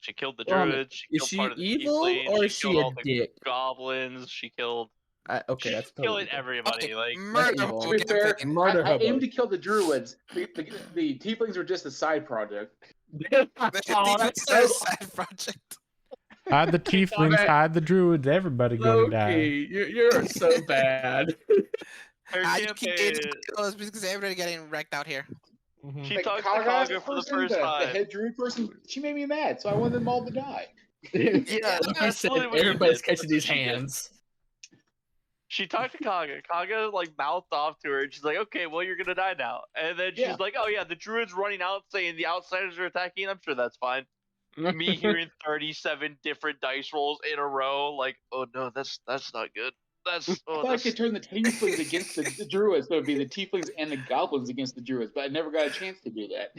She killed the Well, druids. She is killed she part of the evil tieflings. or She is killed she a all the dick? goblins. She killed. Okay, that's She's totally killing evil. everybody. Okay, Like That's murder evil. whole To be fair, campaign. Murder I aimed hobo. to kill the druids. The tieflings were just a side project. The Oh, Demon that's Slayer so side project. Hide the tieflings, bad. hide the druids. Everybody gonna die. Loki. You're so bad. her You keep getting campaign. close because everybody getting wrecked out here. She Like talks to Kaga Kaga for the person, first the time. head druid person, she made me mad, so I wanted them all to die. Yeah, Loki that's said literally what she everybody's did. catching That's what these she did. hands. She talked to Kaga. Kaga like mouthed off to her, and she's like, "Okay, well, you're gonna die now." And then she's Yeah. like, "Oh yeah, the druid's running out, saying the outsiders are attacking. I'm sure that's fine." Me hearing 37 different dice rolls in a row, like, "Oh no, that's not good. That's I oh thought I that's could turn the tieflings against the druids, so it'd be the tieflings and the goblins against the druids, but I never got a chance to do that.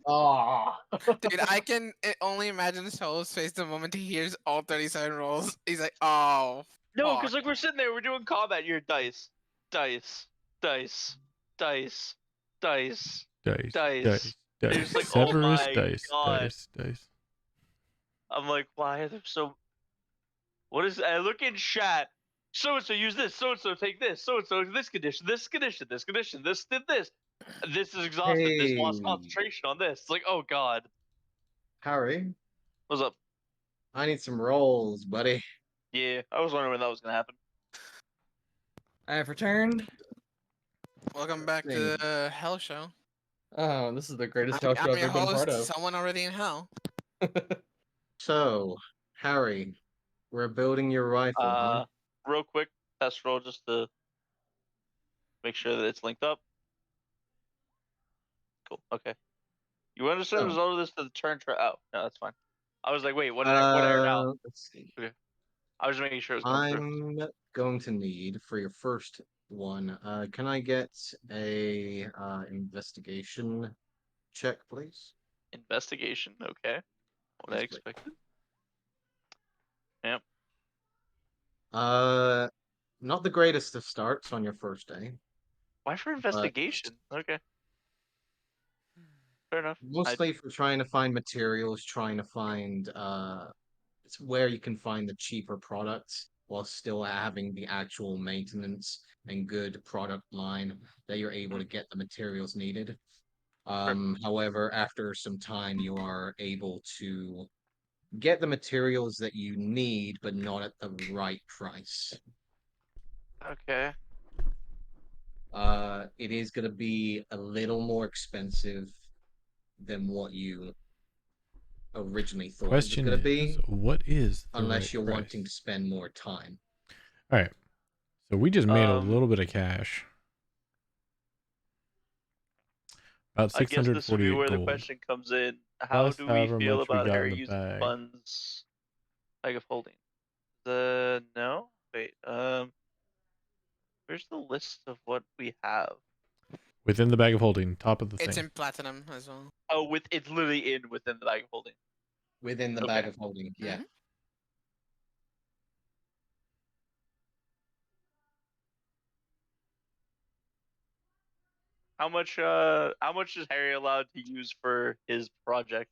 Oh. Dude, I can only imagine Solo's face the moment he hears all 37 rolls. He's like, oh, no, fuck. because like we're sitting there, we're doing combat. You're dice, dice, dice, dice, dice, Dice, dice. dice, And dice. you're just like, oh Severus, my dice, god. dice, dice. I'm like, why are there so? What is? I look in chat. So and so use this. So and so take this. So and so this condition. This condition. This condition. This did this. This is exhausted. This lost Hey, concentration on this. It's like, oh god. Harry, What's up? I need some rolls, buddy. Yeah, I was wondering when that was gonna happen. I have returned. Welcome back to the Hell Show. Oh, this is the greatest I'm, talk show I'm I've your ever been part host, of. someone already in hell. So, Harry, we're building your rifle, huh? Real quick test roll just to make sure that it's linked up. Cool. Okay. You understand the So, result of this to the turn? Oh, no, that's fine. I was like, wait, what did I earn out? let's see. Okay. I was just making sure it was going through. I'm going to need for your first one. Can I get a investigation check, please? Investigation. Okay. What I Yes, please. expected. Yep. Not the greatest of starts on your first day. Why for investigation? Okay. Fair enough. Mostly for trying to find materials, trying to find it's where you can find the cheaper products while still having the actual maintenance and good product line that you're able to get the materials needed. However, after some time, you are able to get the materials that you need, but not at the right price. Okay. It is going to be a little more expensive than what you originally thought it was Question going to is, be, what is the unless right you're price? wanting to spend more time. All right. So we just made a little bit of cash. About I guess this would be 648 where the gold. question comes in. How Plus do we however feel much we about got Harry in the using bag. funds? Bag of holding. No. Wait. Where's the list of what we have? Within the bag of holding, top of the It's thing. in platinum as well. Oh, it's literally within the bag of holding. Within the bag of holding, yeah. How much is Harry allowed to use for his project?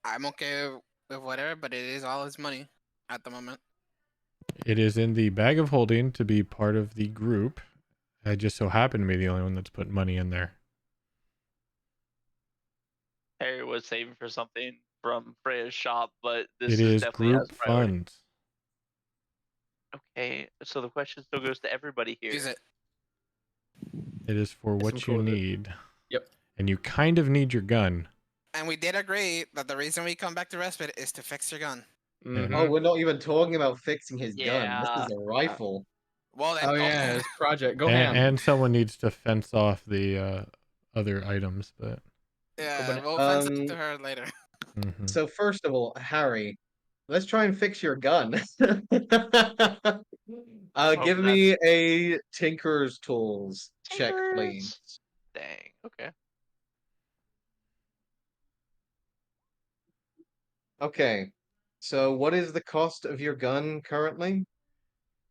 I'm okay with whatever, but it is all his money at the moment. It is in the bag of holding to be part of the group. I just so happen to be the only one that's put money in there. Harry was saving for something from Freya's shop, but this It is is definitely group has priority. funds. Okay, so the question still goes to everybody here. Use it. It is for I'm what cool you with it. need. Yep. And you kind of need your gun. And we did agree that the reason we come back to Respite is to fix your gun. Mhm. Oh, we're not even talking about fixing his gun. This Yeah. is a rifle. Well, then Oh go yeah, ham. his project. Go ham. And someone needs to fence off the other items, but Yeah, we'll fence it to her later. So first of all, Harry, let's try and fix your gun. Give me a tinker's tools check, please. Dang. Okay. Okay. So what is the cost of your gun currently?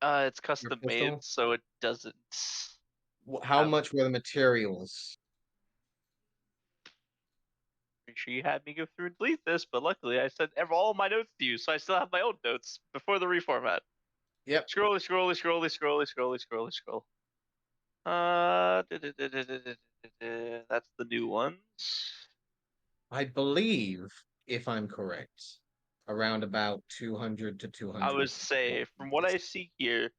It's custom pistol? made, so it doesn't. How much were the materials? pretty sure you had me go through and delete this, but luckily I sent all my notes to you, so I still have my old notes before the reformat. Yep. Scrolly, scrolly, scrolly, scrolly, scrolly, scrolly, scroll. That's the new ones. I believe, if I'm correct, around about 200 to 200. I would say, from what I see here,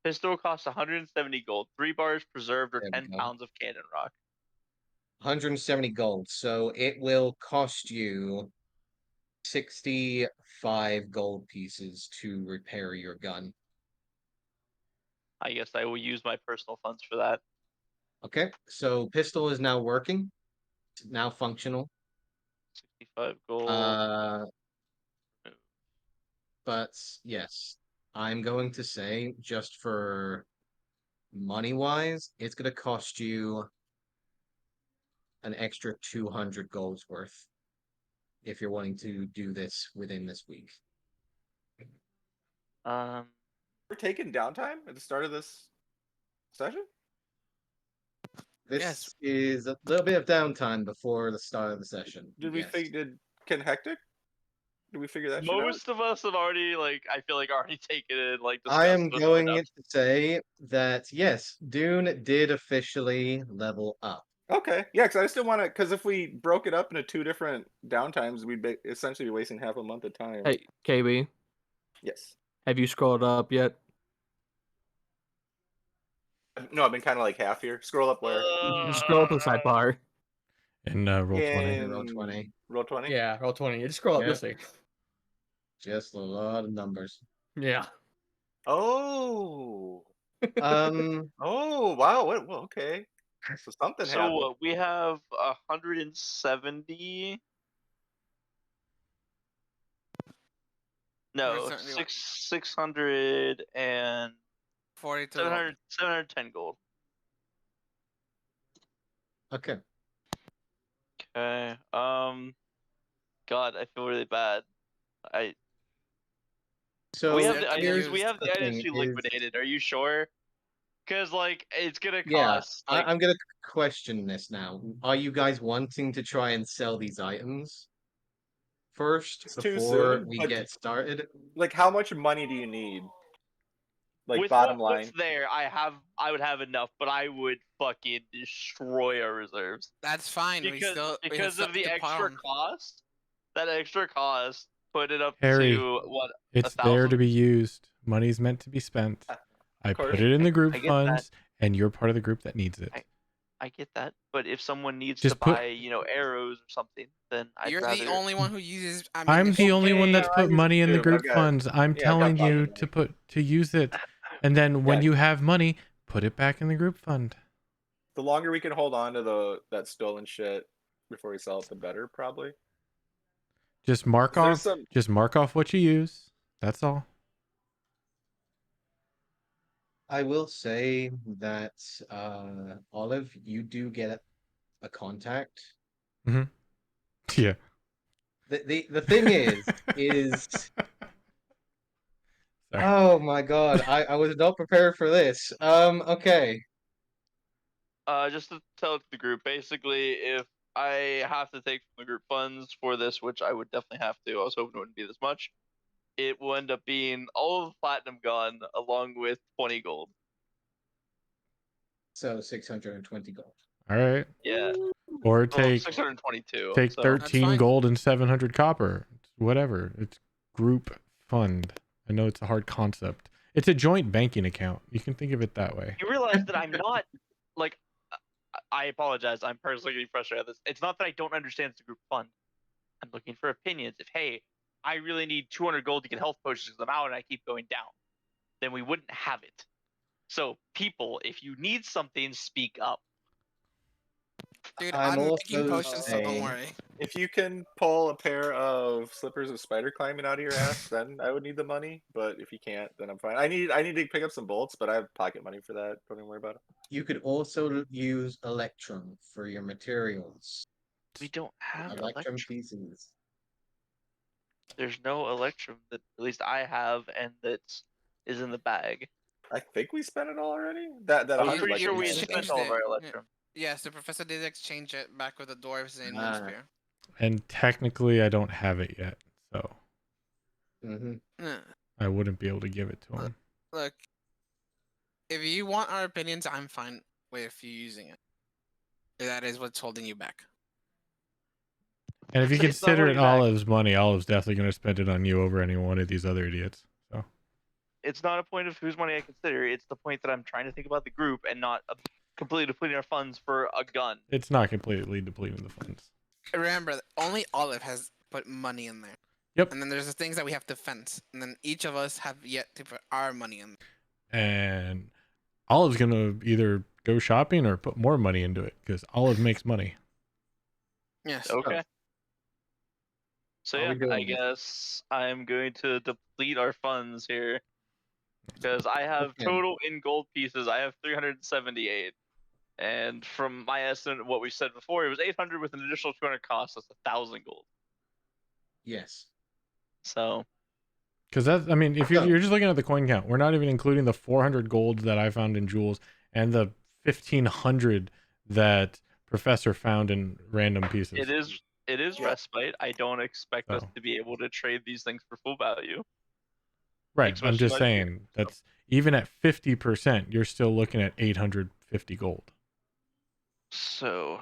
pistol costs 170 gold, 3 bars preserved, or There we 10 go. pounds of cannon rock. 170 gold. So it will cost you 65 gold pieces to repair your gun. I guess I will use my personal funds for that. Okay, so pistol is now working. It's now functional. 65 gold. But yes, I'm going to say just for money wise, it's going to cost you an extra 200 golds worth if you're wanting to do this within this week. Um, We're taking downtime at the start of this session? This Yes. is a little bit of downtime before the start of the session. Did we yes. can Hectic? Did we figure that shit out? most of us have already, I feel like already taken it, I am discussed it going enough. to say that yes, Dune did officially level up. Okay, yeah, because I just didn't want to. Because if we broke it up into 2 different downtimes, we'd essentially be wasting half a month of time. Hey, KB, Yes. have you scrolled up yet? No, I've been kind of like half here. Scroll up where? Scroll up to the sidebar. And roll 20. Roll 20. Roll 20. Yeah, roll 20. You just scroll up, Yeah. you'll see. Just a lot of numbers. Yeah. Oh. Um, Oh wow. What? Well, okay. So something happened. So we have 170. No, 170 what? 600 and 42 710 gold. okay. Okay. God, I feel really bad. So we have They're the to be items. We used. have the the items thing to be is- liquidated. Are you sure? Because it's gonna Yeah, cost. Like, I'm gonna question this now. Are you guys wanting to try and sell these items first It's too before soon, we but- get started? Like, how much money do you need? Like, with bottom what's line. there, I would have enough, but I would fucking destroy our reserves That's fine. because we because still of the have to extra farm. cost. That extra cost put it up Harry, to what? It's there to 1,000? be used. Money's meant to be spent. I course. put it in the group I get funds, and you're part of the group that needs it. I get that, but if someone needs Just to put- buy, arrows or something, then I'd You're rather. the only one who uses. I'm the only one that's I put use money it in the too, but I've group got- funds. I'm yeah, I've got telling you pocket to use it, and then when Yeah. you have money, put it back in the group fund. The longer we can hold on to that stolen shit before we sell it, the better, probably. Just mark 'Cause there's off. some- Just mark off what you use. That's all. I will say that Olive, you do get a contact. Yeah. The thing is Sorry. oh my god, I was not prepared for this. Okay. Just to tell the group, basically, if I have to take from the group funds for this, which I would definitely have to, I was hoping it wouldn't be this much. It will end up being all of the platinum gone, along with 20 gold. So 620 gold. All right. Yeah. Or Well, take 622. take so. 13 fine. gold and 700 copper. Whatever. It's group fund. I know it's a hard concept. It's a joint banking account. You can think of it that way. You realize that I'm not I apologize. I'm personally getting frustrated at this. It's not that I don't understand it's a group fund. I'm looking for opinions. If hey, I really need 200 gold to get health potions because I'm out and I keep going down, then we wouldn't have it. So people, if you need something, speak up. Dude, I'm I'm making also potions, so don't saying- worry. If you can pull a pair of slippers of spider climbing out of your ass, then I would need the money. But if you can't, then I'm fine. I need to pick up some bolts, but I have pocket money for that. Don't even worry about it. You could also use Electrum for your materials. We don't have Electrum Electrum. pieces. There's no Electrum that at least I have and that is in the bag. I think we spent it all already. That I'm was pretty like sure we exchanged spent all of our it. Electrum. Yes, the professor did exchange it back with the dwarves in Ah. Windspear. And technically, I don't have it yet, so Hmm. I wouldn't be able to give it to him. Look, if you want our opinions, I'm fine with you using it. If that is what's holding you back. And if you It's not consider it holding back. Olive's money, Olive's definitely going to spend it on you over any one of these other idiots. So It's not a point of whose money I consider. It's the point that I'm trying to think about the group and not completely depleting our funds for a gun. it's not completely depleting the funds. Remember, only Olive has put money in there. Yep. And then there's the things that we have to fence. And then each of us have yet to put our money in. And Olive's going to either go shopping or put more money into it because Olive makes money. Yes. Okay. So How yeah, we doing I this? guess I'm going to deplete our funds here because I have Okay. total in gold pieces. I have 378, and from my estimate, what we said before, it was 800 with an additional 200 costs. That's 1,000 gold. Yes. So Because that's, I mean, if you're, So- you're just looking at the coin count, we're not even including the 400 golds that I found in jewels and the 1,500 that Professor found in random pieces. it is respite. I don't expect us So. to be able to trade these things for full value. Right. I'm especially just not here, saying that's even at 50%, you're still looking at 850 gold, So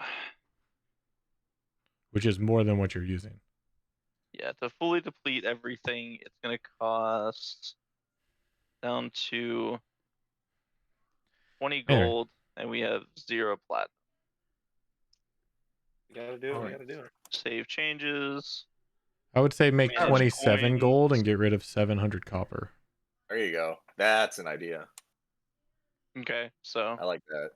which is more than what you're using. yeah, to fully deplete everything, it's gonna cost down to 20 Anyway. gold, and we have 0 plat. You gotta do it. Alright. You gotta do it. Save changes. I would say make Manage 27 gold and coins. get rid of 700 copper. There you go. That's an idea. Okay, so I like that.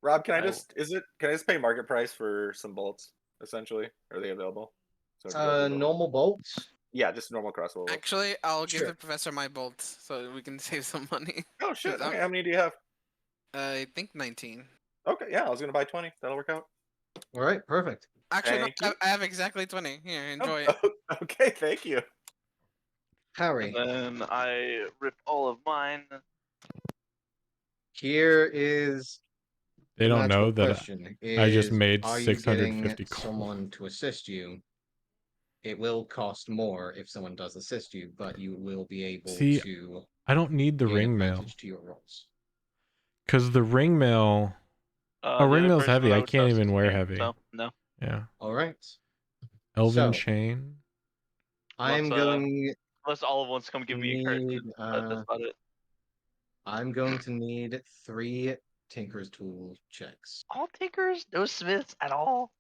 Rob, can I I will- just can I just pay market price for some bolts? Essentially, are they available? So I can go through them? Normal bolts. Yeah, just normal crossbow. bolts. Actually, I'll give Sure. the professor my bolts so we can save some money. Oh shit! I'm- Okay, how many do you have? I think 19. Okay, yeah, I was gonna buy 20. That'll work out. All right. Perfect. Actually, no, Thank you. I have exactly 20. Here, enjoy Oh, it. okay, thank you. Harry, and then I rip all of mine. here is They don't know magical that question. I just is, made are you 650 getting gold. someone to assist you? It will cost more if someone does assist you, but you will be able See, to I don't need the gain ring mail advantage to your rolls. because the ring mail. The Oh, only ring mail's person heavy. I I would can't trust even is wear me, heavy. So no. Yeah. All right. Elven So- chain. I'm Let's, going Unless Olive wants to come give me need, encouragement, but that's about it. I'm going to need 3 Tinker's Tool checks. All tinkers, no smiths at all.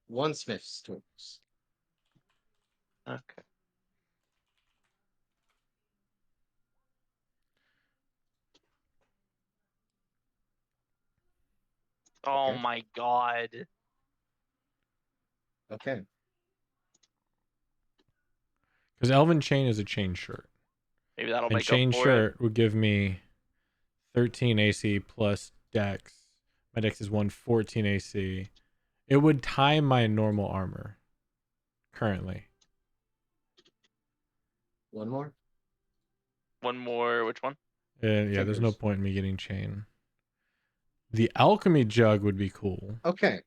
1 Smith's Tools. Okay. Oh Okay. my god. Okay. Because Elven chain is a chain shirt. Maybe that'll And make chain up for it. shirt would give me 13 AC plus dex. My dex is 114 AC. It would tie my normal armor currently. One more. One more. Which one? And yeah, there's no Tinkers. point in me getting chain. The alchemy jug would be cool. Okay.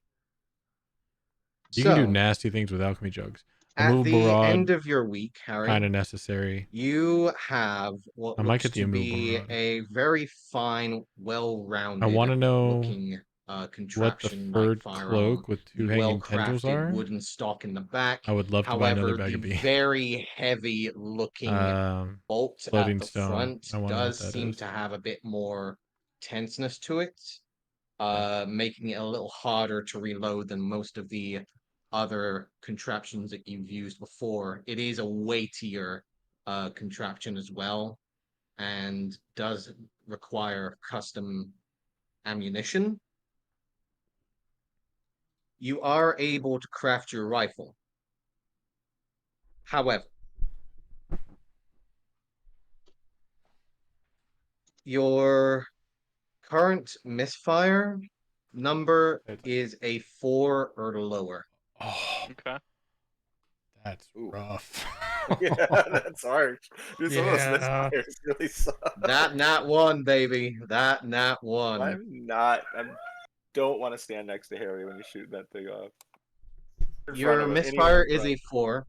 You so, can do nasty things with alchemy jugs. A at movable the rod, end of your week, Harry, kind of necessary. you have what I might looks get the to immovable be rod. a very fine, well-rounded I want to know looking what the contraption furred like firearm. cloak with 2 hanging tendrils Well-crafted are. wooden stock in the back. I would love to buy another However, bag of the beans. very heavy-looking bolt Floating at the stone. front I wonder what does that seem is. to have a bit more tenseness to it, making it a little harder to reload than most of the other contraptions that you've used before. It is a weightier contraption as well, and does require custom ammunition. You are able to craft your rifle. However, your current misfire number is a 4 or lower. Oh, Okay. that's Ooh. rough. Yeah, that's harsh. Dude, some of those Yeah. misfires really suck. That nat 1, baby. That nat 1. I'm not. I don't want to stand next to Harry when you shoot that thing off. in front Your of it, anyone misfire in is front. a 4.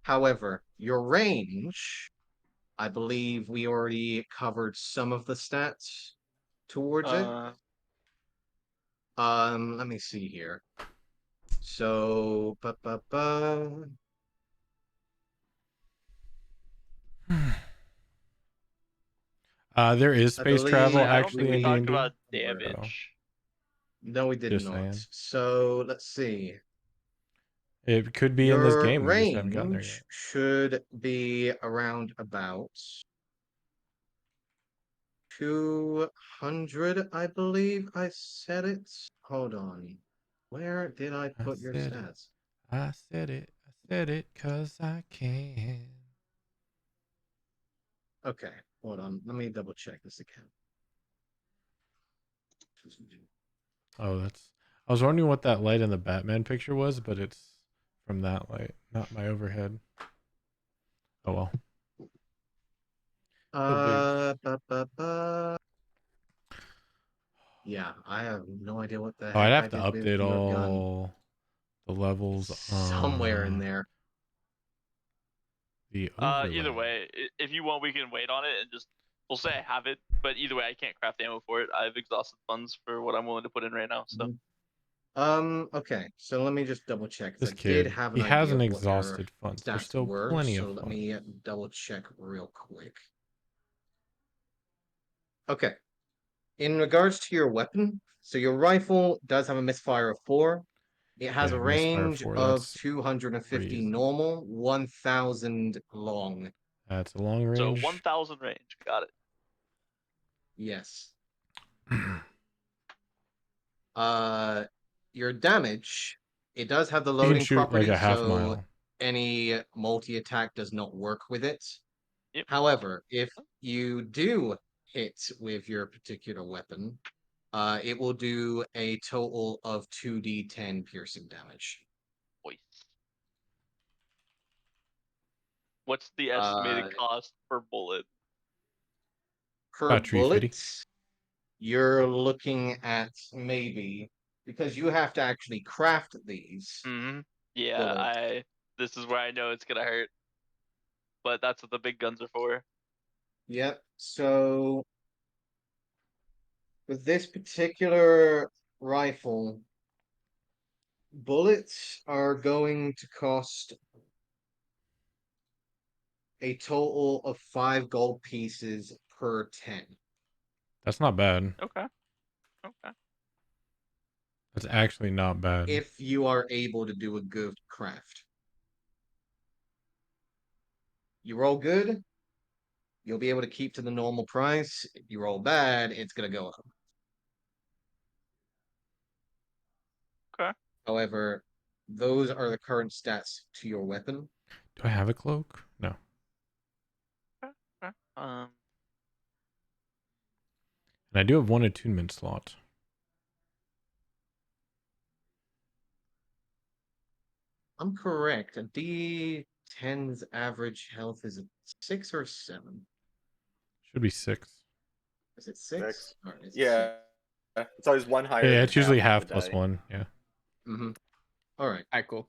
However, your range, I believe we already covered some of the stats towards it. Let me see here. So, There is I space travel believe I don't think actually we in we talked D&D. about were- damage. No, we did Just not. saying. So let's see. It could be in this Your game. We just haven't gotten there range yet. should be around about 200, I believe I said it. Hold on. Where did I I put your said it. stats? I said it. I said it 'cause I can. Okay, hold on. Let me double check this again. Oh, that's. I was wondering what that light in the Batman picture was, but it's from that light, not my overhead. Oh well. So big. Yeah, I have no idea what the Oh, I'd heck I have to did with update your gun. all the levels Somewhere in on there. the Either overlay. way, if you want, we can wait on it and just we'll say I have it. But either way, I can't craft ammo for it. I've exhausted funds for what I'm willing to put in right now. So Okay, so let me just double check. 'Cause This I did kid, have he an idea hasn't of what your exhausted funds. There's stats still were, plenty so of let funds. me double check real quick. Okay, in regards to your weapon, so your rifle does have a misfire of 4. It has Yeah, a misfire range 4. of That's 250 crazy. normal, 1000 long. That's a long so range. 1,000 range. Got it. Yes. Your damage, it does have the You can loading shoot like property, a half so mile. any multi-attack does not work with it. Yep. However, if you do hit with your particular weapon, it will do a total of 2d10 piercing damage. Voice. What's the Uh, estimated cost per bullet? per About 350. bullet, you're looking at maybe, because you have to actually craft these Mm-hmm. Yeah, bullets. This is where I know it's gonna hurt. But that's what the big guns are for. Yep. So with this particular rifle, bullets are going to cost a total of 5 gold pieces per 10. That's not bad. Okay. Okay. That's actually not bad. If you are able to do a good craft. You roll good, you'll be able to keep to the normal price. If you roll bad, it's going to go up. Okay. However, those are the current stats to your weapon. Do I have a cloak? No. Okay. And I do have one attunement slot. I'm correct. A D10's average health is a 6 or 7? Should be 6. Is it 6? 6. All right, it's Yeah, it's always one higher. Yeah, than it's usually half half of the plus die. 1. Yeah. Mm-hmm. All right. Alright, cool.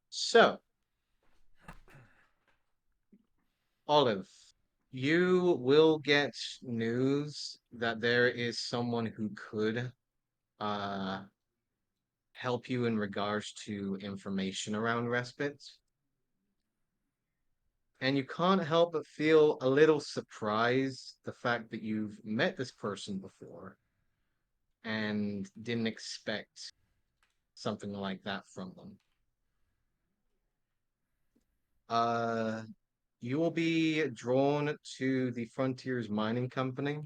So, Olive, you will get news that there is someone who could uh help you in regards to information around respite. And you can't help but feel a little surprised the fact that you've met this person before and didn't expect something like that from them. You will be drawn to the Frontiers Mining Company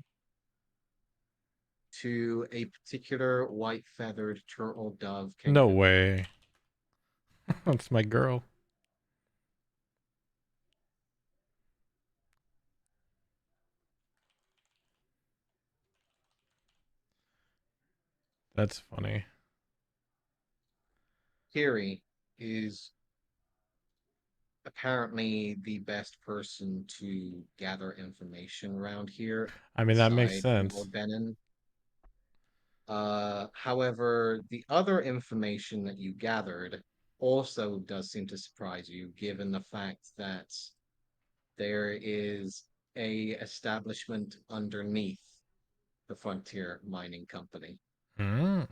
to a particular white-feathered turtle dove No kangaroo. way. That's my girl. That's funny. Kiri is apparently the best person to gather information around here, I mean, that makes aside from sense. Lord Benin. However, the other information that you gathered also does seem to surprise you, given the fact that there is a establishment underneath the Frontier Mining Company. Hmm.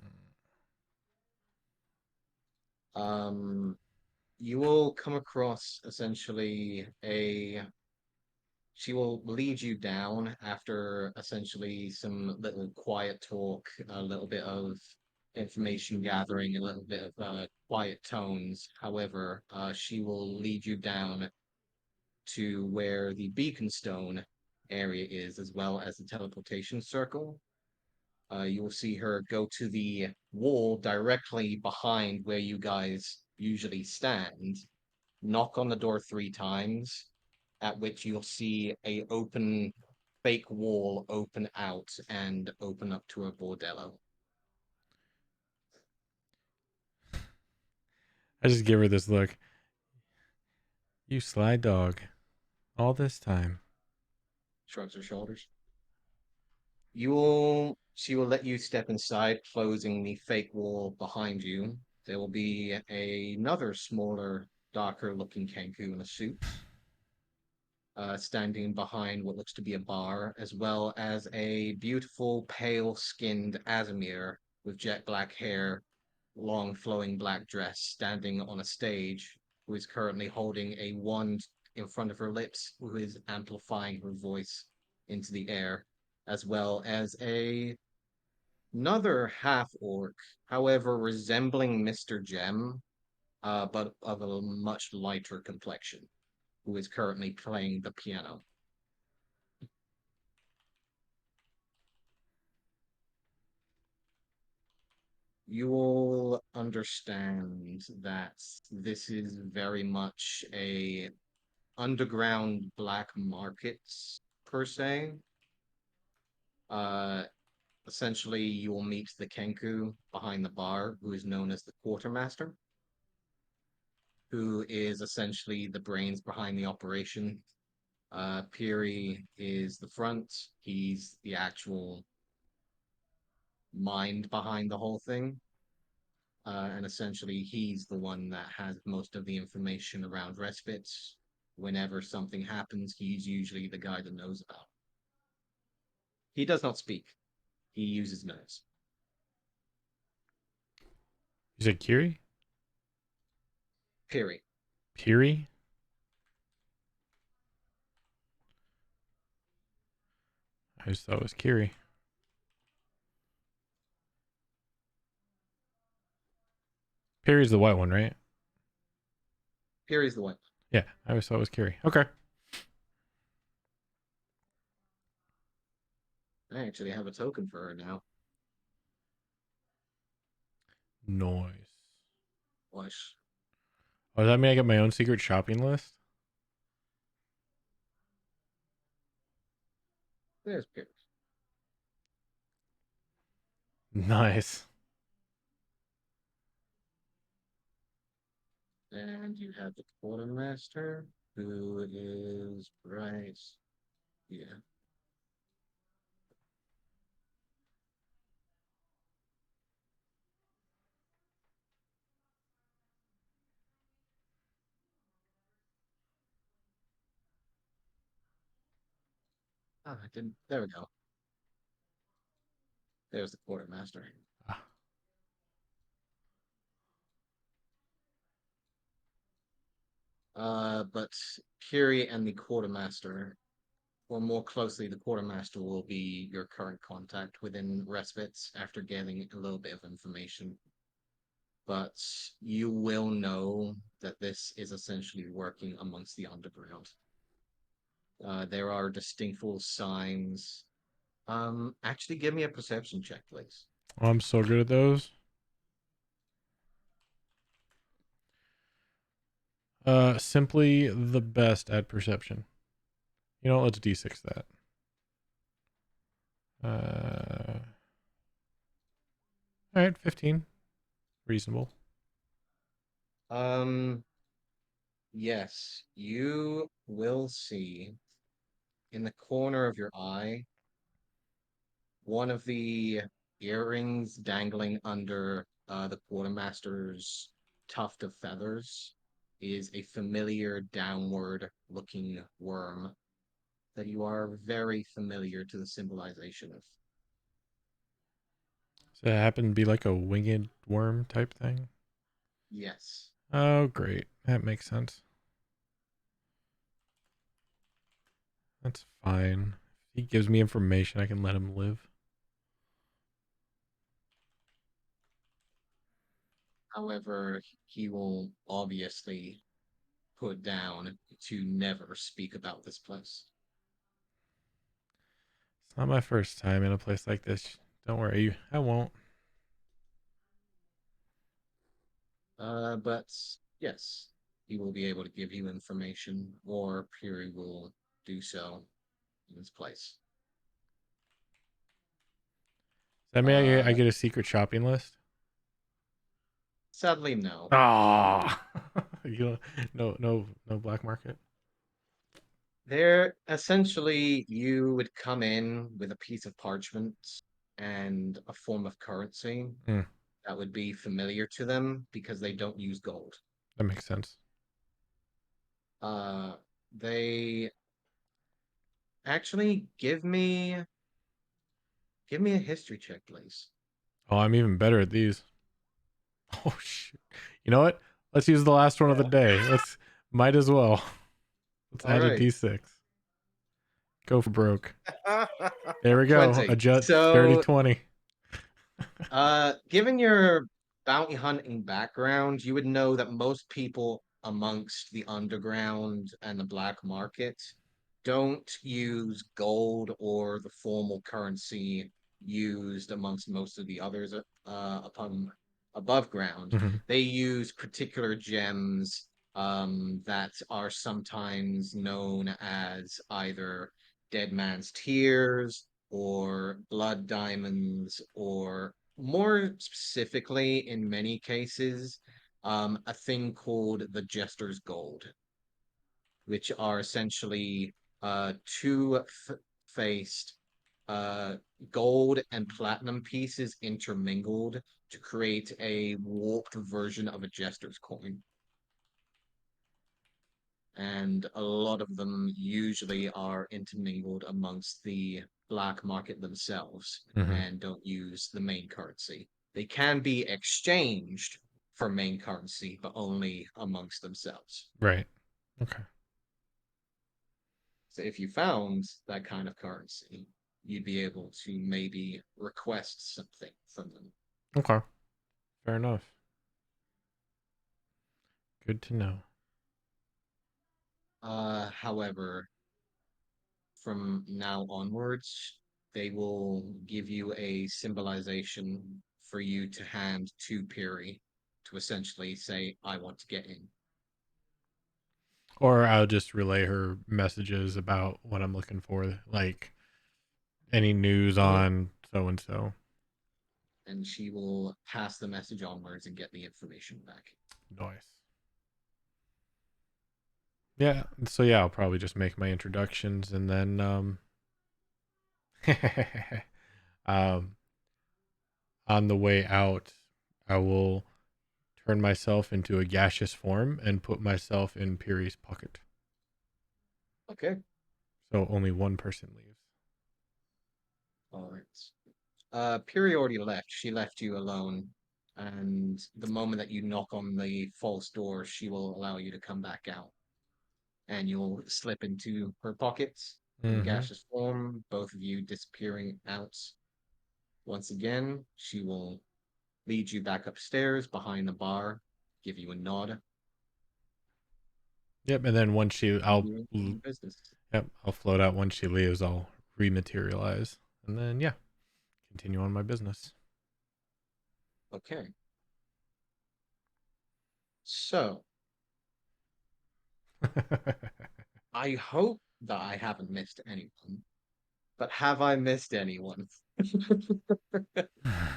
You will come across essentially a. She will lead you down after essentially some little quiet talk, a little bit of information gathering, a little bit of quiet tones. However, she will lead you down to where the beacon stone area is, as well as the teleportation circle. You will see her go to the wall directly behind where you guys usually stand, knock on the door 3 times, at which you'll see a open fake wall open out and open up to a bordello. I just give her this look. You sly dog. All this time. Shrugs her shoulders. She will let you step inside, closing the fake wall behind you. There will be another smaller, darker looking Kenku in a suit, standing behind what looks to be a bar, as well as a beautiful, pale skinned Azamir with jet black hair, long flowing black dress, standing on a stage, who is currently holding a wand in front of her lips, who is amplifying her voice into the air, as well as another half orc, however, resembling Mr. Gem, but of a much lighter complexion, who is currently playing the piano. You will understand that this is very much a underground black markets per se. Uh, Essentially, you will meet the Kenku behind the bar, who is known as the Quartermaster, who is essentially the brains behind the operation. Piri is the front. He's the actual mind behind the whole thing. And essentially, he's the one that has most of the information around respites. Whenever something happens, he's usually the guy that knows about it. He does not speak. He uses nose. You said Kiri? Piri. Piri? I just thought it was Kiri. Piri's the white one, right? Piri's the one. Yeah, I always thought it was Kiri. Okay. I actually have a token for her now. Noise. What? Oh, does that mean I get my own secret shopping list? There's Piri. Nice. And you have the quartermaster, who is right. Yeah. Oh, I didn't. There we go. There's the quartermaster. Ah. But Piri and the quartermaster, or more closely, the quartermaster will be your current contact within respites after getting a little bit of information. But you will know that this is essentially working amongst the underground. There are distinctful signs. Actually, give me a perception check, please. Oh, I'm so good at those. Simply the best at perception. You know, let's D6 that. All right, 15. Reasonable. Yes, you will see in the corner of your eye one of the earrings dangling under the quartermaster's tuft of feathers is a familiar downward looking worm that you are very familiar to the symbolization of. So it happened to be like a winged worm type thing. Yes. Oh, great. That makes sense. That's fine. If he gives me information, I can let him live. However, he will obviously put down to never speak about this place. It's not my first time in a place like this. Don't worry, I won't. But yes, he will be able to give you information, or Piri will do so in his place. Does that mean I Uh, get a secret shopping list? Sadly, no. Ah, you no black market. There, essentially, you would come in with a piece of parchment and a form of currency Hmm. that would be familiar to them because they don't use gold. That makes sense. They actually give me a history check, please. Oh, I'm even better at these. Oh shit! You know what? Let's use the last one of the day. Might as well. Let's All add a right. d6. Go for broke. There we go. 20. Adjust So, 30-20. Given your bounty hunting background, you would know that most people amongst the underground and the black market don't use gold or the formal currency used amongst most of the others upon above ground. Mhm. They use particular gems that are sometimes known as either dead man's tears or blood diamonds, or more specifically, in many cases, a thing called the Jester's Gold, which are essentially two-faced uh, gold and platinum pieces intermingled to create a warped version of a Jester's coin. And a lot of them usually are intermingled amongst the black market themselves Mhm. and don't use the main currency. They can be exchanged for main currency, but only amongst themselves. Right. Okay. So if you found that kind of currency, you'd be able to maybe request something from them. Okay. Fair enough. Good to know. However, from now onwards, they will give you a symbolization for you to hand to Piri to essentially say, I want to get in. Or I'll just relay her messages about what I'm looking for, like any news on so and so. And she will pass the message onwards and get the information back. Nice. Yeah. So yeah, I'll probably just make my introductions and then um on the way out, I will turn myself into a gaseous form and put myself in Piri's pocket. Okay. So only one person leaves. All right. Piri already left. She left you alone. And the moment that you knock on the false door, she will allow you to come back out. And you'll slip into her pockets in Mm-hmm. gaseous form, both of you disappearing out. Once again, she will lead you back upstairs behind the bar, give you a nod. Yep. And then once Business. I'll float out. Once she leaves, I'll rematerialize, and then yeah, continue on my business. Okay. So I hope that I haven't missed anyone, but have I missed anyone?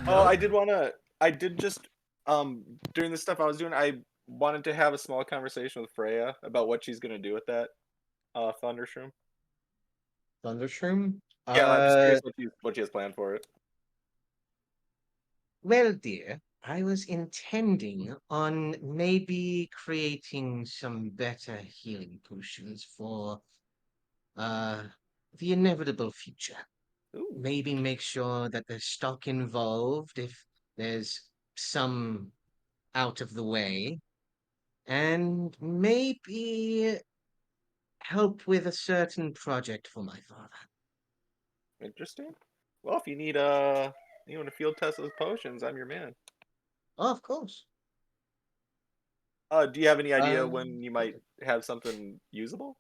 Oh, I did just during the stuff I was doing, I wanted to have a small conversation with Freya about what she's gonna do with that Thundershroom. Thundershroom? Yeah, I'm just curious what she has planned for it. Well, dear, I was intending on maybe creating some better healing potions for uh the inevitable future. Ooh, Maybe make sure that there's stock involved if there's some out of the way, and maybe help with a certain project for my father. interesting. Well, if you need you want to field test those potions, I'm your man. Oh, of course. Do you have any idea Um, when you might have something usable?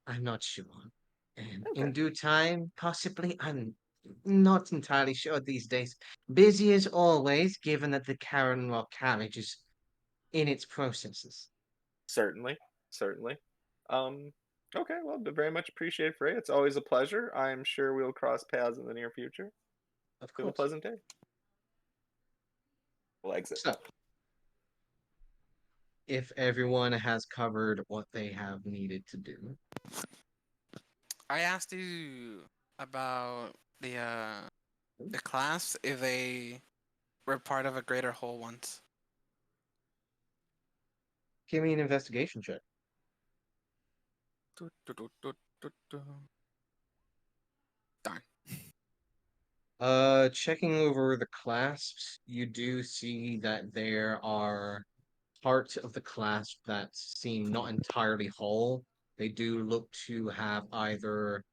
I'm not sure. And Okay. in due time, possibly. I'm not entirely sure these days. Busy as always, given that the Karen Rock carriage is in its processes. Certainly, certainly. Um, okay, well, very much appreciated, Frey. It's always a pleasure. I'm sure we'll cross paths in the near future. Of Have a course. pleasant day. We'll exit. So, if everyone has covered what they have needed to do, I asked you about the class if they were part of a greater whole once. give me an investigation check. Darn. Checking over the clasps, you do see that there are parts of the clasp that seem not entirely whole. They do look to have either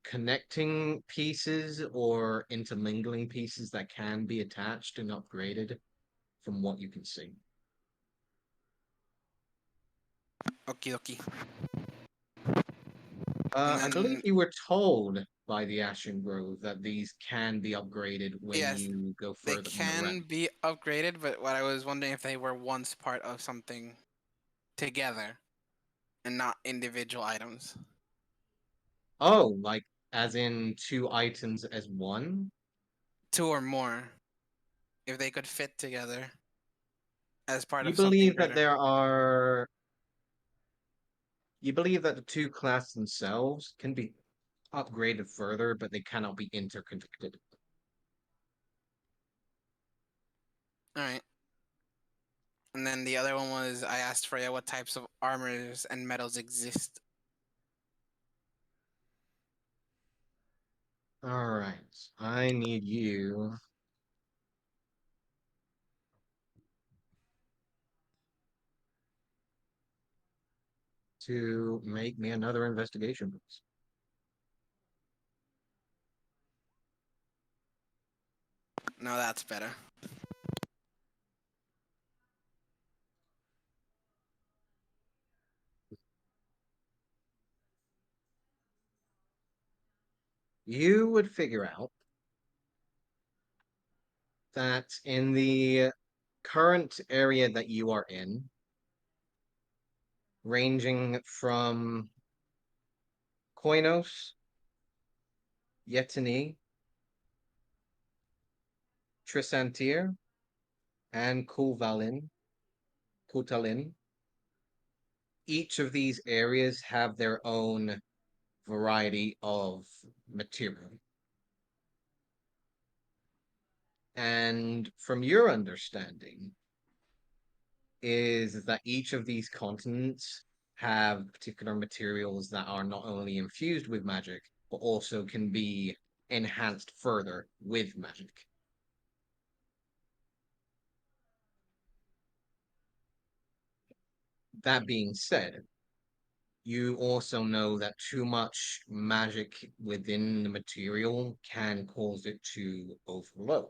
connecting pieces or intermingling pieces that can be attached and upgraded from what you can see. Okie dokie. I And believe then, you were told by the Ashen Grove that these can be upgraded when yes, you go they further on the can realm. be upgraded, but what I was wondering if they were once part of something together and not individual items. Oh, like as in two items as one? Two or more, if they could fit together as part You of something believe that greater. there are. You believe that the two classes themselves can be upgraded further, but they cannot be interconnected. All right. And then the other one was I asked Freya what types of armors and metals exist. All right. I need you to make me another investigation, please. No, that's better. You would figure out that in the current area that you are in, ranging from Koinos, Yetini, Trisantir, and Kutalin, each of these areas have their own variety of material. And from your understanding, is that each of these continents have particular materials that are not only infused with magic, but also can be enhanced further with magic. That being said, you also know that too much magic within the material can cause it to overload,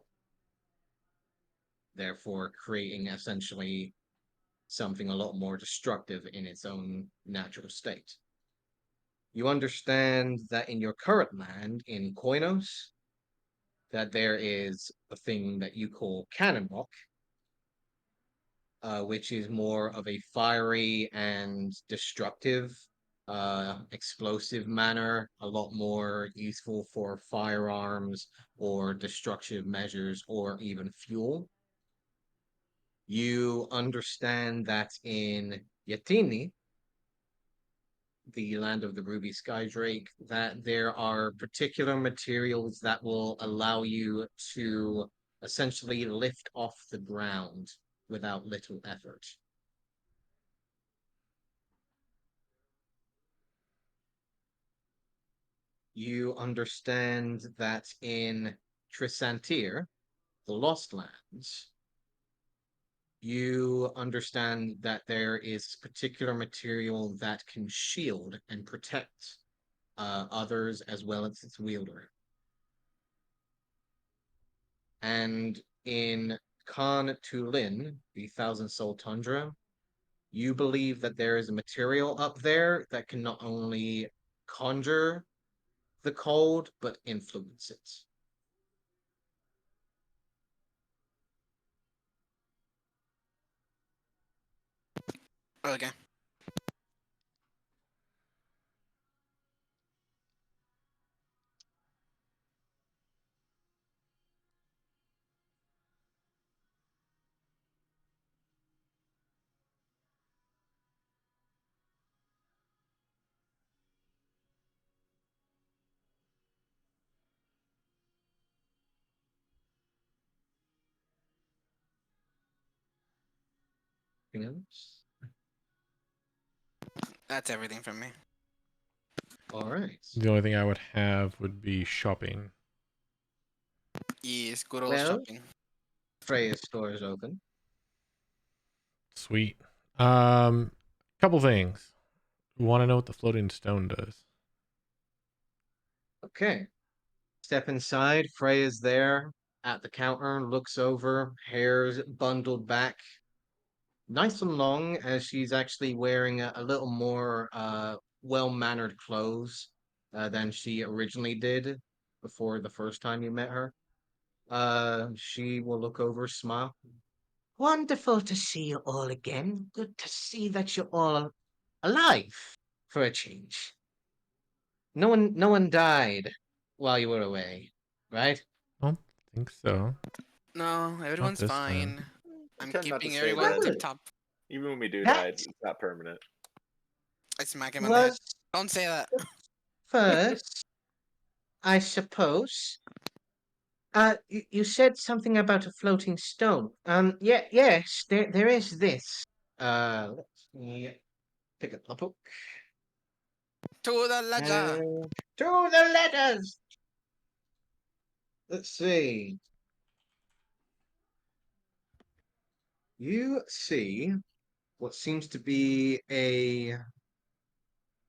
therefore creating essentially something a lot more destructive in its own natural state. You understand that in your current land, in Koinos, that there is a thing that you call cannon rock, which is more of a fiery and destructive, explosive manner, a lot more useful for firearms or destructive measures or even fuel. You understand that in Yatini, the land of the Ruby Skydrake, that there are particular materials that will allow you to essentially lift off the ground without little effort. You understand that in Trisantir, the Lost Lands, you understand that there is particular material that can shield and protect others as well as its wielder. And in Khan Tulin, the Thousand Soul Tundra, you believe that there is a material up there that can not only conjure the cold, but influence it. Okay. Anything else? That's everything from me. All right. The only thing I would have would be shopping. Yes, good old Well, shopping. Freya's store is open. Sweet. Couple things. Want to know what the floating stone does? Okay. Step inside. Freya's there at the counter, looks over, hair's bundled back. Nice and long, as she's actually wearing a little more well-mannered clothes than she originally did before the first time you met her. She will look over, smile. Wonderful to see you all again. Good to see that you're all alive for a change. No one died while you were away, right? I don't think so. No, everyone's this time. fine. I I'm tend not to keeping say everyone that. tip top. Even when we do die, That it's not permanent. I smack him on the head. was Don't say that. first, I suppose. You said something about a floating stone. Yeah, yes, there is this. Let me pick up the book. To the ledger. To the letters. Let's see. You see what seems to be a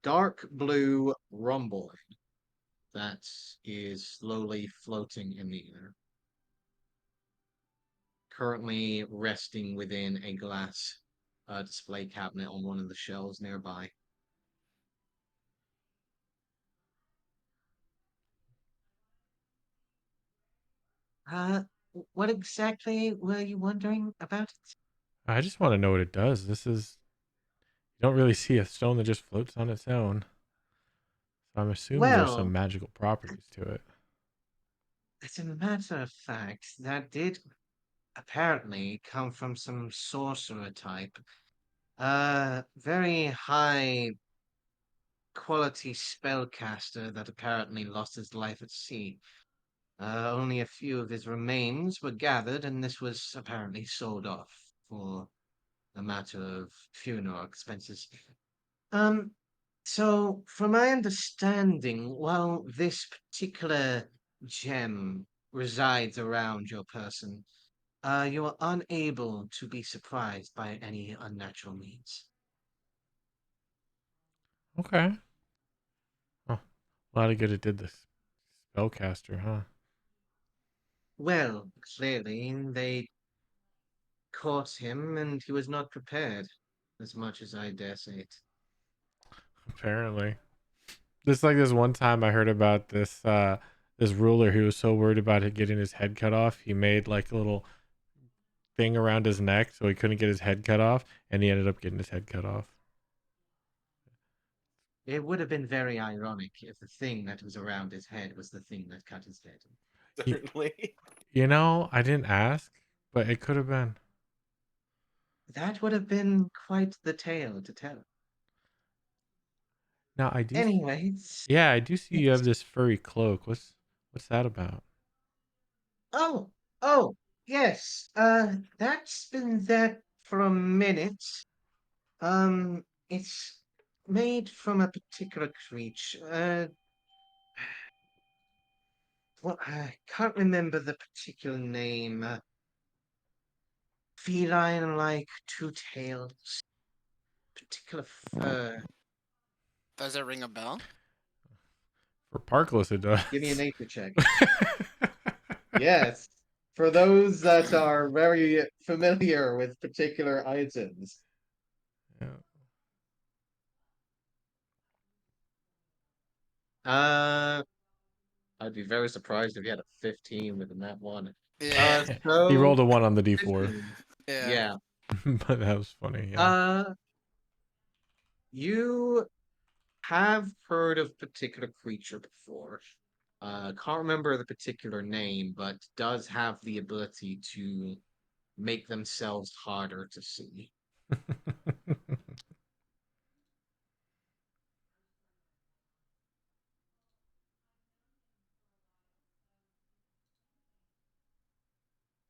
dark blue rhomboid that is slowly floating in the air, currently resting within a glass display cabinet on one of the shelves nearby. What exactly were you wondering about it? I just want to know what it does. You don't really see a stone that just floats on its own. So I'm assuming there's some Well, magical properties to it. as a matter of fact, that did apparently come from some sorcerer type. Very high quality spellcaster that apparently lost his life at sea. Only a few of his remains were gathered, and this was apparently sold off for a matter of funeral expenses. Um, so from my understanding, while this particular gem resides around your person, you are unable to be surprised by any unnatural means. Okay. Oh, a lot of good it did this spellcaster, huh? Well, clearly they caught him and he was not prepared, as much as I dare say it. Apparently. Just like this one time I heard about this ruler who was so worried about it getting his head cut off, he made like a little thing around his neck so he couldn't get his head cut off, and he ended up getting his head cut off. It would have been very ironic if the thing that was around his head was the thing that cut his head. Certainly. I didn't ask, but it could have been. That would have been quite the tale to tell. Now I do. Anyways, Yeah, I do see you have yes. this furry cloak. What's that about? Oh, oh, Yes, that's been there for a minute. It's made from a particular creature. Well, I can't remember the particular name. Feline-like, two tails, particular fur. Does it ring a bell? For Parkless, it does. Give me a nature check. Yes, for those that are very familiar with particular items. Yeah. I'd be very surprised if you had a 15 within that one. Yeah. He So rolled a 1 on the D4, 15. Yeah. Yeah. but that was funny. Yeah. You have heard of particular creature before. Can't remember the particular name, but does have the ability to make themselves harder to see.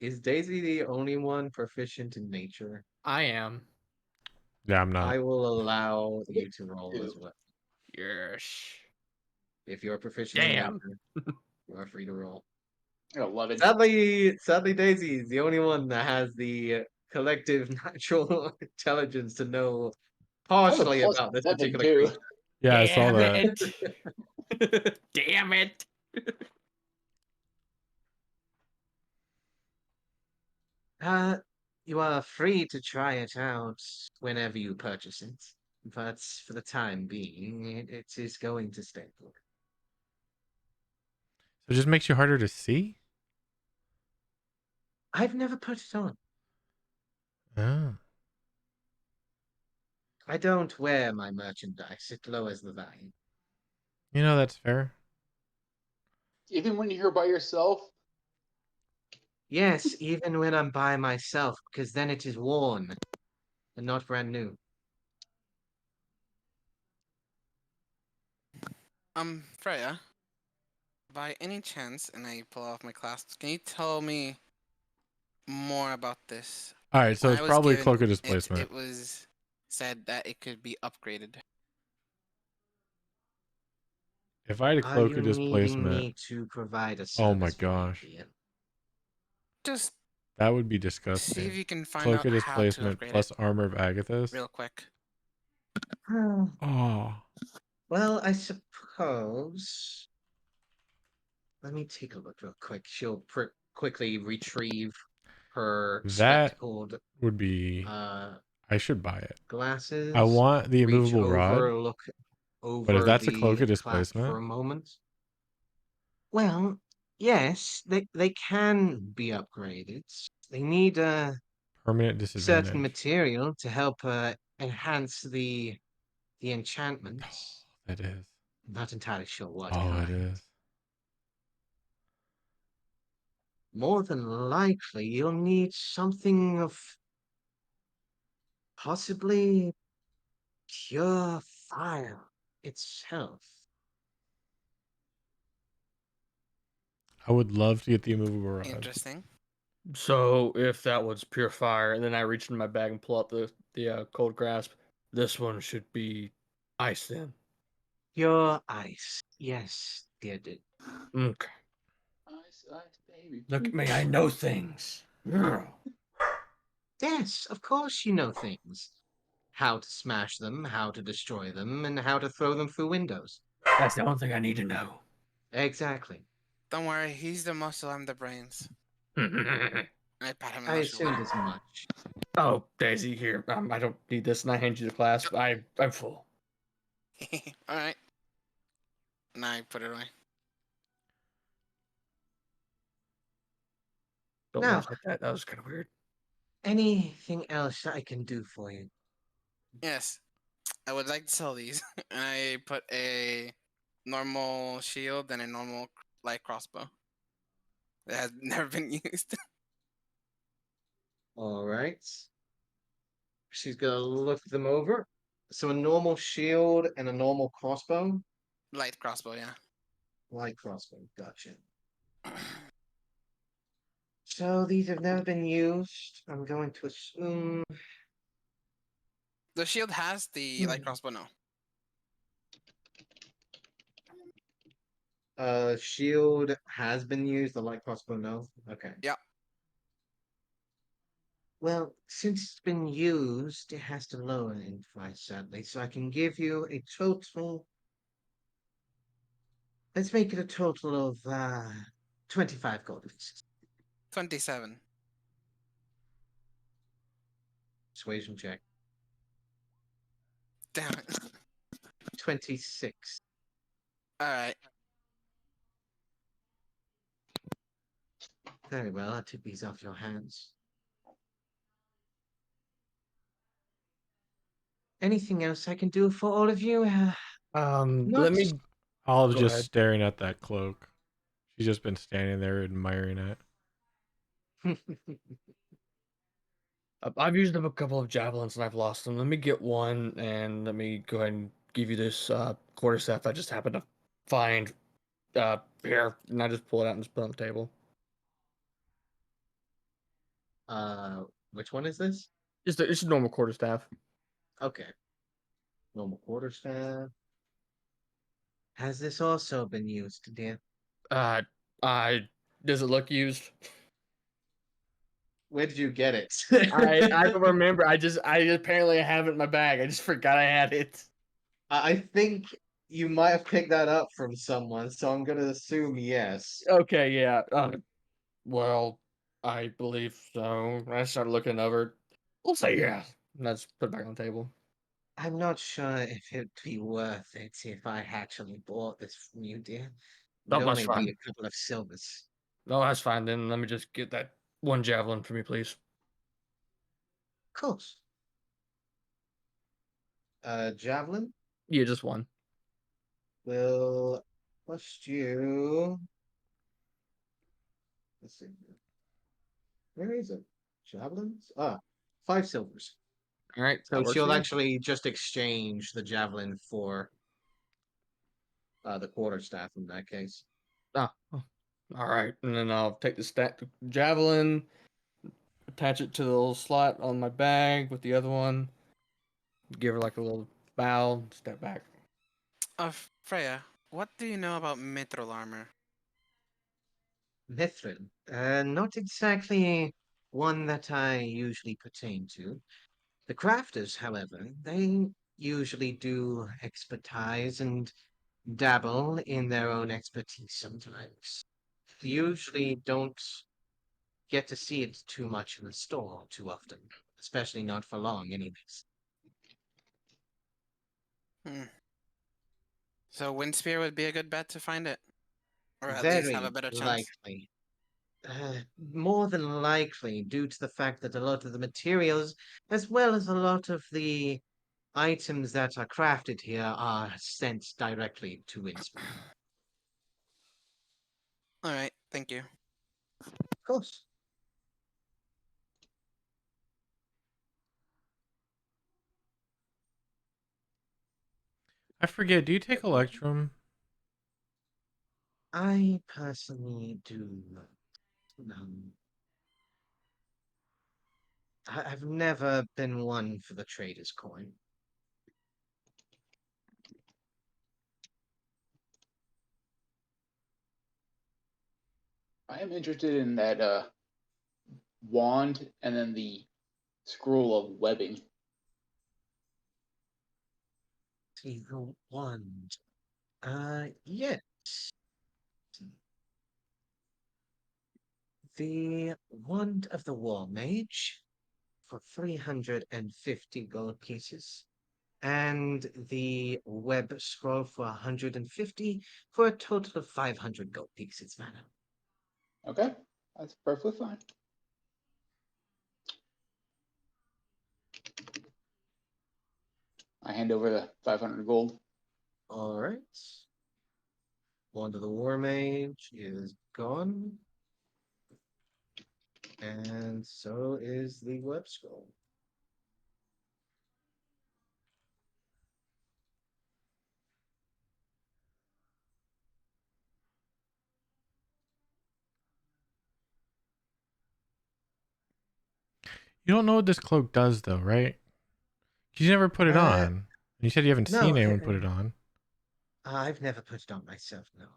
Is Daisy the only one proficient in nature? I am. Yeah, I'm not. I will allow you to roll Ew. as well. Yes. If you're proficient in Damn. nature, you are free to roll. I got 11. Sadly, Daisy is the only one that has the collective natural intelligence to know I have a partially plus about this 7 particular too. creature. Yeah, I saw that. It. Damn it. You are free to try it out whenever you purchase it, but for the time being, it is going to stay put. So it just makes you harder to see? I've never put it on. Oh. I don't wear my merchandise. It lowers the value. You know, that's fair. Even when you're by yourself, Yes, even when I'm by myself, because then it is worn and not brand new. Freya, by any chance, and I pull off my clasps, can you tell me more about this? All right, so When it's I was probably given cloak of it, displacement. it was said that it could be upgraded. If I had a Are cloak you of needing displacement, me to provide a oh my service for you, gosh, Ian? Just that would be see if disgusting. you can find Cloak out of how to displacement upgrade plus it armor of Agathis. real quick. Oh, Well, I suppose. Let me take a look real quick. She'll quickly retrieve her that spectacled would be. uh, I should buy it. glasses. I want the Reach immovable over, rod, look but if over that's a cloak the of clap for displacement, a moment. Well, yes, they can be upgraded. They need a permanent certain disadvantage. material to help enhance the Oh, enchantments. that is. Not entirely sure what Oh, it kind. is. More than likely, you'll need something of possibly pure fire itself. I would love to get the immovable rod. Interesting. So if that was pure fire, and then I reach in my bag and pull out the cold grasp, this one should be ice then. Pure ice. Yes, dear dude. Okay. ice, ice, baby. Look at me, I know things. Ugh. Yes, of course you know things. How to smash them, how to destroy them, and how to throw them through windows. That's the only thing I need to know. Exactly. Don't worry, he's the muscle, I'm the brains. Oh, And I pat him on I the shoulder. assumed as much. Daisy, here. I don't need this, and I hand you the clasp. I'm full. All right. And I put it away. Don't Now, laugh like that. That was kind of weird. anything else I can do for you? Yes, I would like to sell these. And I put a normal shield and a normal light crossbow that has never been used. All right. She's gonna look them over. So a normal shield and a normal crossbow. Light crossbow, yeah. Light crossbow. Gotcha. So these have never been used. I'm going to assume. The shield has the light Hmm. crossbow. No. Shield has been used. The light crossbow, no. Okay. Yeah. Well, since it's been used, it has to lower in price, sadly. So I can give you a total. Let's make it a total of 25 gold pieces. 27. Persuasion check. Damn it. 26. All right. Very well, I'll take these off your hands. Anything else I can do for all of you? Not Let me Olive's go just ahead. staring at that cloak. She's just been standing there admiring it. I've used up a couple of javelins and I've lost them. Let me get one and let me go ahead and give you this quarterstaff I just happened to find here, and I just pull it out and just put it on the table. Which one is this? It's a normal quarterstaff. Okay. Normal quarterstaff. Has this also been used, dear? I does it look used? Where did you get it? I don't remember. I apparently have it in my bag. I just forgot I had it. I think you might have picked that up from someone, so I'm gonna assume yes. Okay, yeah. Well, I believe so. I started looking over. We'll say yeah. And I just put it back on the table. I'm not sure if it'd be worth it if I actually bought this from you, dear. It'd No, that's only be fine. a couple of silvers. No, that's fine. Then let me just get that one javelin for me, please. Of course. Javelin Yeah, just one. will cost you. Let's see. Where is it? Javelins? 5 silvers. All right, that So works for she'll me. actually just exchange the javelin for the quarterstaff in that case. Ah, oh, all right. And then I'll take the javelin, attach it to the little slot on my bag with the other one. Give her like a little bow, step back. Freya, what do you know about mithril armor? Mithril. Not exactly one that I usually pertain to. The crafters, however, they usually do expertise and dabble in their own expertise sometimes. Usually don't get to see it too much in the store too often, especially not for long, anyways. Hmm. So Windspear would be a good bet to find it, or at least have a Very better chance. likely. More than likely, due to the fact that a lot of the materials, as well as a lot of the items that are crafted here, are sent directly to Winspear. All right, thank you. Of course. I forget. Do you take Electrum? I personally do not. I've never been one for the trader's coin. I am interested in that wand and then the scroll of webbing. See the wand. Yes. The wand of the war mage for 350 gold pieces. And the web scroll for 150 for a total of 500 gold pieces, madam. Okay, that's perfectly fine. I hand over the 500 gold. All right. Wand of the war mage is gone. And so is the web scroll. You don't know what this cloak does, though, right? 'Cause you never put it on. And you said you haven't no, seen anyone put it on. I've never put it on myself, no.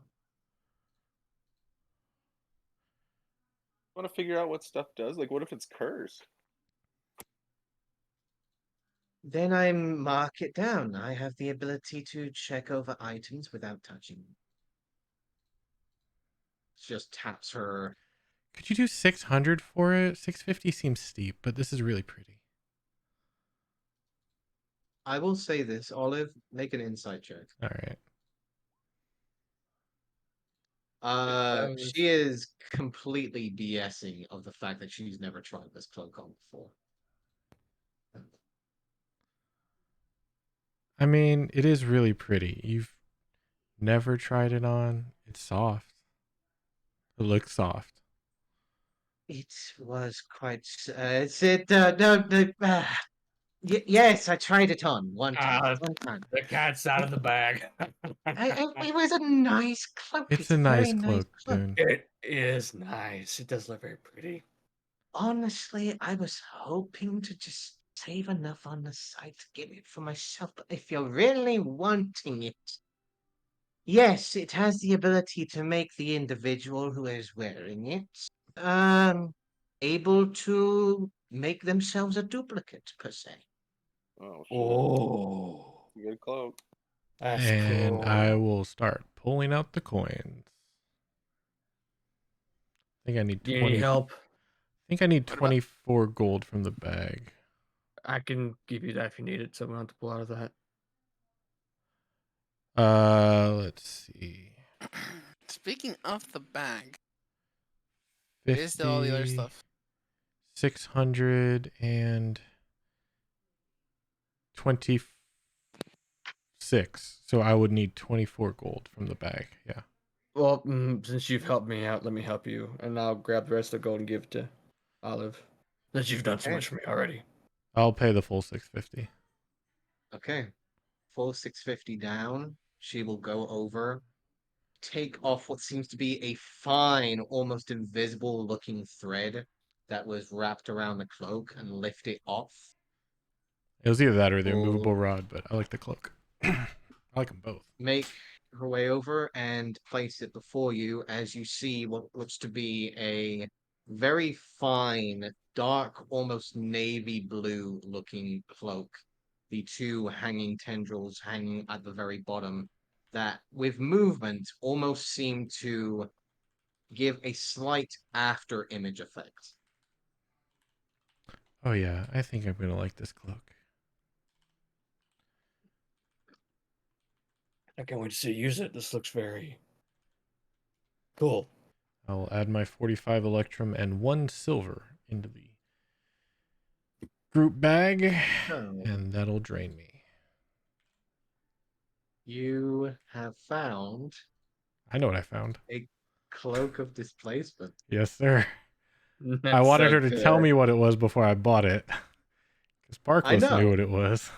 Want to figure out what stuff does? Like, what if it's cursed? Then I mark it down. I have the ability to check over items without touching them. Just taps her. Could you do 600 for it? 650 seems steep, but this is really pretty. I will say this, Olive, make an insight check. All right. She is completely BSing of the fact that she's never tried this cloak on before. I mean, it is really pretty. You've never tried it on. It's soft. It looks soft. It was quite. Yes, I tried it on one time. One time. The cat's out of the bag. It was a nice cloak. It's It's a a nice very nice cloak, cloak. dude. It is nice. It does look very pretty. Honestly, I was hoping to just save enough on the side to get it for myself. But if you're really wanting it, yes, it has the ability to make the individual who is wearing it, able to make themselves a duplicate per se. Oh shit! Oh, Good cloak. that's And cool. I will start pulling out the coins. I think I need Do you 20. need help? I think I need What about- 24 gold from the bag. I can give you that if you need it, so we don't have to pull out of that. Let's see. Speaking of the bag, 50, is there all the other stuff? 600 and 26. So I would need 24 gold from the bag. Yeah. Well, since you've helped me out, let me help you, and I'll grab the rest of the gold and give it to Olive. Since you've done so Okay. much for me already. I'll pay the full 650. Okay. Full 650 down. She will go over, take off what seems to be a fine, almost invisible looking thread that was wrapped around the cloak and lift it off. It was either that or the Will immovable rod, but I like the cloak. I like them both. make her way over and place it before you as you see what looks to be a very fine, dark, almost navy blue looking cloak. The two hanging tendrils hanging at the very bottom that, with movement, almost seem to give a slight after image effect. Oh yeah, I think I'm gonna like this cloak. I can't wait to see you use it. This looks very cool. I will add my 45 electrum and 1 silver into the group bag, So, and that'll drain me. you have found I know what I found. a cloak of displacement. Yes, sir. I That's wanted so her to tell good. me what it was before I bought it. Because Barkless knew know. what it was.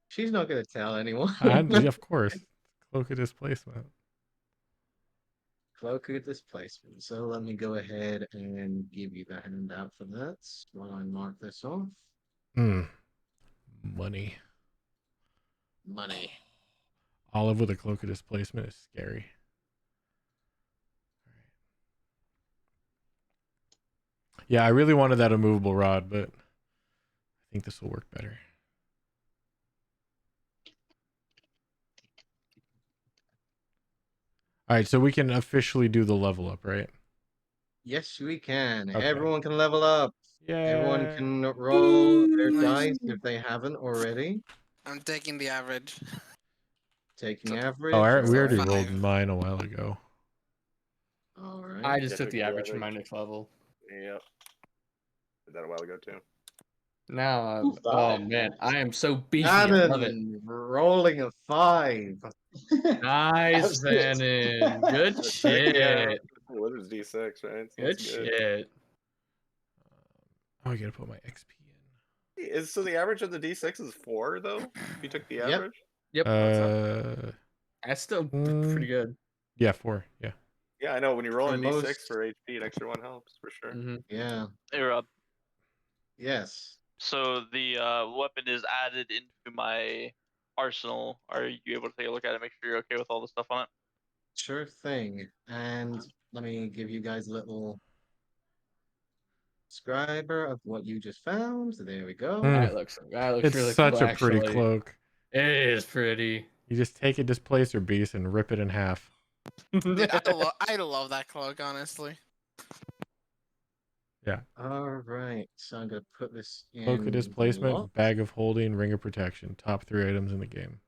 She's not going to tell anyone. Of course. Cloak of displacement. Cloak of displacement. So let me go ahead and give you the handout for that while I mark this off. Money. Money. Olive with a cloak of displacement is scary. Yeah, I really wanted that immovable rod, but I think this will work better. All right, so we can officially do the level up, right? Yes, we can. Okay. Everyone can level up. Yeah. Everyone can roll their Nice. dice if they haven't already. I'm taking the average. Taking So- average. Oh, we all already right. rolled 5. mine a while ago. All right. I just Yeah, took took the the average for my average. next level. Yep. Did that a while ago too. Now, Ooh, oh five. man, I am so beefy. I love it. Adam rolling a 5. Nice, was good. Vannon. Good Yeah, shit. Wizards D6, right? So Good that's good. shit. Oh, I gotta put my XP in. So the average of the D6 is 4 though? If you took the Yep. average? Yep. That's still pretty good. Yeah, 4. Yeah. Yeah, I know. When you roll For a D6 most- for HP, an extra 1 helps for sure. Mm-hmm. Yeah. Hey, Rob. Yes. So the weapon is added into my arsenal. Are you able to take a look at it? Make sure you're okay with all the stuff on it. Sure thing. And let me give you guys a little describer of what you just found. There we go. Mm. That looks It's really such cool, a pretty actually. cloak. It is pretty. You just take a displacer beast and rip it in half. Dude, I love that cloak, honestly. All right. So I'm gonna put this Cloak of in displacement, locked, bag of holding, ring of protection. Top 3 items in the game.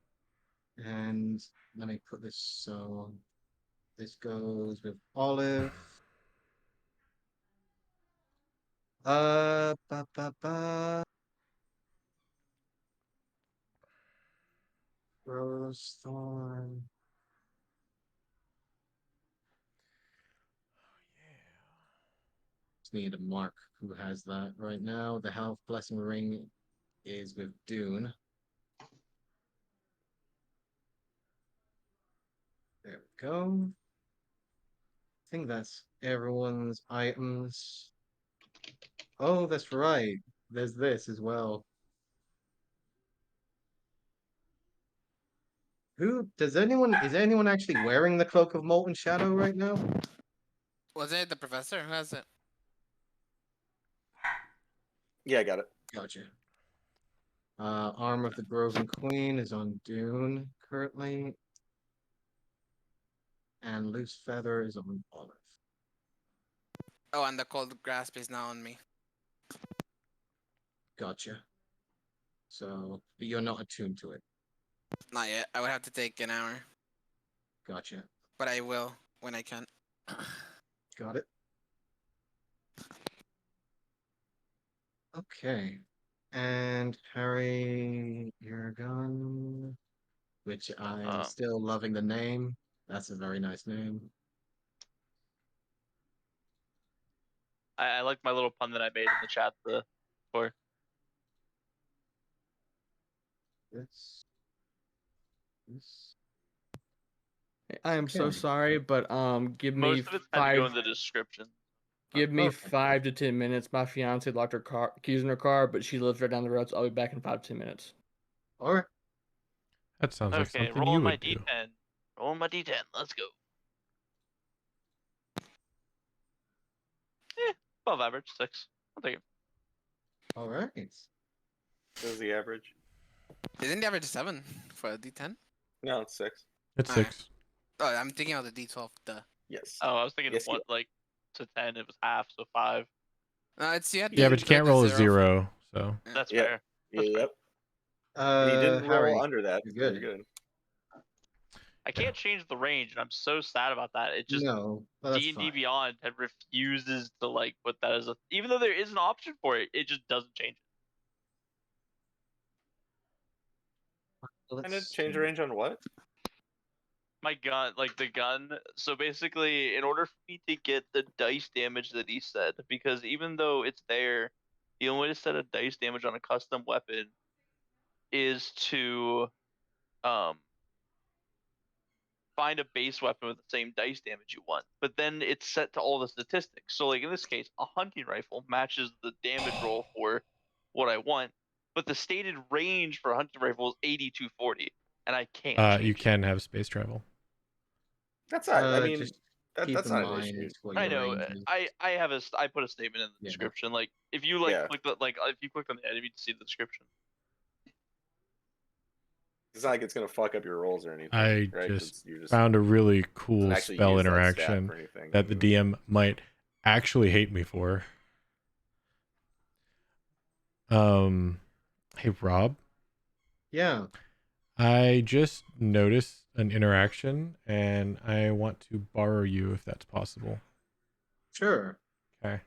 and let me put this so this goes with Olive. Ba ba ba. Rose Thorn. Just need a mark who has that right now. The Health Blessing Ring is with Dune. There we go. I think that's everyone's items. Oh, that's right. There's this as well. Is anyone actually wearing the Cloak of Molten Shadow right now? Was it the professor? Who has it? Yeah, I got it. Gotcha. Arm of the Groven Queen is on Dune currently. And Loose Feather is on Olive. Oh, and the cold grasp is now on me. Gotcha. So, but you're not attuned to it. Not yet. I would have to take an hour, Gotcha. but I will when I can. Got it. Okay. And Harry, your gun, which I'm still loving the name. That's a very nice name. I like my little pun that I made in the chat before. This. This. I am so Okay. sorry, but give me Most of it's had to go in five. the description. Give me Okay. 5 to 10 minutes. My fiance locked her car keys in her car, but she lives right down the road, so I'll be back in 5 to 10 minutes. All right. That sounds like Okay, something you rolling my would do. D10. Rolling my D10. Let's go. Above average, 6. I'll take it. All right. What is the average? Isn't the average 7 for a D10? No, it's 6. It's Alright. 6. Oh, I'm thinking of the D12. Duh. Yes. Oh, I was thinking Yes, what, like, to 10, it was half, so 5. No, it's you had Yeah, to but you put can't the roll a 0. 0, so. That's Yep. fair. That's fair. Yep. And you didn't roll Harry, under that. you're So you're good. good. I can't change the range, and I'm so sad about that. It just No, well, that's D&D fine. Beyond had refuses to like put that as a, even though there is an option for it, it just doesn't change it. And it Let's change see. range on what? My gun, like the gun. So basically, in order for me to get the dice damage that he said, because even though it's there, the only way to set a dice damage on a custom weapon is to um find a base weapon with the same dice damage you want. But then it's set to all the statistics. So like in this case, a hunting rifle matches the damage roll for what I want, but the stated range for a hunting rifle is 8240, and I can't change You it. can have space travel. That's not. I mean, Just keep that's in not an issue. mind what I your know. range is. I put a statement in the Yeah. description. Like if you like Yeah. click the if you click on the enemy to see the description. It's not like it's gonna fuck up your rolls or anything. I right? just You just found a really doesn't cool actually spell use that stat interaction for anything. that the DM might actually hate me for. Hey Rob, Yeah. I just noticed an interaction and I want to borrow you if that's possible. Sure. Okay.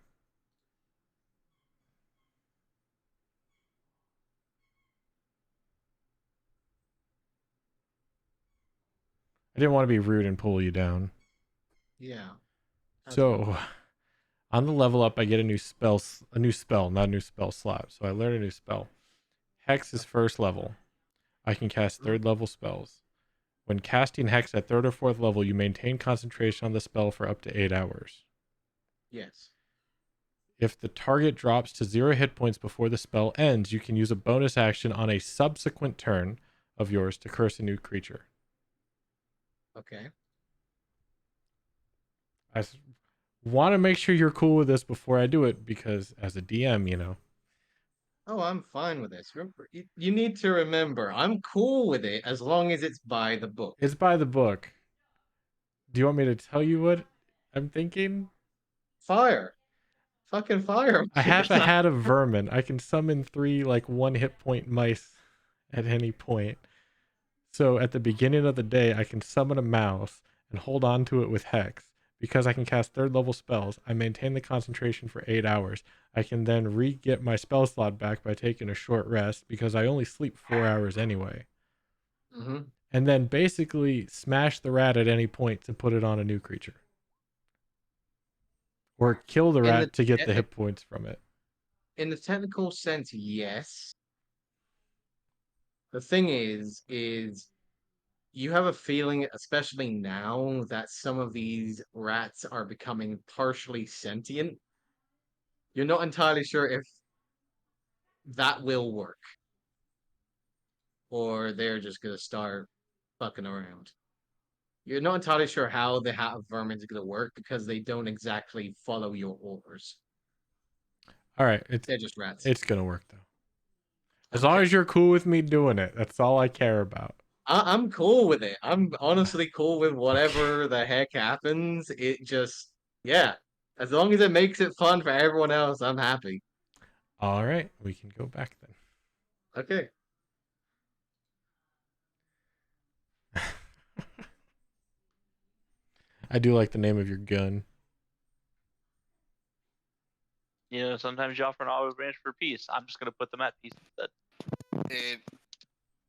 I didn't want to be rude and pull you down. Yeah. So, on the level up, I get a new spell, not a new spell slot. So I learn a new spell. Hex is first level. I can cast third level spells. When casting Hex at third or fourth level, you maintain concentration on the spell for up to 8 hours. Yes. If the target drops to 0 hit points before the spell ends, you can use a bonus action on a subsequent turn of yours to curse a new creature. Okay. I want to make sure you're cool with this before I do it, because as a DM, you know. Oh, I'm fine with this. Remember, you need to remember, I'm cool with it as long as it's by the book. It's by the book. Do you want me to tell you what I'm thinking? Fire. Fucking fire. I have a hat of vermin. I can summon 3 like 1 hit point mice at any point. So at the beginning of the day, I can summon a mouse and hold on to it with Hex. Because I can cast 3rd level spells, I maintain the concentration for 8 hours. I can then re-get my spell slot back by taking a short rest, because I only sleep 4 hours anyway. Mm-hmm. And then basically smash the rat at any point to put it on a new creature. Or kill the rat to get the hit points from it. In the technical sense, yes. The thing is you have a feeling, especially now, that some of these rats are becoming partially sentient. You're not entirely sure if that will work, or they're just gonna start fucking around. You're not entirely sure how the hat of vermin is gonna work because they don't exactly follow your orders. All right, They're just rats. it's gonna work though. As long as you're cool with me doing it, that's all I care about. I'm cool with it. I'm honestly cool with whatever the heck happens. It just, yeah. As long as it makes it fun for everyone else, I'm happy. All right, we can go back then. Okay. I do like the name of your gun. You know, sometimes you offer an olive branch for peace. I'm just gonna put them at peace instead. Dude,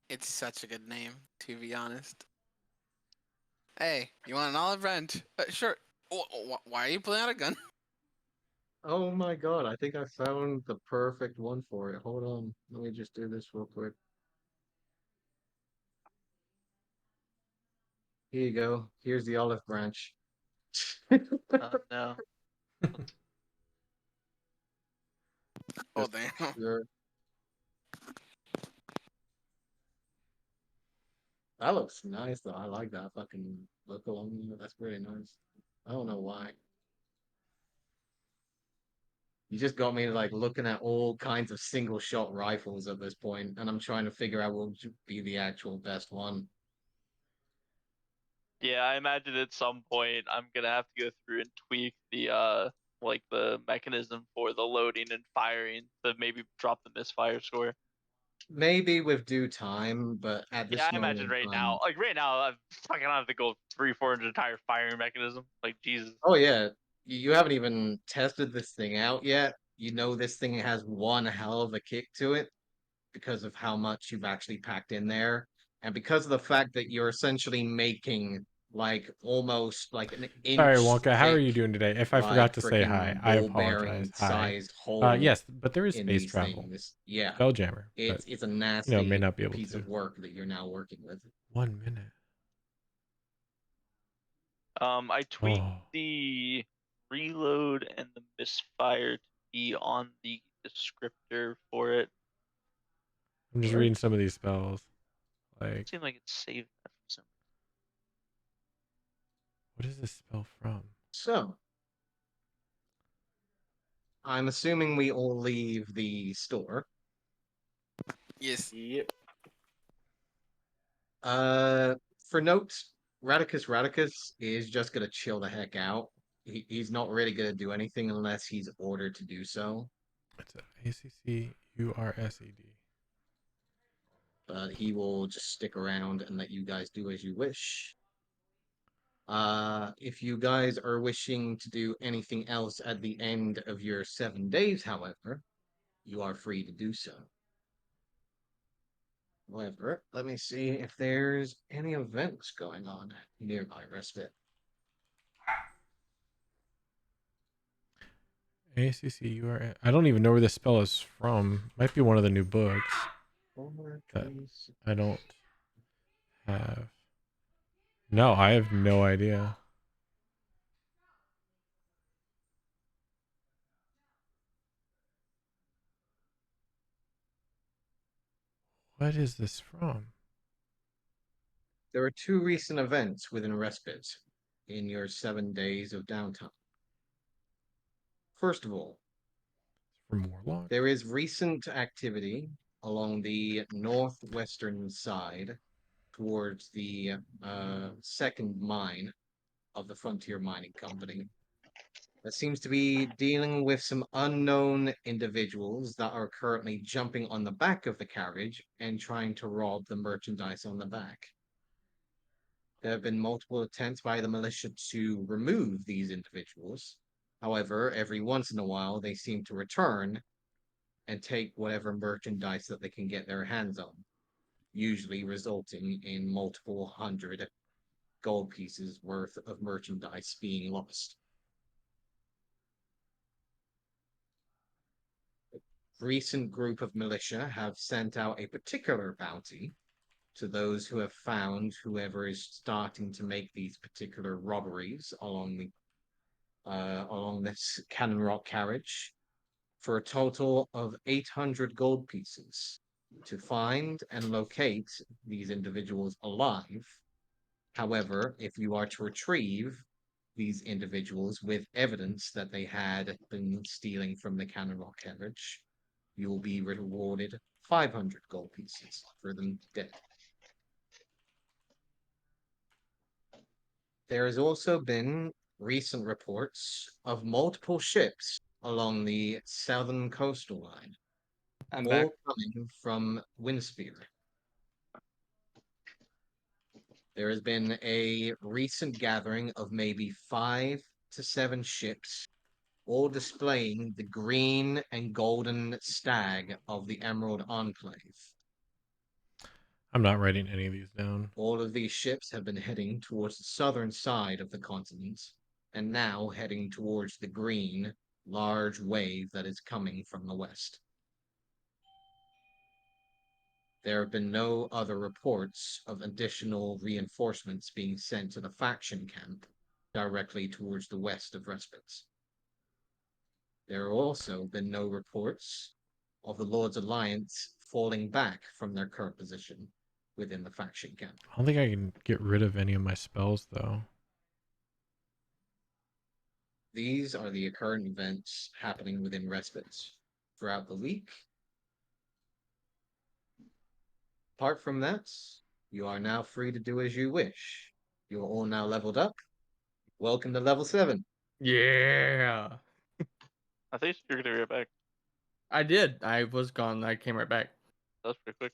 it's such a good name, to be honest. Hey, you want an olive branch? Sure. Why are you pulling out a gun? Oh my god, I think I found the perfect one for it. Hold on. Let me just do this real quick. Here you go. Here's the olive branch. No. Oh, damn. Sure. That looks nice though. I like that fucking look along there. That's pretty nice. I don't know why. You just got me like looking at all kinds of single shot rifles at this point, and I'm trying to figure out what would be the actual best one. Yeah, I imagine at some point I'm gonna have to go through and tweak the like the mechanism for the loading and firing to maybe drop the misfire score. Maybe with due time, but at Yeah, this I moment imagine in right time, now, like right now, I'm fucking have to go 3-4 entire firing mechanism. Like Jesus. oh yeah, you haven't even tested this thing out yet. You know this thing has one hell of a kick to it because of how much you've actually packed in there, and because of the fact that you're essentially making like almost like an Sorry, inch Wonka. How are thick, you doing today? If I like forgot to say hi, freaking I ball apologize. bearing Hi. sized hole Yes, but there is in space these travel. things. Yeah, Spelljammer, but it's a may nasty not be able piece to. of work that you're now working with. 1 minute. I tweaked Oh, the reload and the misfire to be on the descriptor for it. I'm just reading some of these spells. Like, It seemed like it saved that for some. what is this spell from? So, I'm assuming we all leave the store. Yes. Yep. For notes, Radicus is just gonna chill the heck out. He's not really gonna do anything unless he's ordered to do so. It's ACCURSED. But he will just stick around and let you guys do as you wish. If you guys are wishing to do anything else at the end of your 7 days, however, you are free to do so. However, let me see if there's any events going on nearby Respite. ACCUR. I don't even know where this spell is from. Might be one of the new books that I don't have. No, I have no idea. What is this from? There are 2 recent events within respite in your 7 days of downtime. First of all, From Warlock? there is recent activity along the northwestern side towards the second mine of the Frontier Mining Company that seems to be dealing with some unknown individuals that are currently jumping on the back of the carriage and trying to rob the merchandise on the back. There have been multiple attempts by the militia to remove these individuals. However, every once in a while, they seem to return and take whatever merchandise that they can get their hands on, usually resulting in multiple hundred gold pieces worth of merchandise being lost. A recent group of militia have sent out a particular bounty to those who have found whoever is starting to make these particular robberies along this Cannon Rock carriage for a total of 800 gold pieces to find and locate these individuals alive. However, if you are to retrieve these individuals with evidence that they had been stealing from the Cannon Rock carriage, you will be rewarded 500 gold pieces for them dead. There has also been recent reports of multiple ships along the southern coastal line, I'm back. all coming from Windspear. There has been a recent gathering of maybe 5 to 7 ships, all displaying the green and golden stag of the Emerald Enclave. I'm not writing any of these down. All of these ships have been heading towards the southern side of the continent, and now heading towards the green, large wave that is coming from the west. There have been no other reports of additional reinforcements being sent to the faction camp directly towards the west of Respite. There have also been no reports of the Lord's Alliance falling back from their current position within the faction camp. I don't think I can get rid of any of my spells though. These are the current events happening within Respite throughout the week. Apart from that, you are now free to do as you wish. You are all now leveled up. Welcome to level 7. Yeah. I think you're gonna be right back. I did. I was gone. I came right back. That was pretty quick.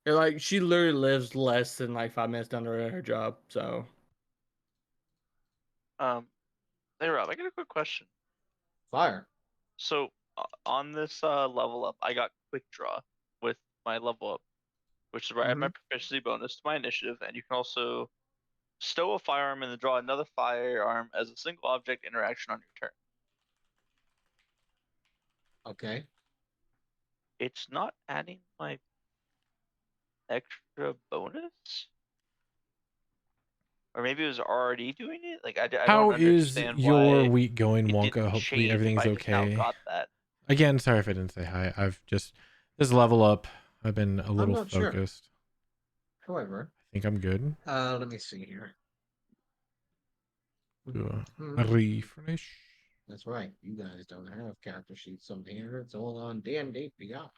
Like she literally lives less than like 5 minutes down the road at her job. So Hey Rob, I got a quick question. Fire. So on this level up, I got quick draw with my level up, which is where I have my proficiency bonus to my initiative, and you can also stow a firearm and then draw another firearm as a single object interaction on your turn. Okay. It's not adding my extra bonus, or maybe it was already doing it. Like I How don't is understand your why week going, it Wonka? didn't Hopefully change if everything's I just now okay. got that. Again, sorry if I didn't say hi. I've just this level up. I've been a little not sure. focused. However, I think I'm good. let me see here. Do a refresh. That's right. You guys don't have character sheets on here. It's all on D&D Beyond.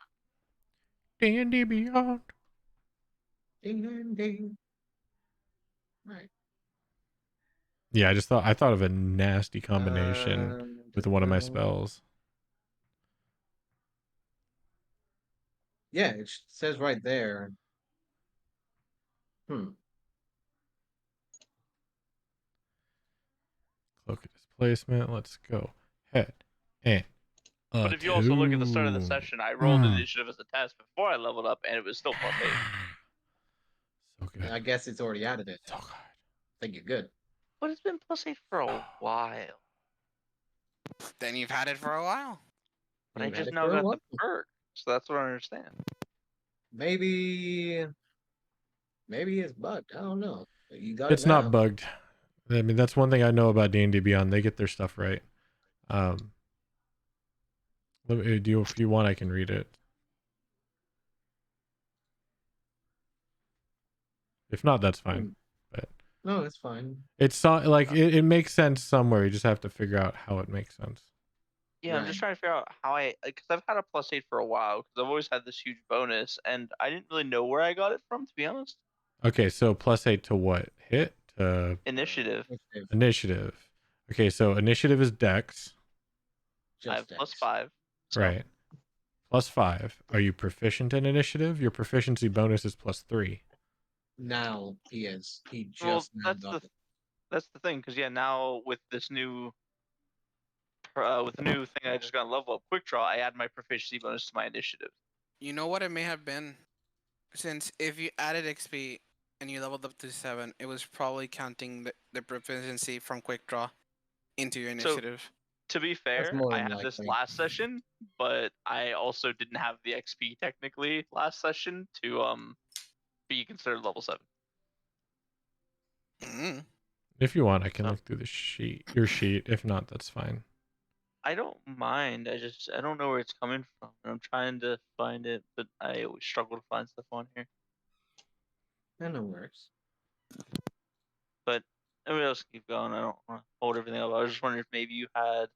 D&D Beyond. D&D. Right. Yeah, I thought of a nasty combination with one of my spells. Yeah, it says right there. Cloak of displacement. Let's go. Head and But if you also look at the start of the session, I rolled initiative as a test before I leveled up, and it was still +8. So good. I guess it's already added it. So good. I think you're good. But it's been +8 for a while. Then you've had it for a while. But I You've had just it now for a got the while. perk, so that's what I understand. Maybe it's bugged. I don't know. You got It's it now. not bugged. I mean, that's one thing I know about D&D Beyond. They get their stuff right. If you want, I can read it. If not, that's fine. But No, that's fine. it's like it makes sense somewhere. You just have to figure out how it makes sense. Yeah, I'm just Right. trying to figure out how because I've had a +8 for a while because I've always had this huge bonus, and I didn't really know where I got it from, to be honest. Okay, so +8 to what? Hit to Initiative. initiative. Okay, so initiative is Dex, I have Just X. +5. So right? +5. Are you proficient in initiative? Your proficiency bonus is +3. Now he is. He Well, just now got it. that's the thing, because yeah, now with this new with the new thing I just got level up, quick draw, I add my proficiency bonus to my initiative. You know what it may have been? Since if you added XP and you leveled up to 7, it was probably counting the proficiency from quick draw into your So initiative. to be fair, more I than had this likely. last session, but I also didn't have the XP technically last session to be considered level 7. Mm. If you want, I can Oh. look through your sheet. If not, that's fine. I don't mind. I don't know where it's coming from. And I'm trying to find it, but I always struggle to find stuff on here. And it works. But everybody else keep going. I don't want to hold everything up. I was just wondering if maybe you had.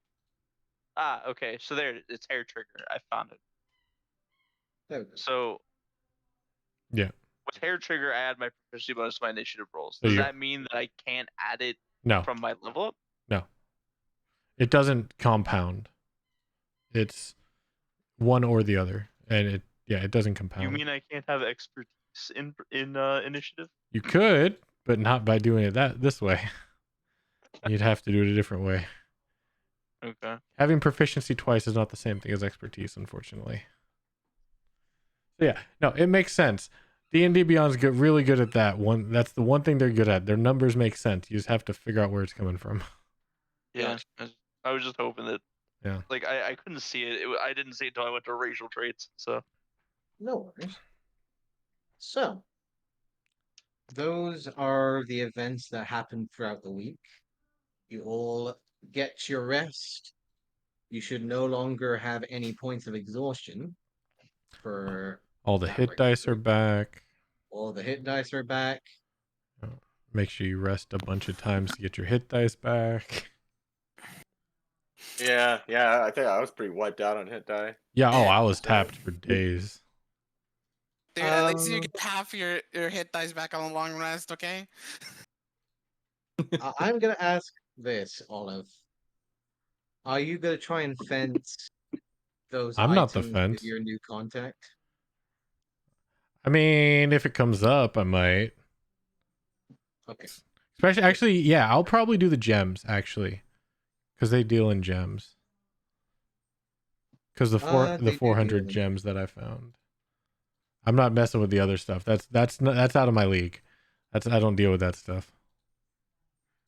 Okay. So there, it's hair trigger. I found it. There we go. So Yeah. with hair trigger, I add my proficiency bonus to my initiative rolls. So Does you that mean that I can't add it no, from my level up? it doesn't compound. It's one or the other, and it doesn't compound. You mean I can't have expertise in initiative? You could, but not by doing it this way. You'd have to do it a different way. Okay. Having proficiency twice is not the same thing as expertise, unfortunately. So yeah, no, it makes sense. D&D Beyond's really good at that one. That's the one thing they're good at. Their numbers make sense. You just have to figure out where it's coming from. Yeah. I was just hoping that. Yeah. Like I couldn't see it. I didn't see it until I went to racial traits. So. No worries. So, those are the events that happened throughout the week. You all get your rest. You should no longer have any points of exhaustion for All the that hit dice are recovery. back. All the hit dice are back. Make sure you rest a bunch of times to get your hit dice back. Yeah, I think I was pretty wiped out on hit die. Yeah, oh, I was So- tapped for days. Dude, at least you Um, get half your hit dice back on a long rest, okay? I'm gonna ask this, Olive. Are you gonna try and fence those I'm not the items with fence. your new contact? I mean, if it comes up, I might. Okay. Especially, actually, yeah, I'll probably do the gems, actually. Because they deal in gems. Because the They do 400 deal in gems that I found. I'm not messing with the other stuff. That's out of my league. I don't deal with that stuff.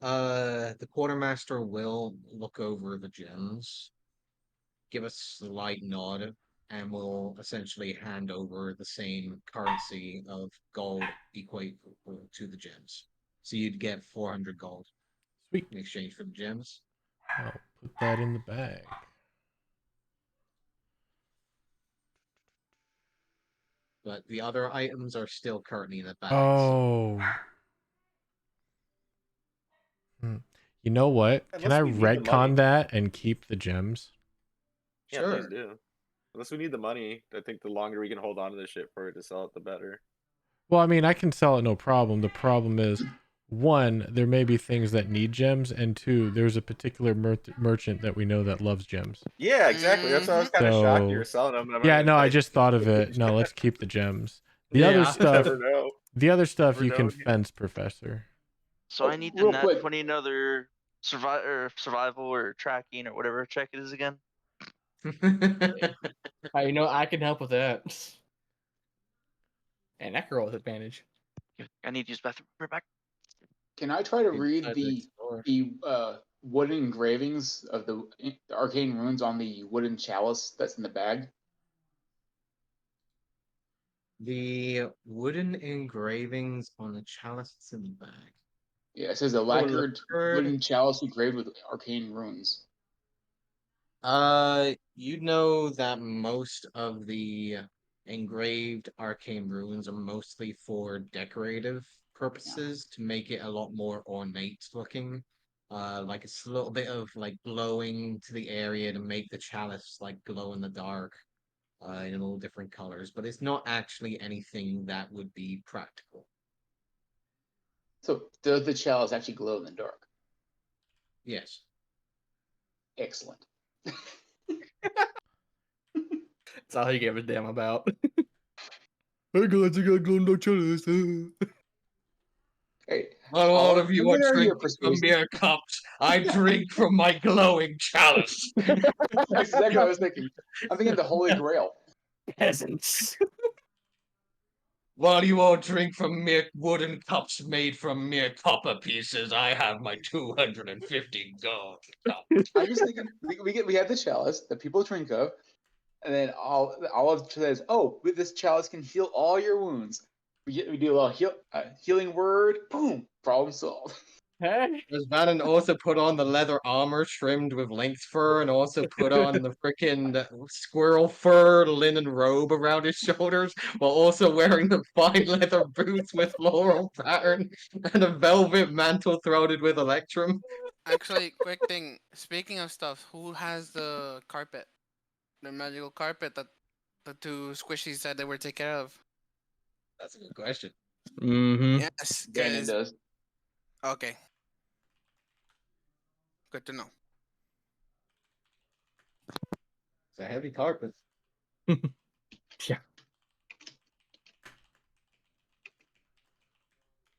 The quartermaster will look over the gems, give a slight nod, and will essentially hand over the same currency of gold equate to the gems. So you'd get 400 gold Sweet. in exchange for the gems. I'll put that in the bag. But the other items are still currently in the bags. Oh. You know what? Can Unless I we need the money. retcon that and keep the gems? Yeah, Sure. please do. Unless we need the money, I think the longer we can hold on to this shit for it to sell it, the better. Well, I mean, I can sell it no problem. The problem is, one, there may be things that need gems, and two, there's a particular merchant that we know that loves gems. Yeah, exactly. That's why I was kind of shocked you were So, selling them. I'm yeah, like, no, I hey, just thought of it. No, let's keep the gems. The other Yeah. stuff, never know. the other stuff Never you can know. fence, Professor. So Oh, I need real to quick. 20 another survival or tracking or whatever check it is again. You know, I can help with that. And that girl with advantage. I need to use bathroom. Right back. Can I try to You read decide to explore. the wooden engravings of the arcane runes on the wooden chalice that's in the bag? The wooden engravings on the chalice that's in the bag. Yeah, it says a the lacquered third- wooden chalice engraved with arcane runes. You know that most of the engraved arcane runes are mostly for decorative purposes to make it a lot more ornate looking. Like it's a little bit of like glowing to the area to make the chalice like glow in the dark, in all different colors. But it's not actually anything that would be practical. So does the chalice actually glow in the dark? Yes. Excellent. That's all he gave a damn about. Hey guys, I got glow in the chalice. Hey, Not all of and you are where are your drinking from persuasive? mere cups. I drink from my glowing chalice. That's exactly what I was thinking. I'm thinking the Holy Grail. Peasants. While you all drink from mere wooden cups made from mere copper pieces, I have my 250 gold cups. I'm just thinking we have the chalice that people drink of, and then all it says, oh, with this chalice can heal all your wounds. We do a little healing word, boom, problem solved. Hey. Does Vannon also put on the leather armor trimmed with lynx fur and also put on the frickin' squirrel fur linen robe around his shoulders while also wearing the fine leather boots with floral pattern and a velvet mantle throated with electrum? Actually, quick thing. Speaking of stuff, who has the carpet? The magical carpet that the two squishies said they were take care of. That's a good question. Mm-hmm. Yes, Daniel because does. okay. Good to know. It's a heavy carpet. Yeah.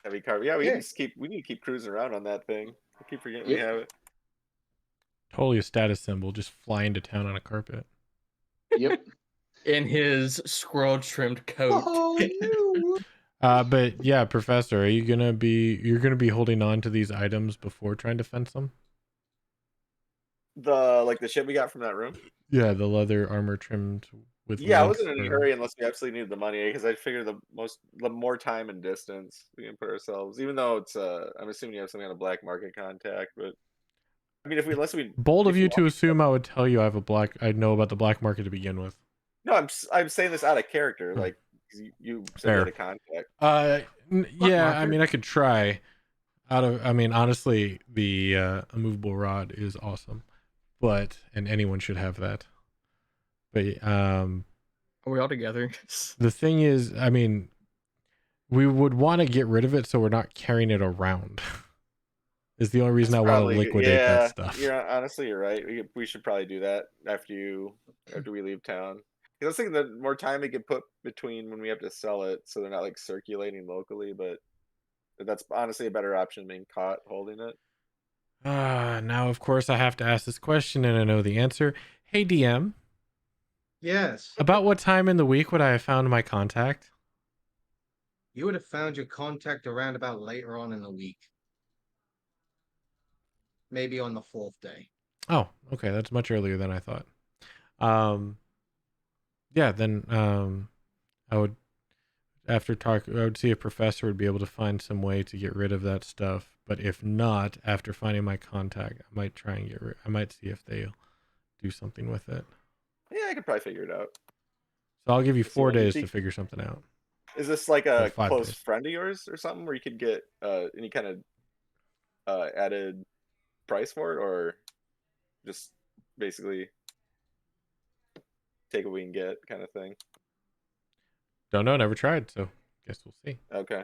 Heavy car. Yeah, Yeah. we need to keep cruising around on that thing. I keep forgetting we Yep. have it. Totally a status symbol, just fly into town on a carpet. Yep. In his squirrel trimmed coat. Oh, But yeah, Professor, you're gonna be holding on to these items before trying to fence them? The shit we got from that room. Yeah, the leather armor trimmed with Yeah, I lynx wasn't in any fur. hurry unless we absolutely needed the money because I figured the more time and distance we can put ourselves, even though it's I'm assuming you have some kind of black market contact, but I mean Bold of if you you to want, assume I would tell you I'd know about the black market to begin with. no, I'm saying this out of character, Hmm. like 'cause you said you had Fair. a contact. Yeah, I market? mean I could try. Honestly, the immovable rod is awesome, and anyone should have that. But Are we all together? the thing is, I mean, we would want to get rid of it so we're not carrying it around. Is the only reason I That's want to probably liquidate that yeah. stuff. You're right. We should probably do that after we leave town. 'Cause I was thinking that more time we could put between when we have to sell it, so they're not like circulating locally. But that's honestly a better option than being caught holding it. Now of course I have to ask this question and I know the answer. Hey DM, Yes. about what time in the week would I have found my contact? You would have found your contact around about later on in the week. Maybe on the 4th day. Oh, okay, that's much earlier than I thought. Yeah, then I would I would see if Professor would be able to find some way to get rid of that stuff. But if not, after finding my contact, I might try and I might see if they'll do something with it. Yeah, I could probably figure it out. So I'll give you So 4 you days to think- figure something out. Is this like Or a 5 close days. friend of yours or something where you could get any kind of added price for it, or just basically take what we can get kind of thing? Don't know, never tried, so guess we'll see. Okay.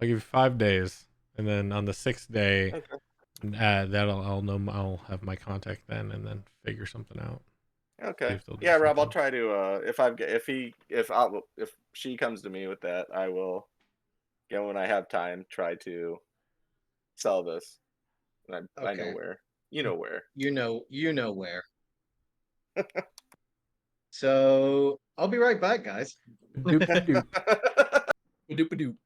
I'll give you 5 days, and then on the 6th day, Okay. I'll have my contact then, and then figure something out. Okay. if they'll do Yeah, Rob, I'll something. try to if she comes to me with that, I will, when I have time, try to sell this. And I know Okay. where. You know where. You know where. So I'll be right back, guys. Doop-a-doop. Doop-a-doop.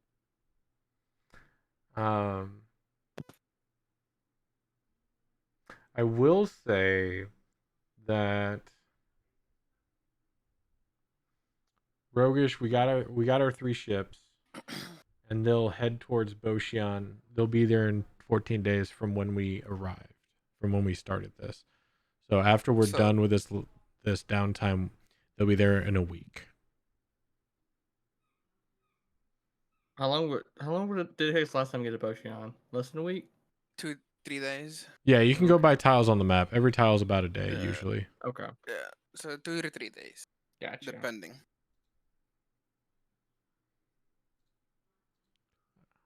I will say that Roguish, we got our 3 ships, and they'll head towards Boshian. They'll be there in 14 days from when we arrived, from when we started this. So after we're So- done with this downtime, they'll be there in a week. How long did it take us last time to get a potion on? Less than a week? 2-3 days. Yeah, you can go Okay. by tiles on the map. Every tile is about a day Yeah. usually. Okay. Yeah. So 2 to 3 days, Gotcha. depending.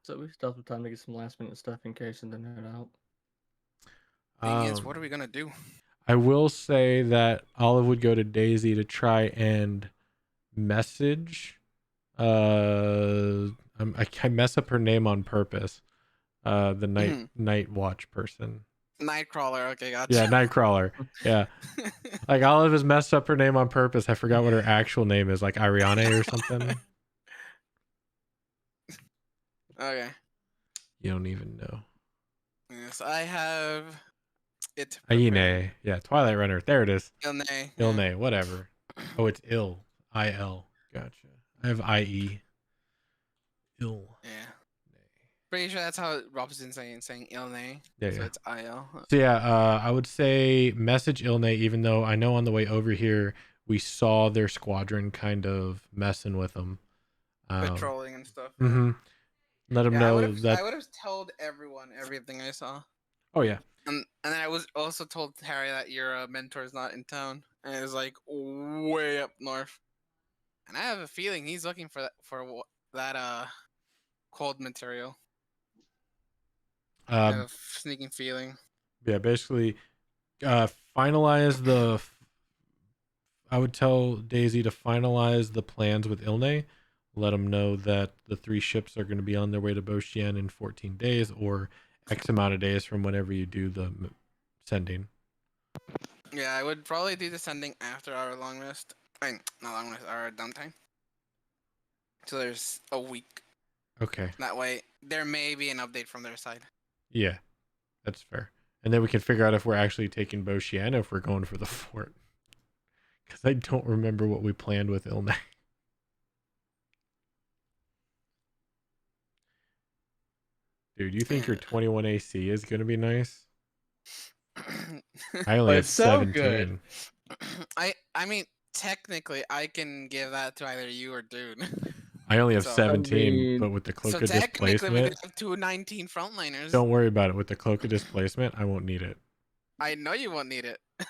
So we still have time to get some last minute stuff in case and then head out. Thing is, what are we gonna do? I will say that Olive would go to Daisy to try and message. I mess up her name on purpose. The night watch person. Nightcrawler. Okay, gotcha. Yeah, Nightcrawler. Yeah, like Olive has messed up her name on purpose. I forgot what her actual name is, like Ariane or something. Okay. You don't even know. Yes, I have it. Aine. Yeah, Twilight Runner. There it is. Ilne. Ilne, whatever. Oh, it's ill. I-L. Gotcha. I have I-E. Ill. Yeah. Pretty sure that's how Robson's saying Ilne. Yeah, So yeah. it's IL. So yeah, I would say message Ilne, even though I know on the way over here we saw their squadron kind of messing with them. Patrolling and stuff. Mm-hmm. Let them Yeah, know that. I would have told everyone everything I saw. Oh yeah. And then I was also told Harry that your mentor is not in town and is like way up north. And I have a feeling he's looking for that cold material. I have a sneaking feeling. Yeah, basically, finalize the. I would tell Daisy to finalize the plans with Ilne. Let them know that the 3 ships are going to be on their way to Botian in 14 days or X amount of days from whenever you do the sending. Yeah, I would probably do the sending after our long rest. I mean, not long rest, our downtime. So there's a week. Okay. That way, there may be an update from their side. Yeah, that's fair. And then we can figure out if we're actually taking Botian or if we're going for the fort. Because I don't remember what we planned with Ilne. Dude, you think your 21 AC is going to be nice? I only have It's so 17. good. I mean, technically, I can give that to either you or Dude. I only have So- 17, but with the cloak So of technically, we displacement, could have 219 frontliners. don't worry about it. With the cloak of displacement, I won't need it. I know you won't need it. I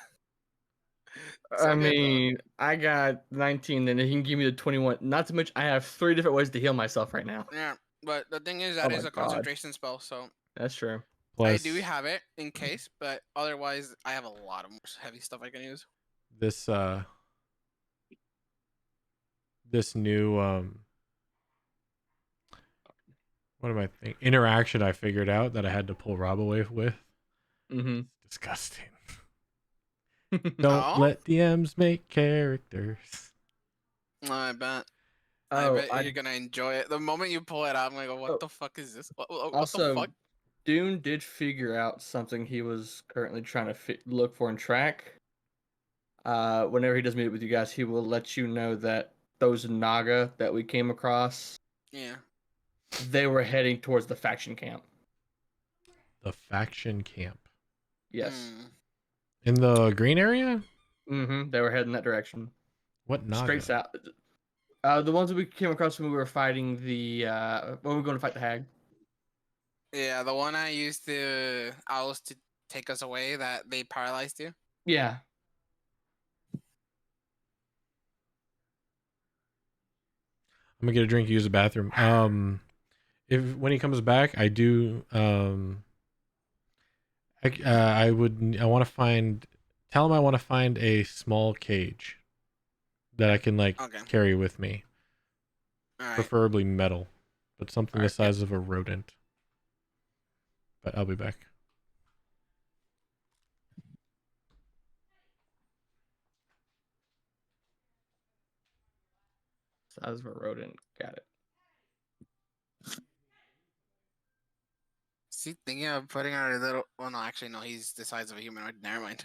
So good, though. mean, I got 19, then he can give me the 21. Not to mention, I have 3 different ways to heal myself right now. Yeah, but the thing is, Oh that my is a God. concentration spell, so That's true. Plus, I do have it in case, but otherwise, I have a lot of more heavy stuff I can use. this this new what am I thinking? Interaction I figured out that I had to pull Rob away with. Mm-hmm. It's disgusting. Don't Oh? let DMs make characters. I bet. Oh, I bet you're gonna enjoy it. The moment you pull it out, I'm like, what Oh. the fuck is this? What the also, fuck? Dune did figure out something he was currently trying to look for and track. Whenever he does meet with you guys, he will let you know that those Naga that we came across, Yeah. they were heading towards the faction camp. The faction camp. Yes. Hmm. In the green area? Mm-hmm. They were heading that direction. What Naga? Straight south. The ones that we came across when we were fighting when we were going to fight the hag. Yeah, the one I used the owls to take us away that they paralyzed you. Yeah. I'm gonna get a drink, use the bathroom. If when he comes back, I do I want to find tell him I want to find a small cage that I can like Okay. carry with me. All right. Preferably metal, but something the Alright, size of a rodent. But I'll be back. Size of a rodent. Got it. See, thinking of putting out a little. Well, no, actually, no. He's the size of a humanoid. Never mind.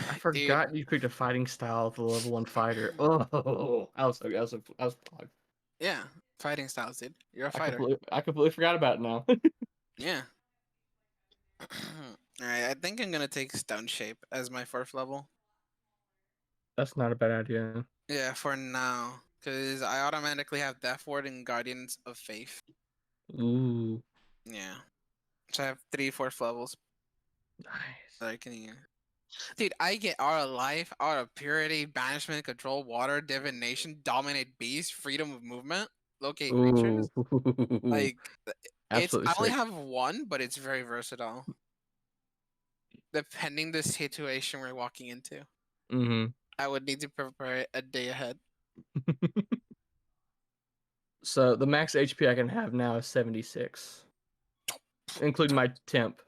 I forgot you picked a fighting style of the level 1 fighter. Oh, I was plugged. Yeah, fighting styles, dude. You're a fighter. I completely forgot about it now. Yeah. Alright, I think I'm gonna take Stone Shape as my 4th level. That's not a bad idea. Yeah, for now, because I automatically have Death Ward and Guardians of Faith. Ooh, Yeah, so I have 3 4th levels nice. that I can use. Dude, I get Art of Life, Art of Purity, Banishment, Control, Water, Divination, Dominate Beast, Freedom of Movement, Locate Creatures. Ooh, Like, it's absolutely I only sick. have 1, but it's very versatile. Depending the situation we're walking into, Mm-hmm. I would need to prepare it a day ahead. So the max HP I can have now is 76, including my temp,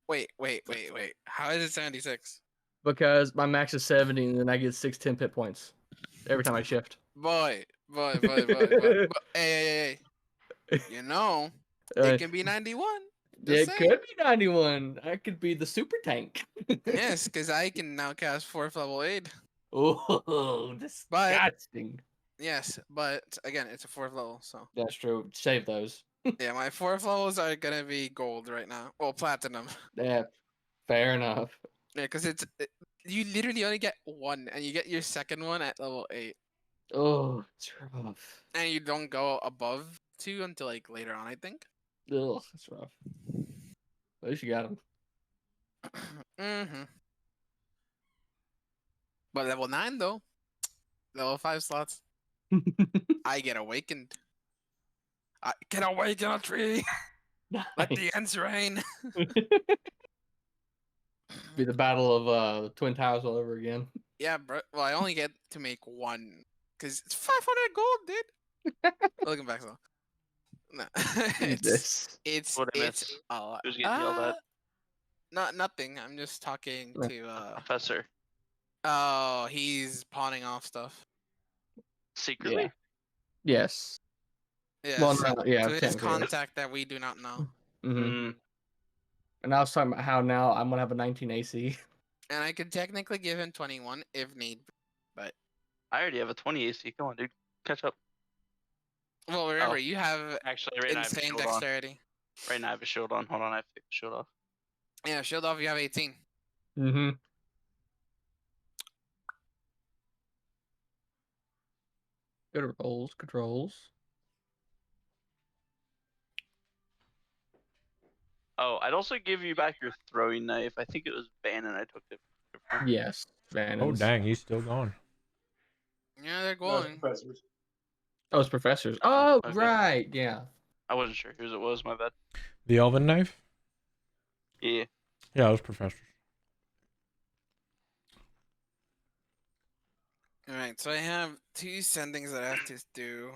Wait. How is it 76? because my max is 70, and then I get 6 temp hit points every time I shift. Boy. But, hey. You know, it can be 91. Just It saying. could be 91. I could be the super tank. Yes, because I can now cast 4th level aid. Oh, disgusting. Yes, but again, it's a 4th level, so That's true. Save those. yeah, my 4th levels are gonna be gold right now. Well, platinum. Yeah, fair enough. Yeah, because you literally only get 1, and you get your second one at level 8, Oh, it's rough. and you don't go above 2 until like later on, I think. Ugh, that's rough. At least you got him. Mm-hmm. But level 9 though, level 5 slots, I get awakened. I can awaken a tree. Let the Nice. ends rain. Be the battle of Twin Towers all over again. Yeah, bro. Well, I only get to make 1 because it's 500 gold, dude. Looking back though, no, Jesus. What'd I miss? a lot. Who's getting yelled at? Nothing. I'm just talking Yeah. to. Professor. Oh, he's pawning off stuff. Secretly? Yes. Yeah, Well, so, no, yeah, to his technically. contact that we do not know. Mm-hmm. Mm. And I was talking about how now I'm gonna have a 19 AC. And I could technically give him 21 if need, but I already have a 20 AC. Come on, dude. Catch up. well, remember Oh. you have Actually, right now I have a insane shield on. dexterity. Right now I have a shield on. Hold on, I have to take the shield off. Yeah, shield off. You have 18. Mm-hmm. Good rolls, controls. Oh, I'd also give you back your throwing knife. I think it was Bannon I took it from. Yes, Oh Vannons. dang, he's still gone. Yeah, they're No, going. professors. Oh, it's professors. Oh, Okay. right. Yeah. I wasn't sure whose it was, my bad. The elven knife? Yeah. Yeah, it was professors. All right, so I have 2 sendings that I have to do.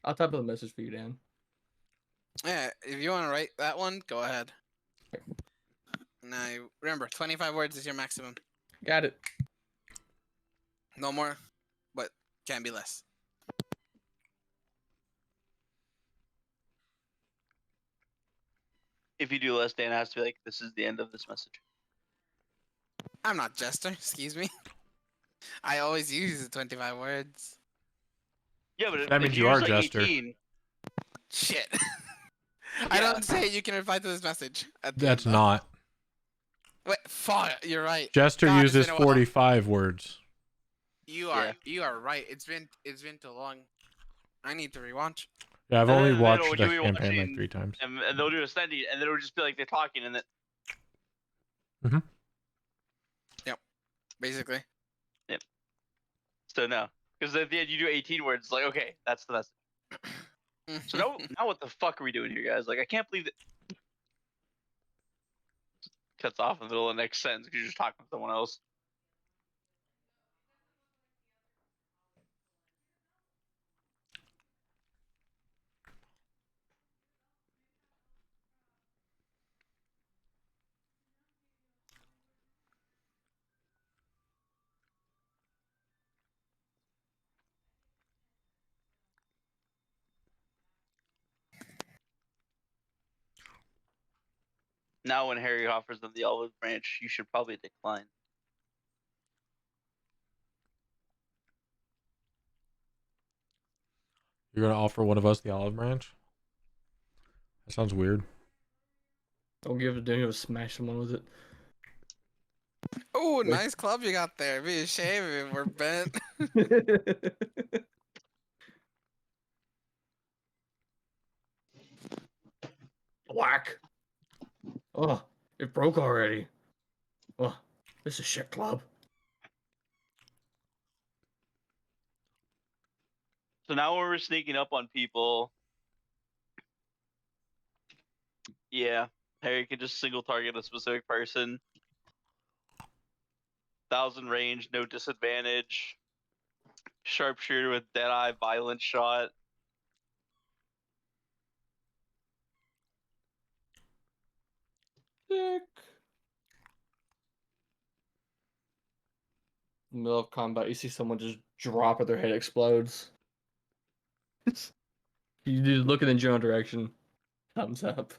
I'll type a message for you, Dan. Yeah, if you want to write that one, go ahead. Now, remember, 25 words is your maximum. Got it. No more, but can be less. If you do less, Dan has to be like, this is the end of this message. I'm not Jester, excuse me. I always use the 25 words. Yeah, but That if means you you use are like Jester. 18, Shit. I Yeah. don't say you can reply to this message. At the That's end, though. not. Wait, fuck, you're right. Jester God, it's uses been a while. 45 words. You Yeah. are right. It's been too long. I need to rewatch. Yeah, I've And only then watched when the you be campaign like watching- 3 times. and they'll do a sending, and then it'll just be like they're talking, and then Basically. so no, because at the end you do 18 words. It's like, okay, that's the message. So now what the fuck are we doing here, guys? Like, I can't believe that cuts off in the middle of the next sentence because you're just talking to someone else. Now, when Harry offers them the olive branch, you should probably decline. You're going to offer one of us the olive branch? That sounds weird. Don't give it to him. Smash someone with it. Oh, Wait. nice club you got there. Be a shame if we're bent. Whack. Oh, it broke already. Oh, this is shit club. So now when we're sneaking up on people, yeah, Harry can just single target a specific person. 1,000 range, no disadvantage. Sharpshooter with Deadeye, violent shot. Sick. Middle of combat, you see someone just drop it, their head explodes. You just look in the general direction. Thumbs up.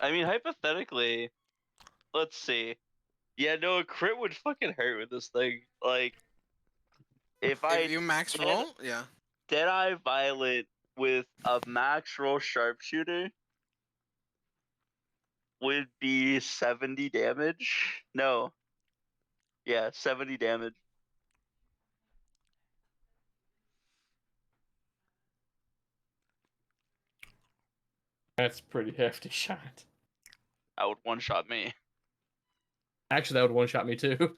I mean, hypothetically, let's see. Yeah, no, a crit would fucking hurt with this thing. Like, if If you max roll, yeah. Deadeye Violet with a max roll sharpshooter would be 70 damage. No. Yeah, 70 damage. That's pretty hefty shot. That would one shot me. Actually, that would one shot me too.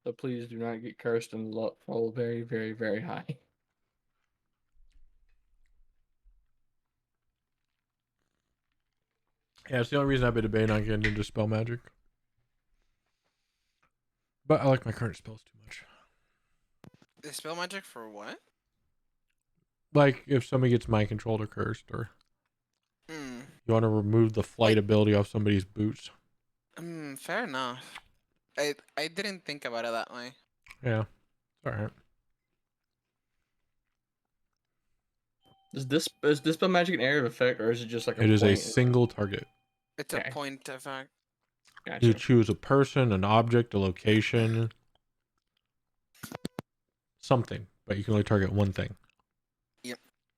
So please do not get cursed and roll very, very, very high. Yeah, it's the only reason I've been debating on getting into spell magic. But I like my current spells too much. The spell magic for what? Like if somebody gets mind controlled or cursed, or Hmm. you want to remove the flight Like- ability off somebody's boots. Fair enough. I didn't think about it that way. Yeah, all right. Is this spell magic an area of effect, or is it just like a It is a point? single target. It's Okay. a point effect. Gotcha. You choose a person, an object, a location, something, but you can only target one thing.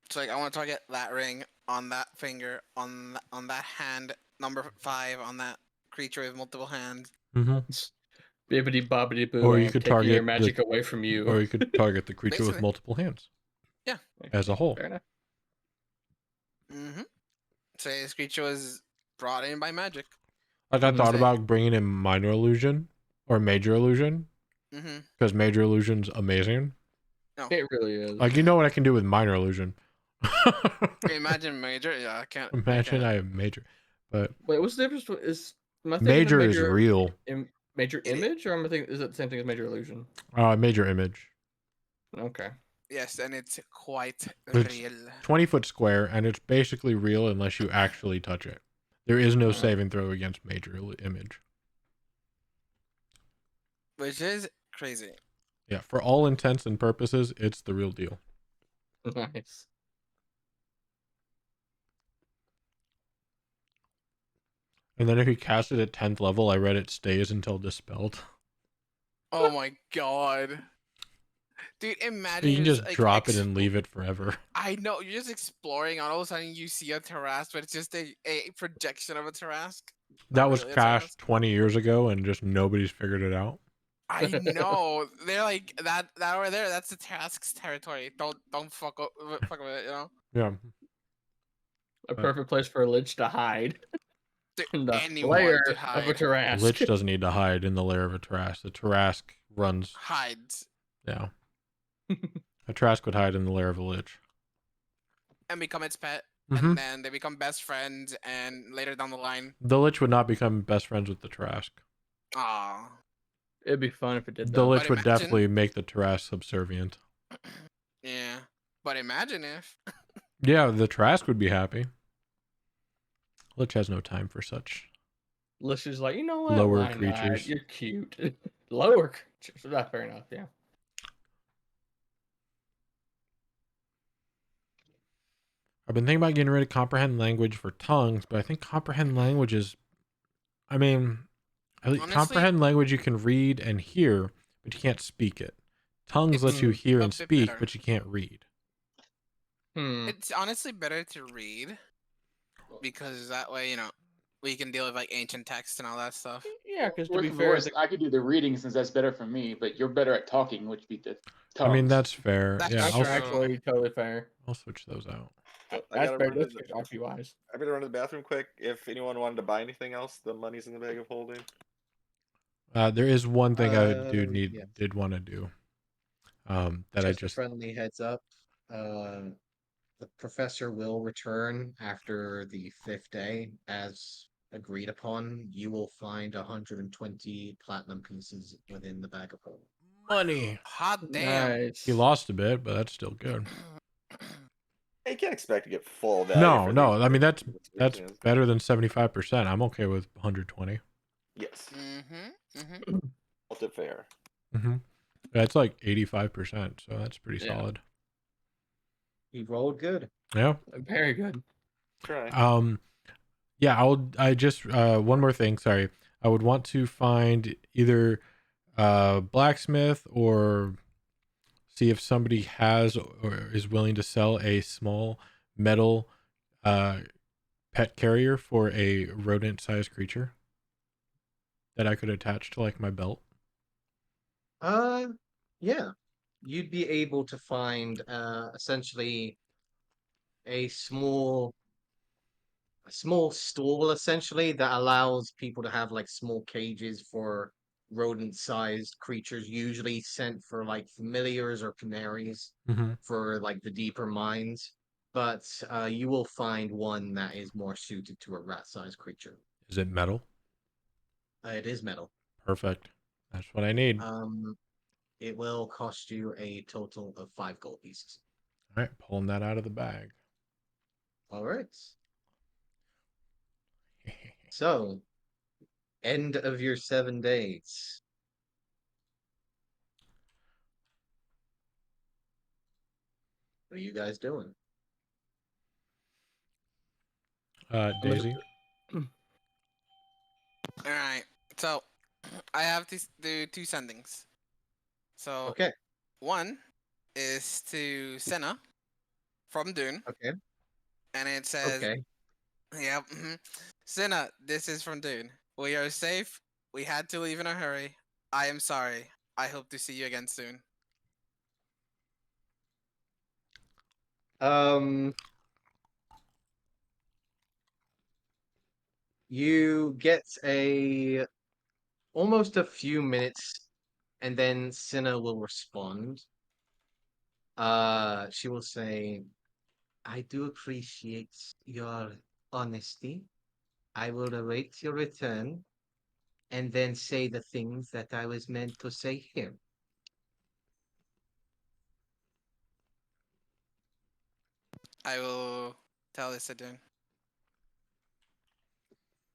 So like I want to target that ring on that finger on that hand, number 5 on that creature with multiple hands. Mm-hmm. Bibbidi bobbidi boo. Or I you am could taking your target magic away from you. Or you could target the creature with Basically. multiple hands Yeah. as a whole. Fair enough. Mm-hmm. So this creature was brought in by magic. Like I Mhm. thought Say- about bringing in minor illusion or major illusion Mm-hmm. because major illusion's amazing. It really is. Like you know what I can do with minor illusion. Imagine major. Yeah, I can't. Imagine I have major, but Wait, what's the difference? Am I thinking of major is real. Major It- image, or am I thinking is it the same thing as major illusion? Major image. Okay. Yes, and it's quite It's- real. 20-foot square, and it's basically real unless you actually touch it. There is no Oh. saving throw against major image. Which is crazy. Yeah, for all intents and purposes, it's the real deal. Nice. And then if you cast it at 10th level, I read it stays until dispelled. Oh my god. Dude, imagine You can you're just like, drop it and leave it forever. I know, you're just exploring, and all of a sudden you see a Tarrasque, but it's just a projection of a Tarrasque. That Not was really a cast Tarrasque. 20 years ago, and just nobody's figured it out. I know. They're like that over there, that's the Tarrasque's territory. Don't fuck with it, you know? Yeah. A perfect place for a lich to hide. To In the anyone lair to of a hide. Tarrasque. Lich doesn't need to hide in the lair of a Tarrasque. The Tarrasque runs. Hides. Yeah. A Tarrasque would hide in the lair of a Lich. And become its pet. Mhm. And then they become best friends, and later down the line, The Lich would not become best friends with the Tarrasque. ah, It'd be fun if it did. The Though. Lich would imagine- definitely make the Tarrasque subservient. yeah. But imagine if Yeah, the Tarrasque would be happy. Lich has no time for such. Lich is like, you know what? Lower Why not? creatures. You're cute. Lower creatures. That's fair enough. Yeah. I've been thinking about getting rid of comprehend language for tongues, but I think comprehend language is, I mean, Honestly, comprehend language you can read and hear, but you can't speak it. Tongues It's let you hear a and bit speak, better. but you can't read. It's honestly better to read because that way, we can deal with like ancient texts and all that stuff. Yeah, because to Worst be of fair, worst, I could do the reading since that's better for me, but you're better at talking, which beat the I mean, tongues. that's fair. That's Yeah, that's true. actually totally fair. I'll switch those out. I That's gotta fair. run to That's the, good RP wise. I better run to the bathroom quick. If anyone wanted to buy anything else, the money's in the bag of holding. There is one thing I Yes. did want to do. That I Just a just friendly heads up. The professor will return after the 5th day, as agreed upon. You will find 120 platinum pieces within the bag of holding. money. Hot damn. Nice. He lost a bit, but that's still good. You can't expect to get full value. No, for no. these I mean, that's things. better than 75%. I'm okay with 120. Yes, Mm-hmm. multi-fair. Mm-hmm. That's like 85%, so that's pretty Yeah. solid. He rolled good. Yeah. Very good. Try. Yeah, I just one more thing, sorry. I would want to find either blacksmith or see if somebody has or is willing to sell a small metal pet carrier for a rodent-sized creature that I could attach to like my belt. Yeah. You'd be able to find essentially a small stall essentially that allows people to have like small cages for rodent-sized creatures, usually sent for like familiars or canaries Mm-hmm. for like the deeper mines. But you will find one that is more suited to a rat-sized creature. Is it metal? It is metal. Perfect. That's what I need. It will cost you a total of 5 gold pieces. All right, pulling that out of the bag. All right. So, end of your 7 days. What are you guys doing? Daisy. All right. So I have to do 2 sendings. So Okay. one is to Senna from Dune, Okay. and it says, Okay. "Yep, Senna, this is from Dune. We are safe. We had to leave in a hurry. I am sorry. I hope to see you again soon." Um, you get almost a few minutes, and then Cinna will respond. She will say, "I do appreciate your honesty. I will await your return, and then say the things that I was meant to say here." I will tell this to Dune.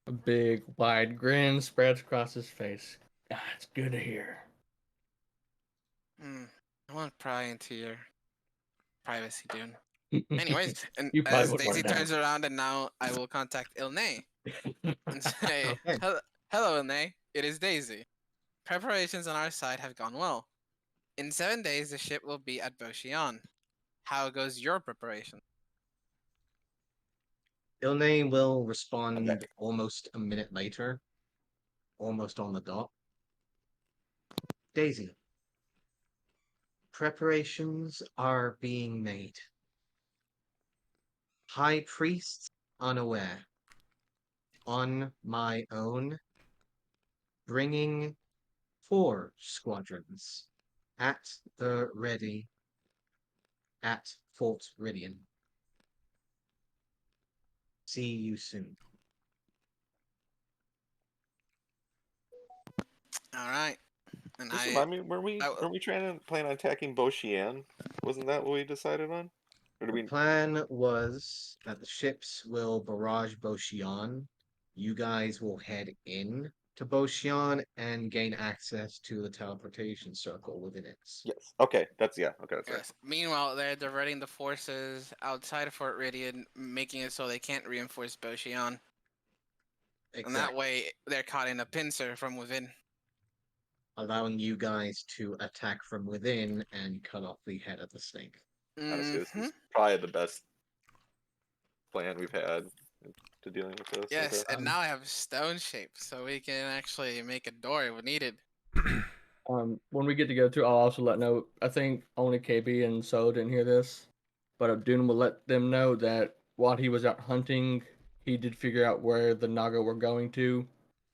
A big, wide grin spreads across his face. Ah, it's good to hear. I won't pry into your privacy, Dune. Anyways, and you probably as would want Daisy to know. turns around, and now I will contact Ilnay and say, Okay. Hello, Ilnay. It is Daisy. Preparations on our side have gone well. In 7 days, the ship will be at Boshian. How goes your preparation?" Ilne will respond almost a minute later, almost on the dot. Daisy, preparations are being made. High Priest unaware. On my own, bringing 4 squadrons at the ready at Fort Ridian. See you soon. All right. And Just I, remind me, were we I were we trying to plan on attacking Boshian? Wasn't that what we decided on? Or did The we? plan was that the ships will barrage Boshian. You guys will head in to Boshian and gain access to the teleportation circle within it. Yes. Okay. That's right. yes. Meanwhile, they're diverting the forces outside of Fort Ridian, making it so they can't reinforce Boshian. And that Exactly. way, they're caught in a pincer from within. Allowing you guys to attack from within and cut off the head of the snake. Honestly, this Mhm. is probably the best plan we've had to dealing with this. Yes, Okay. and now I have stone shape, so we can actually make a door if needed. When we get together too, I'll also let know. I think only KB and So didn't hear this, but Abdun will let them know that while he was out hunting, he did figure out where the Naga were going to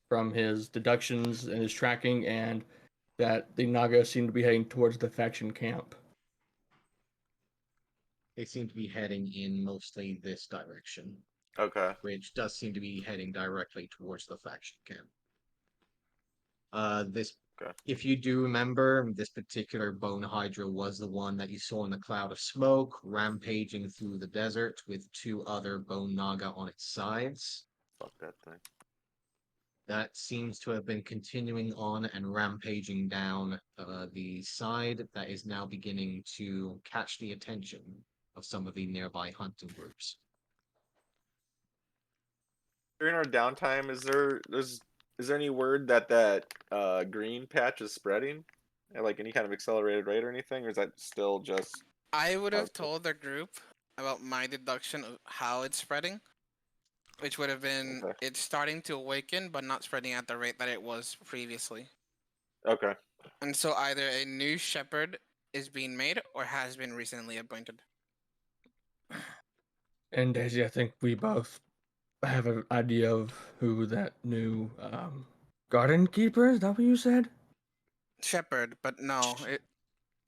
from his deductions and his tracking, and that the Naga seemed to be heading towards the faction camp. They seem to be heading in mostly this direction, Okay. which does seem to be heading directly towards the faction camp. This, Okay. if you do remember, this particular bone hydra was the one that you saw in the cloud of smoke, rampaging through the desert with 2 other bone naga on its sides. Fuck that thing. That seems to have been continuing on and rampaging down the side that is now beginning to catch the attention of some of the nearby hunting groups. During our downtime, is there any word that green patch is spreading at like any kind of accelerated rate or anything, or is that still just I would have Okay. told the group about my deduction of how it's spreading, which would have been Okay. it's starting to awaken, but not spreading at the rate that it was previously. Okay. And so either a new shepherd is being made or has been recently appointed. And Daisy, I think we both have an idea of who that new garden keeper is. That what you said? Shepherd, but no,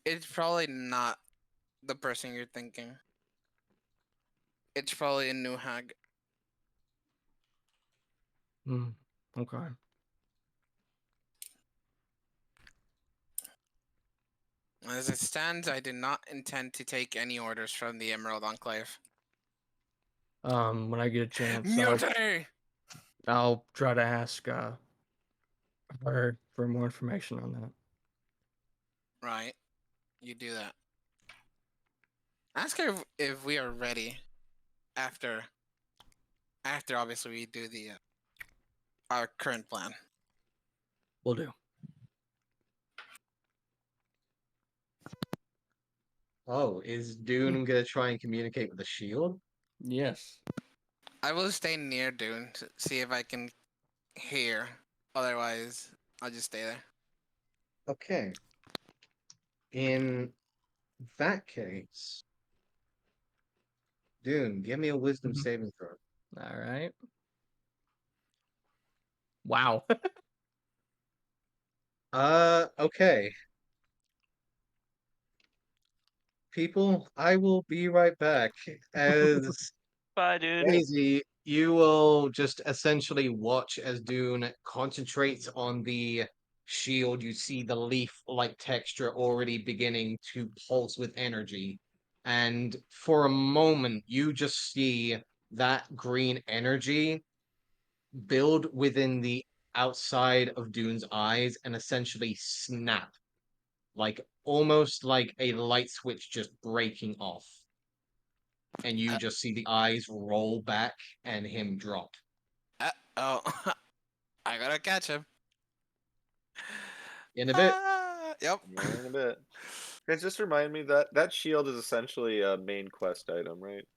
it's probably not the person you're thinking. It's probably a new hag. Hmm. Okay. As it stands, I do not intend to take any orders from the Emerald Enclave. When I get a chance, Mutiny! I'll try to ask her for more information on that. Right, you do that. Ask her if we are ready after obviously we do the our current plan. Will do. Oh, is Dune gonna try and communicate with the shield? Yes. I will stay near Dune to see if I can hear. Otherwise, I'll just stay there. Okay. In that case, Dune, give me a wisdom Mhm. saving throw. All right. Wow. Okay. People, I will be right back. As Bye, dude. Daisy, you will just essentially watch as Dune concentrates on the shield. You see the leaf-like texture already beginning to pulse with energy. And for a moment, you just see that green energy build within the outside of Dune's eyes and essentially snap, like almost like a light switch just breaking off. And you just see the eyes roll back and him drop. Oh, I gotta catch him. In a bit. Yep. More in a bit. Guys, just remind me that that shield is essentially a main quest item, right?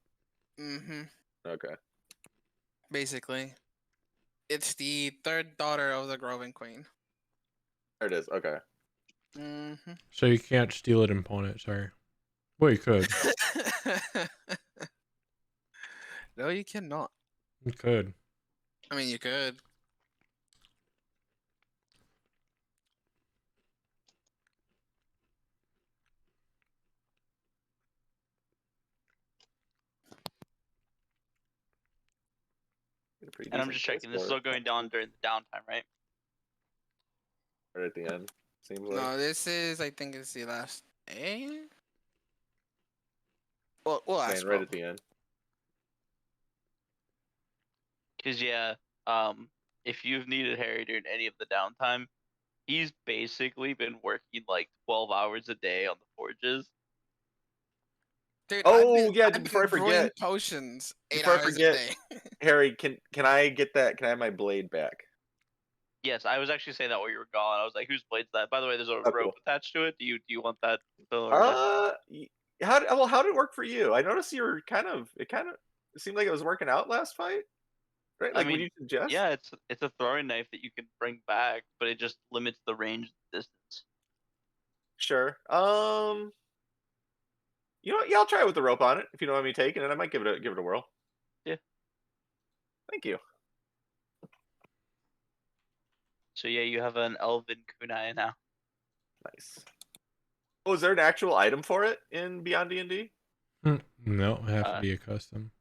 Mm-hmm. Okay. Basically, it's the third daughter of the Groving Queen. There it is. Okay. Mm-hmm. So you can't steal it and pawn it, sorry. Well, you could. No, you cannot. You could. I mean, you could. Get a pretty And I'm decent just price checking. This is for all it. going down during the downtime, right? Right at the end. Seems like. No, this is, I think it's the last day. Well, we'll ask Saying right Bob. at the end. Because yeah, if you've needed Harry during any of the downtime, he's basically been working like 12 hours a day on the forges. Dude, Oh yeah! I've Before I been brewing forget, potions 8 before I hours a forget, day. Harry, can I get that? Can I have my blade back? Yes, I was actually saying that while you were gone. I was like, "Whose blade's that?" By the way, there's a Oh, rope cool. attached to it. Do you want that still or like? How how did it work for you? I noticed you were it seemed like it was working out last fight, right? I Like, would mean, you suggest? yeah, it's a throwing knife that you can bring back, but it just limits the range and distance. Sure. You know what? Yeah, I'll try it with the rope on it if you don't want me taking it. I might give it a whirl. Yeah. Thank you. So yeah, you have an elven kunai now. Nice. Oh, is there an actual item for it in Beyond D&D? No, it have to Uh, be a custom.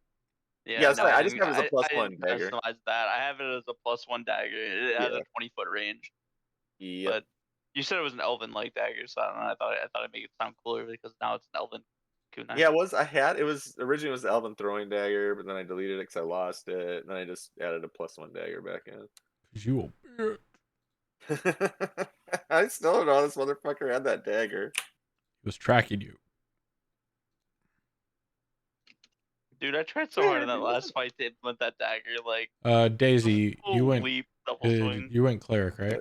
Yeah, Yeah, no, sorry, I just have it as a I +1 didn't dagger. customize that. I have it as a +1 dagger. It has Yeah. a 20-foot range. Yep. But you said it was an elven like dagger, so I don't know. I thought I'd make it sound cooler because now it's an elven kunai. Yeah, it was originally the Elven throwing dagger, but then I deleted it because I lost it, and then I just added a +1 dagger back in. 'Cause you will. I still don't know how this motherfucker had that dagger. He was tracking you. Dude, I tried so hard in that last fight to implement that dagger, like Daisy, you full went leap, double swing. you went cleric, right?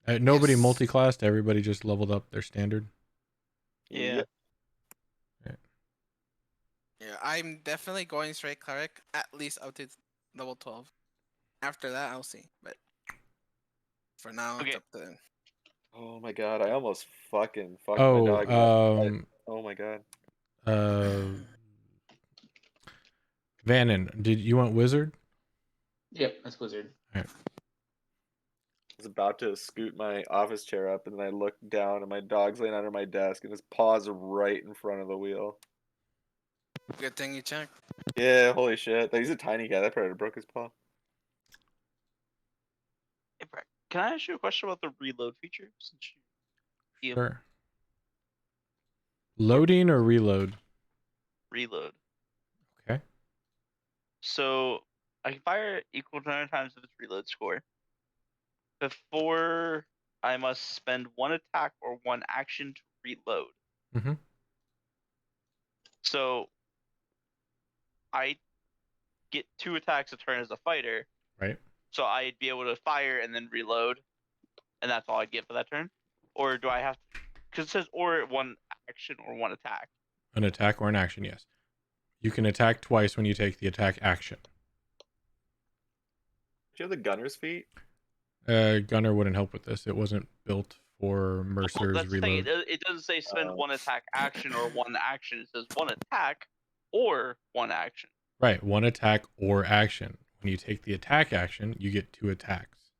Yeah. Nobody Yes. multi-classed. Everybody just leveled up their standard. Yeah. Yep. Yeah, I'm definitely going straight cleric, at least up to level 12. After that, I'll see. But for now, Okay. it's up to. Oh my god, I almost fucking fucked my dog up. Oh my god. Vannon, did you want wizard? Yep, that's Wizard. I was about to scoot my office chair up, and then I looked down, and my dog's laying under my desk, and his paw's right in front of the wheel. Good thing you checked. Yeah, holy shit. He's a tiny guy. That probably broke his paw. Hey, Brett, can I ask you a question about the reload feature? Since you Sure. Loading or reload? reload. Okay. So I can fire equal to 9 times of its reload score. Before I must spend 1 attack or 1 action to reload. Mhm. So I get 2 attacks a turn as a fighter. Right. So I'd be able to fire and then reload, and that's all I'd get for that turn. Or do I have to? Because it says or 1 action or 1 attack. An attack or an action, yes. You can attack twice when you take the attack action. Do you have the gunner's feat? Gunner wouldn't help with this. It wasn't built for Mercer's That's the thing. reload. It doesn't say spend 1 attack action or 1 action. It says 1 attack or 1 action. Right, 1 attack or action. When you take the attack action, you get 2 attacks.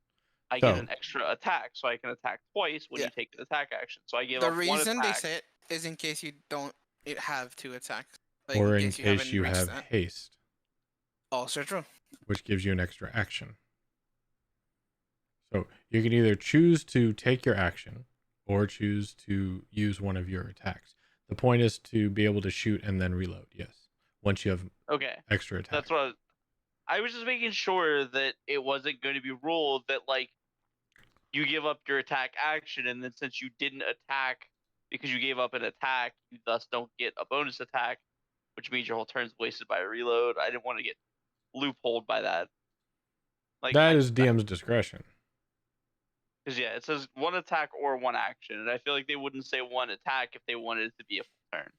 I get an extra attack, so I can attack twice when Yeah. you take the attack action. So I give The up 1 reason they attack. say it is in case you don't have 2 attacks. Like, Or in haven't case you reached have that. haste, Also true. which gives you an extra action. So you can either choose to take your action or choose to use one of your attacks. The point is to be able to shoot and then reload, yes. Once you have Okay, extra attacks. that's what I was just making sure that it wasn't going to be ruled that like you give up your attack action, and then since you didn't attack because you gave up an attack, you thus don't get a bonus attack, which means your whole turn's wasted by a reload. I didn't want to get loopholed by that. Like That is DM's discretion. Because yeah, it says 1 attack or 1 action, and I feel like they wouldn't say 1 attack if they wanted it to be a full turn.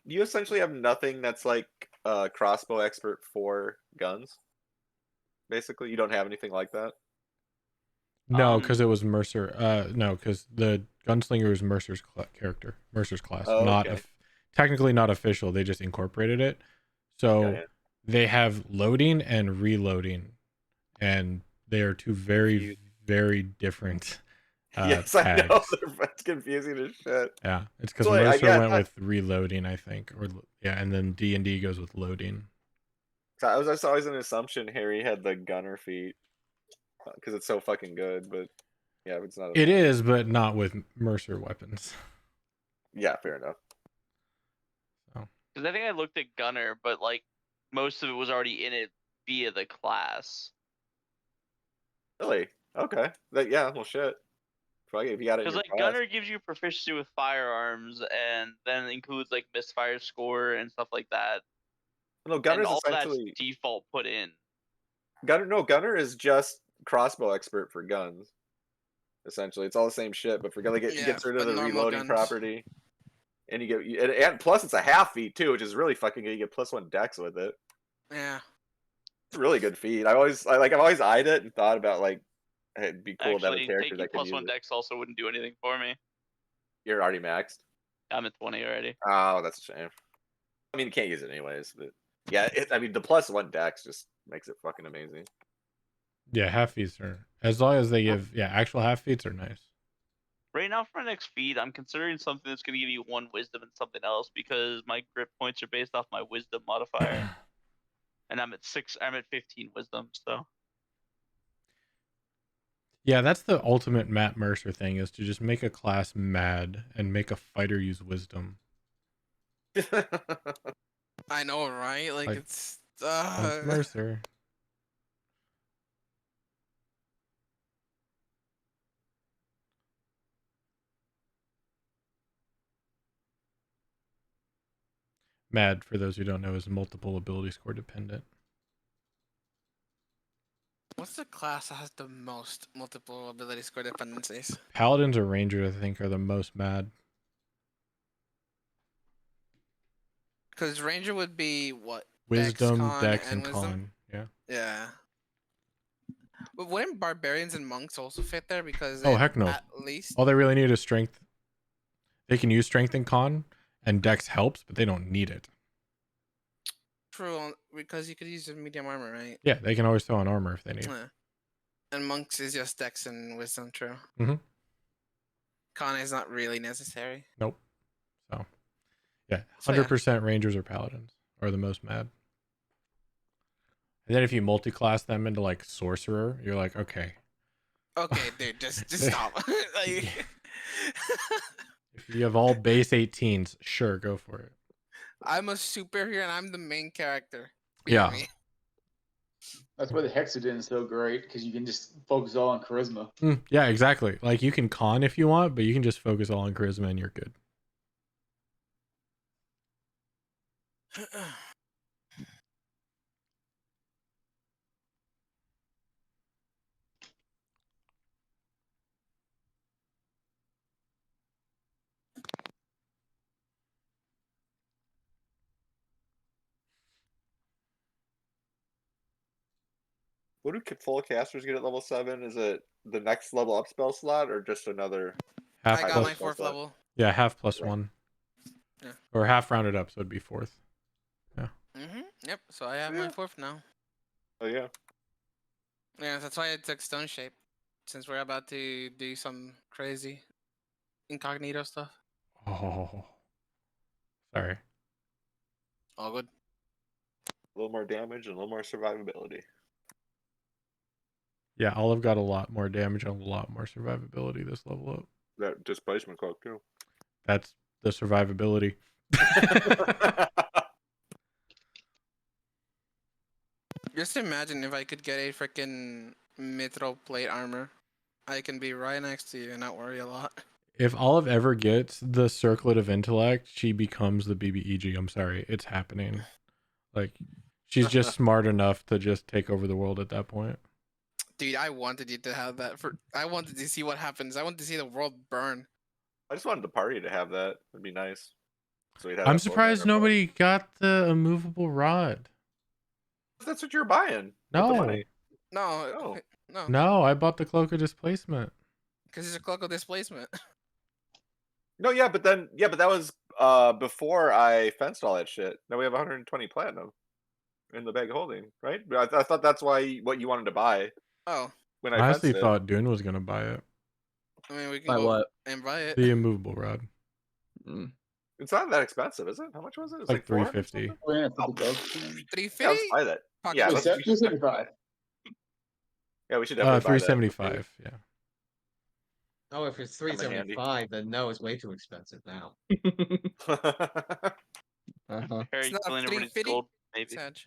You essentially have nothing that's like a crossbow expert for guns. Basically, you don't have anything like that. No, because it was Mercer. No, because the gunslinger is Mercer's character, Mercer's class. Oh, not okay. technically not official. They just incorporated it. So Got it. they have loading and reloading, and they are 2 very, very different Yes, tags. I know. It's confusing as shit. Yeah, it's because So, like, Mercer went with reloading, I think, or yeah, and then D&D goes with loading. So that's always an assumption Harry had the gunner feat because it's so fucking good, but yeah, it's not. It is, but not with Mercer weapons. Yeah, fair enough. Because I think I looked at Gunner, but like most of it was already in it via the class. Really? Okay. Yeah. Well, shit. If you got it. Because like Gunner gives you proficiency with firearms, and then includes like misfire score and stuff like that. No, Gunner's and all essentially that's default put in. Gunner is just crossbow expert for guns. Essentially, it's all the same shit, but for like it gets rid of the normal reloading guns. property. And you get and plus it's a half feat too, which is really fucking good. You get +1 dex with it. Yeah. It's a really good feat. I've always eyed it and thought about like it'd be cool to have a Actually, character taking that could use +1 it. dex also wouldn't do anything for me. You're already maxed. I'm at 20 already. Oh, that's a shame. I mean, you can't use it anyways, but yeah, I mean the +1 dex just makes it fucking amazing. Yeah, half feats are, as long as they give actual half feats are nice. Right now, for my next feat, I'm considering something that's going to give you 1 wisdom and something else because my grip points are based off my wisdom modifier, and I'm at 15 wisdom. So Yeah, that's the ultimate Matt Mercer thing, is to just make a class mad and make a fighter use wisdom. I know, right? Like Like, it's Mercer. Mad, for those who don't know, is multiple ability score dependent. What's the class that has the most multiple ability score dependencies? Paladins or Rangers, I think, are the most mad. Because Ranger would be what? Wisdom, Con, Dex, and and Wisdom? Con. Yeah. Yeah. But wouldn't barbarians and monks also fit there? Because Oh, they heck no. at least All they really need is strength. They can use strength and con, and Dex helps, but they don't need it. true because you could use a medium armor, right? Yeah, they can always throw on armor if they need. Yeah. And monks is just dex and wisdom, true. Mhm. Con is not really necessary. Nope. So, yeah, So, yeah. 100% Rangers or Paladins are the most mad. And then if you multi-class them into like Sorcerer, you're like, okay. Okay, dude, just stop. Like, If you have all base 18s, sure, go for it. I'm a superhero and I'm the main character. Yeah. Me. That's why the Hexadin is so great because you can just focus all on charisma. Yeah, exactly. Like you can con if you want, but you can just focus all on charisma and you're good. What do full casters get at level 7? Is it the next level up spell slot or just another? Half I got plus, my 4th level. yeah, half plus Right. 1. Yeah. Or half rounded up, so it'd be 4th. Yep. So I have my 4th now. Oh yeah. Yeah, that's why I took Stone Shape, since we're about to do some crazy incognito stuff. Oh, sorry. All good. A little more damage and a little more survivability. Yeah, Olive got a lot more damage and a lot more survivability this level up. That displacement cloak too. That's the survivability. Just imagine if I could get a freaking mithril plate armor. I can be right next to you and not worry a lot. If Olive ever gets the Circlet of Intellect, she becomes the BBEG. I'm sorry, it's happening. Like, she's just smart enough to just take over the world at that point. Dude, I wanted you to have that. I wanted to see what happens. I wanted to see the world burn. I just wanted the party to have that. It'd be nice. So we'd have I'm that full surprised banner nobody got the immovable rod. party. That's what you're buying. With the No, money. No, Oh. no, no, I bought the Cloak of Displacement. because it's a cloak of displacement. No, yeah, but that was before I fenced all that shit. Now we have 120 platinum in the bag holding, right? I thought that's what you wanted to buy Oh, when I I honestly fenced it. thought Dune was gonna buy it. I mean, we can By go what? and buy it. The immovable rod, It's not that expensive, is it? How much was it? It's like 400 $350. something? We're gonna Oh, go. 350? yeah, let's buy that. Pocket Yeah, Wait, money. we should definitely buy 275. it. Yeah, we should definitely buy that. 375. Yeah. Oh, if it's Come in handy. 375, then no, it's way too expensive now. Uh-huh. Harry It's not killing everybody's 350? gold, maybe. Sag.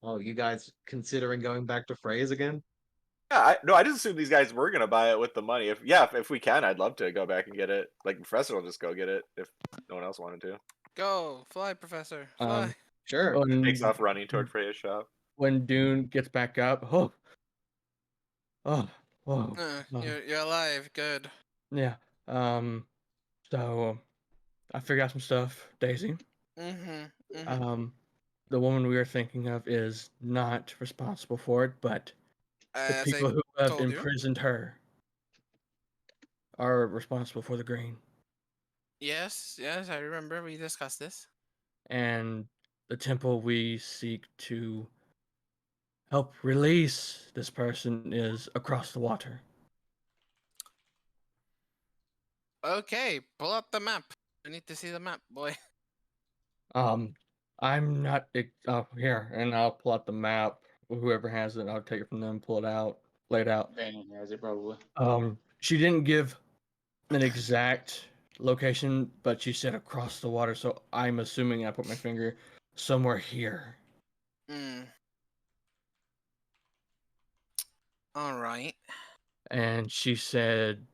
Oh, you guys considering going back to Freya's again? Yeah, I just assumed these guys were gonna buy it with the money. If we can, I'd love to go back and get it. Like Professor will just go get it if no one else wanted to. Go, fly, Professor, fly. Sure. Takes off running toward Freya's shop. When Dune gets back up, oh, Whoa. You're alive. Good. Yeah. So I figured out some stuff, Daisy. Mm-hmm. The woman we are thinking of is not responsible for it, but the As I people who have told you. imprisoned her are responsible for the green. Yes, I remember we discussed this. And the temple we seek to help release this person is across the water. Okay, pull up the map. I need to see the map, boy. I'm not. Oh, here, and I'll pull out the map. Whoever has it, I'll take it from them, pull it out, lay it out. Brandon has it probably. She didn't give an exact location, but she said across the water, so I'm assuming I put my finger somewhere here. Hmm. All right. And she said,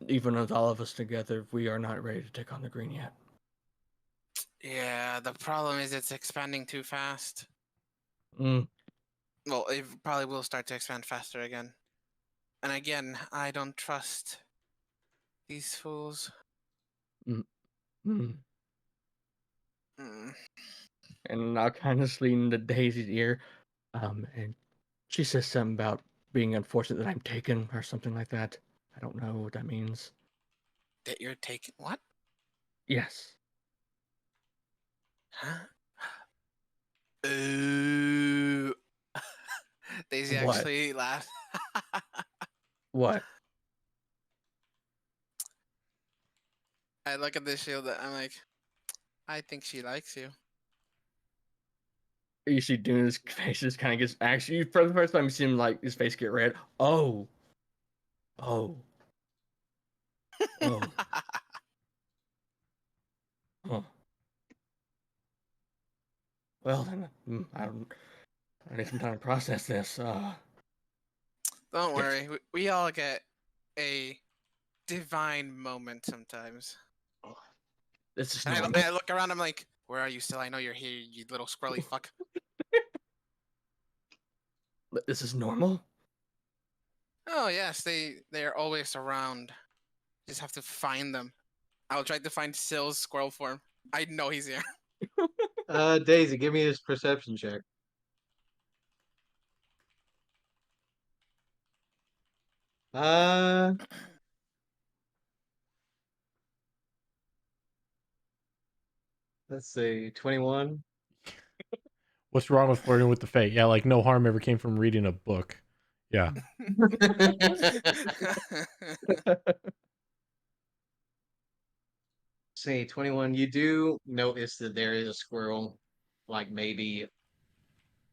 even with all of us together, we are not ready to take on the green yet. Yeah, the problem is it's expanding too fast. Mm, Well, it probably will start to expand faster again. And again, I don't trust these fools. mm. Mm. And I'll kind of lean to Daisy's ear. And she says something about being unfortunate that I'm taken or something like that. I don't know what that means. That you're taking what? Yes. Huh? Ooh. Daisy What? actually laughed. What? I look at this shield. I'm like, I think she likes you. You see Duna's face just kind of gets actually for the first time you see him like his face get red. Oh. Oh. Oh. Huh. Well then, I need some time to process this. Don't Yes. worry. We all get a divine moment sometimes. This is And normal. I look around. I'm like, where are you still? I know you're here, you little squirrely fuck. This is normal. Oh yes, they are always around. Just have to find them. I'll try to find Sill's squirrel form. I know he's here. Daisy, give me this perception check. Uh, let's see, 21. What's wrong with flirting with the Fae? Yeah, like no harm ever came from reading a book. Yeah. Say 21. You do notice that there is a squirrel, like maybe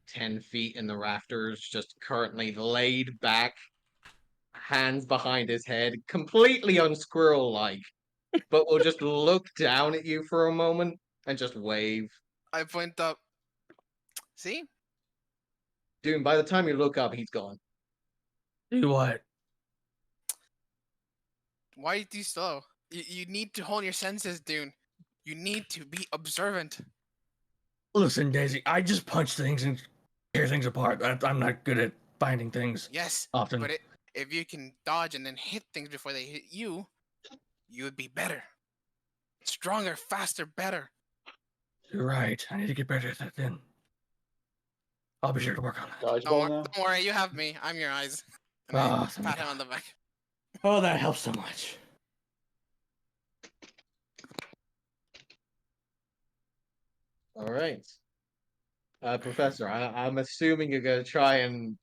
10 feet in the rafters, just currently laid back, hands behind his head, completely unsquirrel like, but will just look down at you for a moment and just wave. I point up. See? Dude, by the time you look up, he's gone. Do what? Why are you slow? You need to hone your senses, Dune. You need to be observant. Listen, Daisy, I just punch things and tear things apart. I'm not good at finding things Yes, often. but if you can dodge and then hit things before they hit you, you would be better. Stronger, faster, better. You're right. I need to get better at that then. I'll be sure to work on that. Dodgeball now. Don't worry, you have me. I'm your eyes. And Ah, I thank pat him God. on the back. Oh, that helps so much. All right. Professor, I'm assuming you're going to try and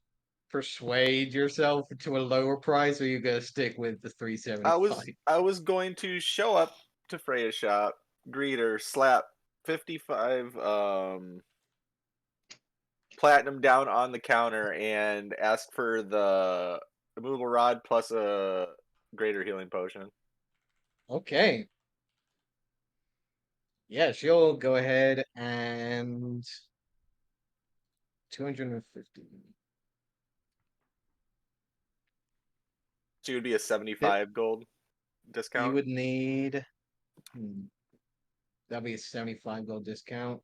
persuade yourself to a lower price, or you're going to stick with the 375. I was going to show up to Freya's shop, greet her, slap 55 platinum down on the counter, and ask for the removal rod plus a greater healing potion. Okay. Yeah, she'll go ahead and 250. She would be a 75 gold You discount. would need that'd be a 75 gold discount.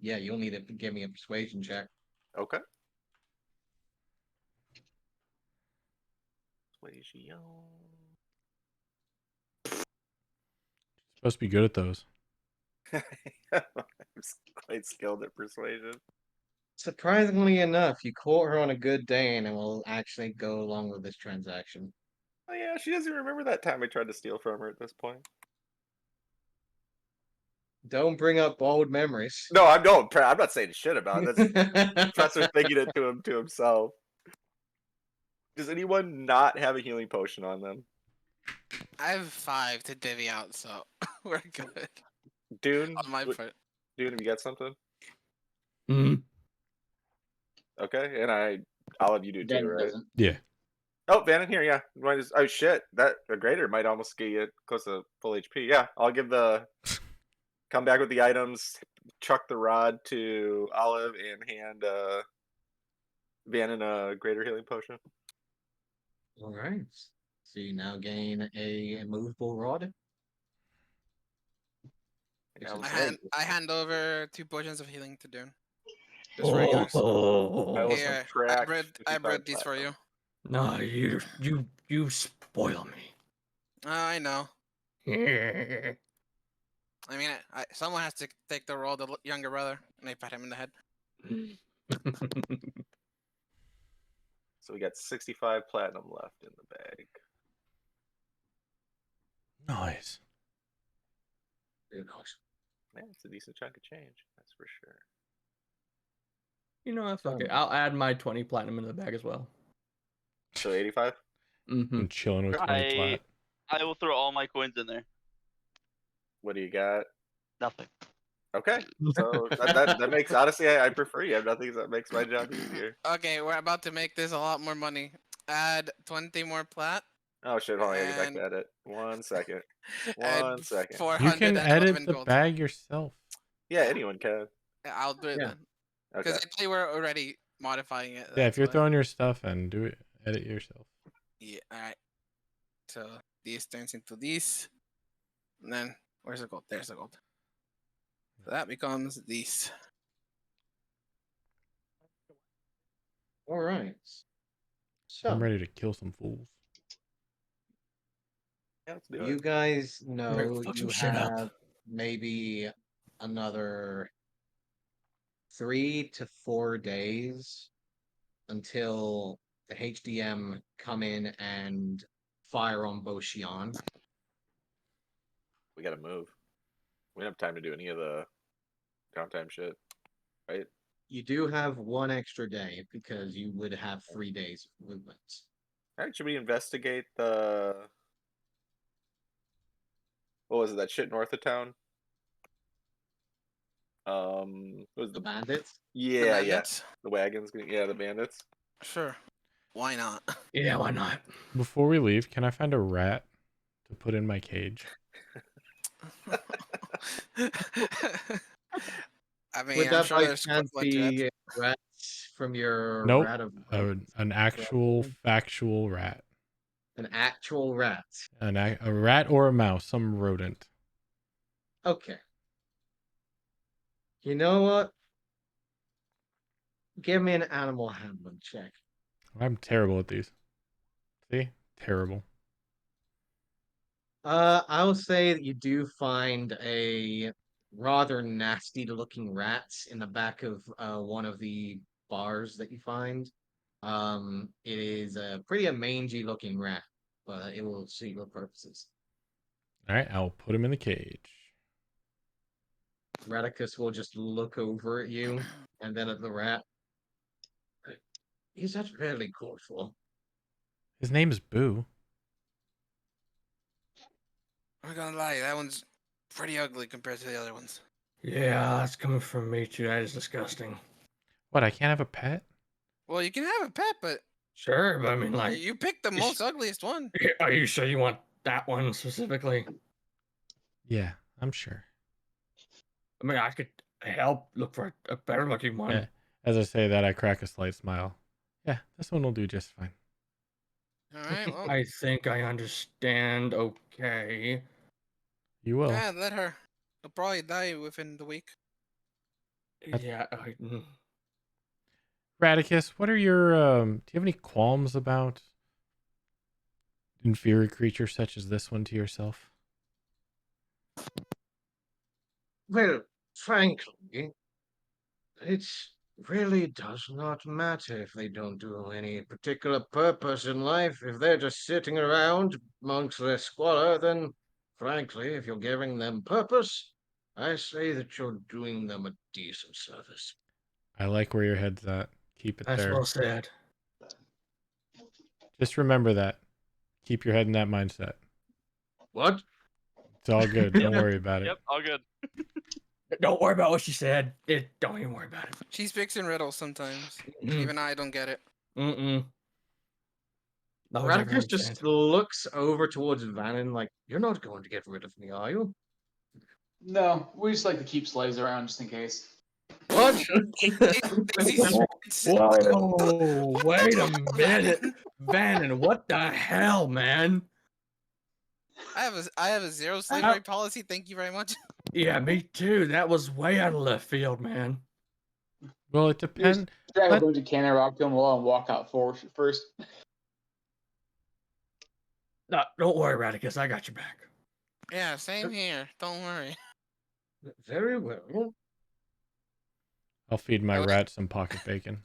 Yeah, you'll need to give me a persuasion check. Okay. Persuasion. Supposed to be good at those. I'm quite skilled at persuasion. Surprisingly enough, you caught her on a good day and it will actually go along with this transaction. Oh yeah, she doesn't remember that time I tried to steal from her at this point. Don't bring up old memories. No, I'm not saying shit about it. That's Professor thinking it to himself. Does anyone not have a healing potion on them? I have 5 to divvy out, so we're good. Dune, On my part. Dune, have you got something? Mhm. Okay, and I'll have you do too, Dan right? doesn't. Yeah. Oh, Van in here, yeah. Oh shit, that a greater might almost get you close to full HP. Yeah, I'll give come back with the items, chuck the rod to Olive, and hand Van in a greater healing potion. All right. So you now gain a immovable rod. Which Now is I it's very hand over 2 potions of healing to Dune. just regulars. I Oh, will Here, subtract I 55 bred these for you. no, you spoil me. I know. Yeah. I mean, someone has to take the role of the younger brother, and I pat him in the head. So we got 65 platinum left in the bag. Nice. Very nice. Man, it's a decent chunk of change, that's for sure. You know what? Fuck it. So- I'll add my 20 platinum into the bag as well. So 85? Mm-hmm. I'm chilling with 20 plat. I will throw all my coins in there. What do you got? Nothing. Okay, so that makes, honestly, I prefer you have nothing that makes my job easier. Okay, we're about to make this a lot more money. Add 20 more plat. Oh shit, hold on, I gotta get back And- to edit. 1 second. And 1 second. 411 You can edit the gold. bag yourself. Yeah, anyone can. Yeah, I'll do it Yeah. then. Because Okay. they were already modifying it. Yeah, if that's you're why. throwing your stuff in, do it. Edit yourself. Yeah, alright. So this turns into this. And then, where's the gold? There's the gold. So that becomes this. All right. So I'm ready to kill some fools. Yeah, let's do you it. guys Ready know to fuck you some shit up. have maybe another 3 to 4 days until the HDM come in and fire on Boshian. We gotta move. We don't have time to do any of the downtime shit, right? You do have 1 extra day because you would have 3 days of movement. Alright, should we investigate the... What was it, that shit north of town? What was The the... bandits? Yeah, yeah. bandits? The wagons, yeah, the bandits. Sure. Why not? Yeah, why not? Before we leave, can I find a rat to put in my cage? I mean, Would I'm that sure by there's chance be rats from your Nope. rat of An actual factual rat. an actual rat? A rat or a mouse, some rodent. Okay. You know what? Give me an animal handling check. I'm terrible at these. See? Terrible. I'll say that you do find a rather nasty looking rat in the back of one of the bars that you find. It is a pretty mangy looking rat, but it will suit your purposes. Alright, I'll put him in the cage. Radicus will just look over at you and then at the rat. He's not really colorful. His name is Boo. I'm not gonna lie, that one's pretty ugly compared to the other ones. Yeah, that's coming from me too. That is disgusting. What, I can't have a pet? Well, you can have a pet, but Sure, but I mean, like, you picked the most ugliest one. are you sure you want that one specifically? Yeah, I'm sure. I mean, I could help look for a better looking one. Yeah. As I say that, I crack a slight smile. Yeah, this one will do just fine. All right, well, I think I understand. Okay. You will. yeah, let her. She'll probably die within the week. Yeah. Radicus, what are your do you have any qualms about inferior creature such as this one to yourself? Well, frankly, it really does not matter if they don't do any particular purpose in life. If they're just sitting around amongst their squalor, then frankly, if you're giving them purpose, I say that you're doing them a decent service. I like where your head's at. Keep it That's there. well said. Just remember that. Keep your head in that mindset. What? It's all good. Don't worry about it. Yep, all good. Don't worry about what she said. Don't even worry about it. She speaks in riddles sometimes. Mm. Even I don't get it. Mm-mm. No one ever Radicus just understands. looks over towards Vannon like, you're not going to get rid of me, are you? No, we just like to keep slaves around just in case. What? Whoa, wait a minute. Vannon, what the hell, man? I have a zero slavery policy. Thank you very much. Yeah, me too. That was way out of left field, man. Well, it You just depends. drag a Let- bunch of cannon rock to them wall and walk out first. No, don't worry, Radicus. I got your back. Yeah, same here. Don't worry. Very well. I'll feed my I was- rat some pocket bacon.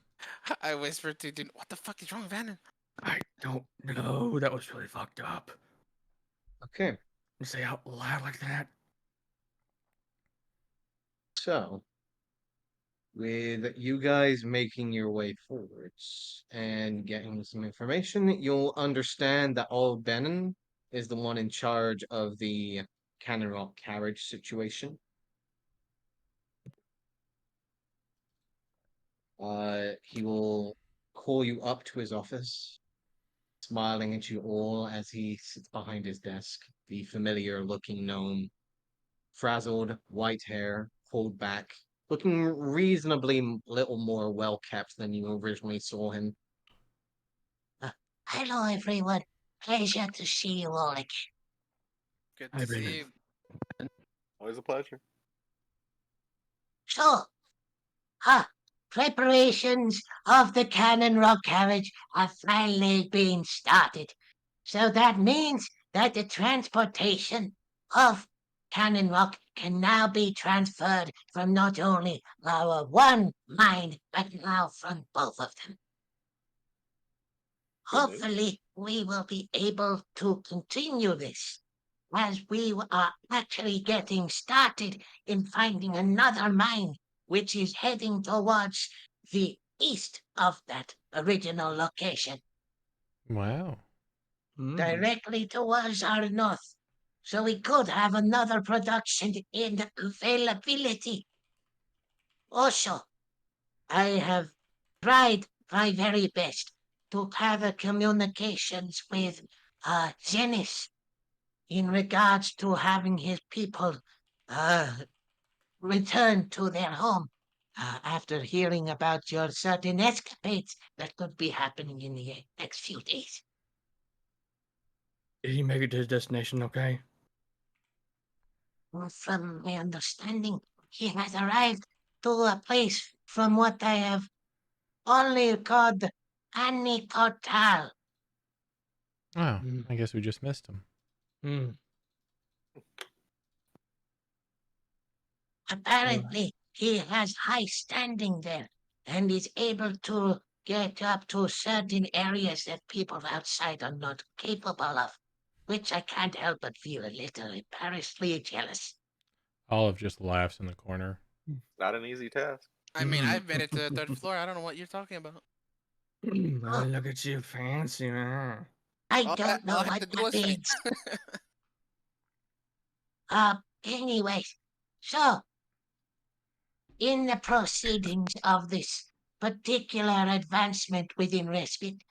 I whispered to dude, what the fuck is wrong, Vannon? I don't know. That was really fucked up. Okay, To say out loud like that. so with you guys making your way forwards and getting some information, you'll understand that old Benin is the one in charge of the Cannon Rock carriage situation. He will call you up to his office, smiling at you all as he sits behind his desk, the familiar looking gnome, frazzled, white hair, pulled back, looking reasonably little more well kept than you originally saw him. Hello, everyone. Pleasure to see you all again. Good Hi, to Vannon. see you. Always a pleasure. So, preparations of the Cannon Rock carriage are finally being started. So that means that the transportation of Cannon Rock can now be transferred from not only our one mine, but now from both of them. Good news. Hopefully, we will be able to continue this, as we are actually getting started in finding another mine, which is heading towards the east of that original location, Wow. directly towards our north. So we could have another production in availability. Also, I have tried my very best to have a communications with Zenith in regards to having his people return to their home after hearing about your certain escapades that could be happening in the next few days. Did he make it to his destination okay? Well, from my understanding, he has arrived to a place from what I have only called Anicotal. Oh, Mm. I guess we just missed him. Hmm. Apparently, he has high standing there and is able to get up to certain areas that people outside are not capable of, which I can't help but feel a little embarrassedly jealous. Olive just laughs in the corner. Not an easy task. I mean, I've made it to the third floor. I don't know what you're talking about. Oh, look at you, fancy man. I All don't know I had what to do that was say. means. Anyways, so in the proceedings of this particular advancement within respite,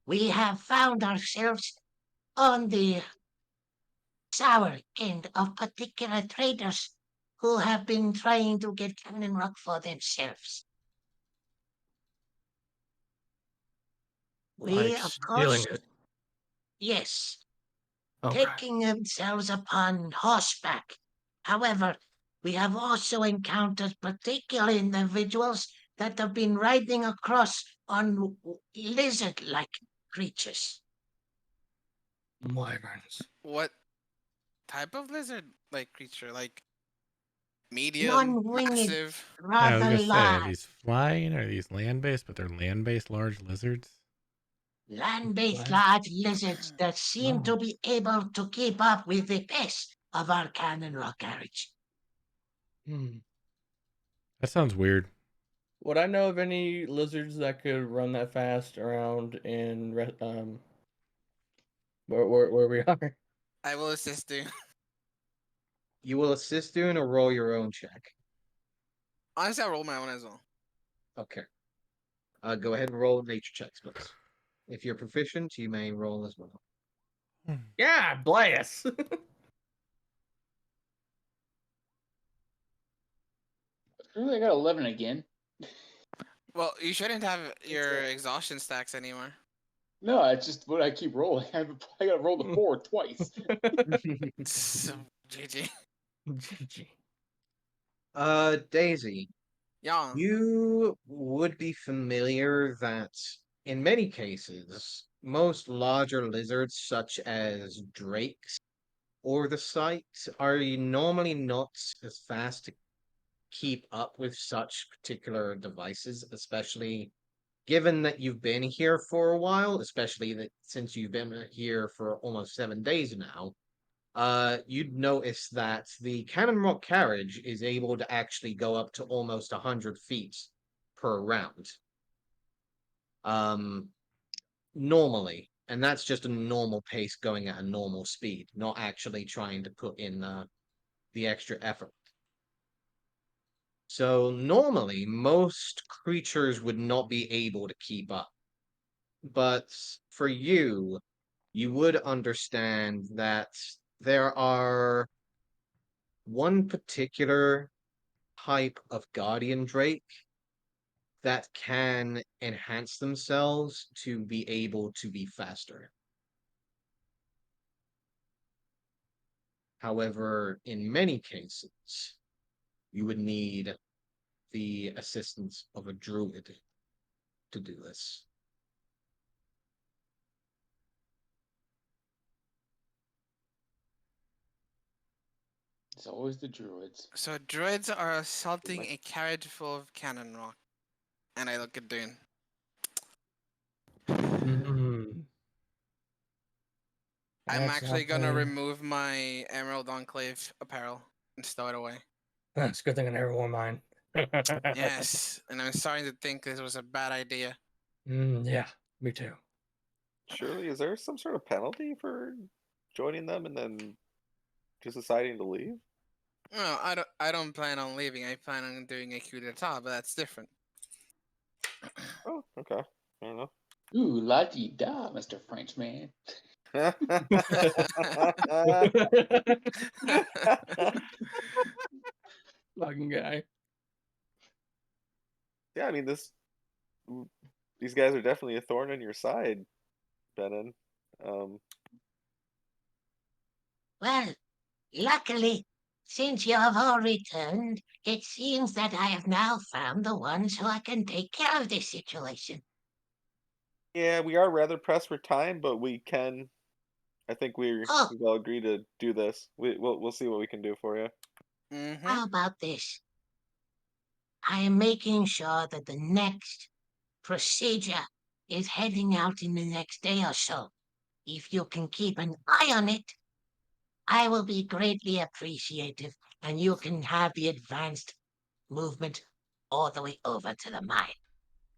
we have found ourselves on the sour end of particular traders who have been trying to get Cannon Rock for themselves. We, Like of stealing course, it. yes, Okay. taking themselves upon horseback. However, we have also encountered particular individuals that have been riding across on lizard-like creatures. Wyverns. What type of lizard like creature? Like medium, Non-winged, massive. Yeah, I was rather gonna say, are large. these flying? Are these land-based? But they're land-based large lizards. Land-based What? large lizards that seem Oh. to be able to keep up with the pace of our cannon rock carriage. Hmm. That sounds weird. Would I know of any lizards that could run that fast around in where we are? I will assist you. You will assist doing or roll your own check. Honestly, I'll roll my own as well. Okay. Go ahead and roll nature checks, please. If you're proficient, you may roll as well. Yeah, blast. Really, I got 11 again. Well, you shouldn't have your exhaustion stacks anymore. No, it's just what I keep rolling. I got to roll the 4 twice. So, GG. GG. Daisy, Yeah. you would be familiar that in many cases, most larger lizards, such as drakes or the sight, are normally not as fast to keep up with such particular devices, especially given that you've been here for a while, especially that since you've been here for almost 7 days now. You'd notice that the Cannon Rock carriage is able to actually go up to almost 100 feet per round. Um, Normally, and that's just a normal pace going at a normal speed, not actually trying to put in the extra effort. So normally, most creatures would not be able to keep up. But for you, you would understand that there are one particular type of guardian drake that can enhance themselves to be able to be faster. However, in many cases, you would need the assistance of a druid to do this. It's always the druids. So druids are assaulting a carriage full of cannon rock. And I look at Dune. Mm. I'm That's actually gonna something. remove my Emerald Enclave apparel and stow it away. That's a good thing I never wore mine. Yes, and I'm starting to think this was a bad idea. Yeah, me too. Surely, is there some sort of penalty for joining them and then just deciding to leave? No, I don't plan on leaving. I plan on doing a coup d'etat, but that's different. Oh, okay. I don't know. Ooh, la di da, Mr. Frenchman. Fucking guy. Yeah, I mean these guys are definitely a thorn in your side, Benin. Um, Well, luckily, since you have all returned, it seems that I have now found the ones who I can take care of this situation. yeah, we are rather pressed for time, but we can. I think Oh, we've all agreed to do this. We'll see what we can do for you. Mm-hmm. how about this? I am making sure that the next procedure is heading out in the next day or so. If you can keep an eye on it, I will be greatly appreciative, and you can have the advanced movement all the way over to the mine.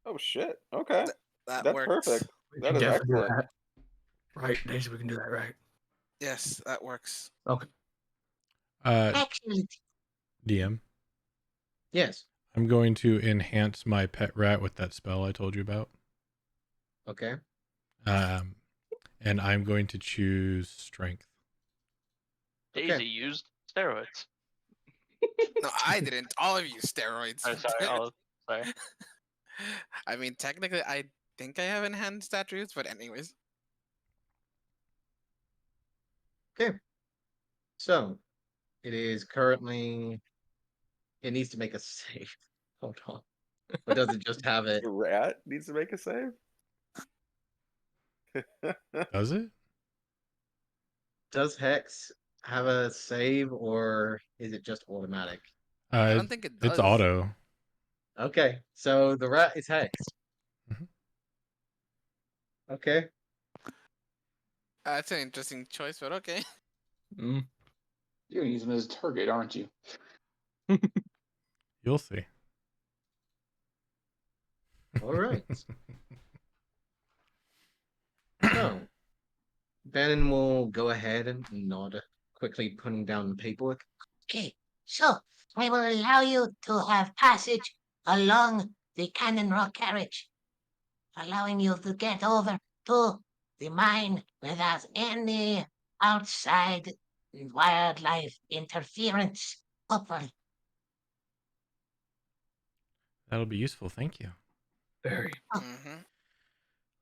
Oh shit. Okay. That That's works. perfect. We That can is definitely do excellent. that. Right, Daisy, we can do that, right? Yes, that works. Okay. Excellent. DM, Yes. I'm going to enhance my pet rat with that spell I told you about. Okay. And I'm going to choose strength. Okay. Daisy used steroids. No, I didn't. All of you steroids. Oh, sorry. Oh, sorry. I mean, technically, I think I have enhanced attributes, but anyways. Okay. So it is currently. It needs to make a save. Hold on. But does it just have it? The rat needs to make a save. Does it? Does Hex have a save or is it just automatic? I Uh, don't think it it's does. auto. Okay, so the rat is Hex. Mhm. Okay. That's an interesting choice, but okay. Mm. You're gonna use him as a target, aren't you? You'll see. All right. So Bannon will go ahead and nod, quickly putting down the paperwork. Okay, so I will allow you to have passage along the Cannon Rock carriage, allowing you to get over to the mine without any outside wildlife interference. Hopefully. That'll be useful. Thank you. Very. Mm-hmm.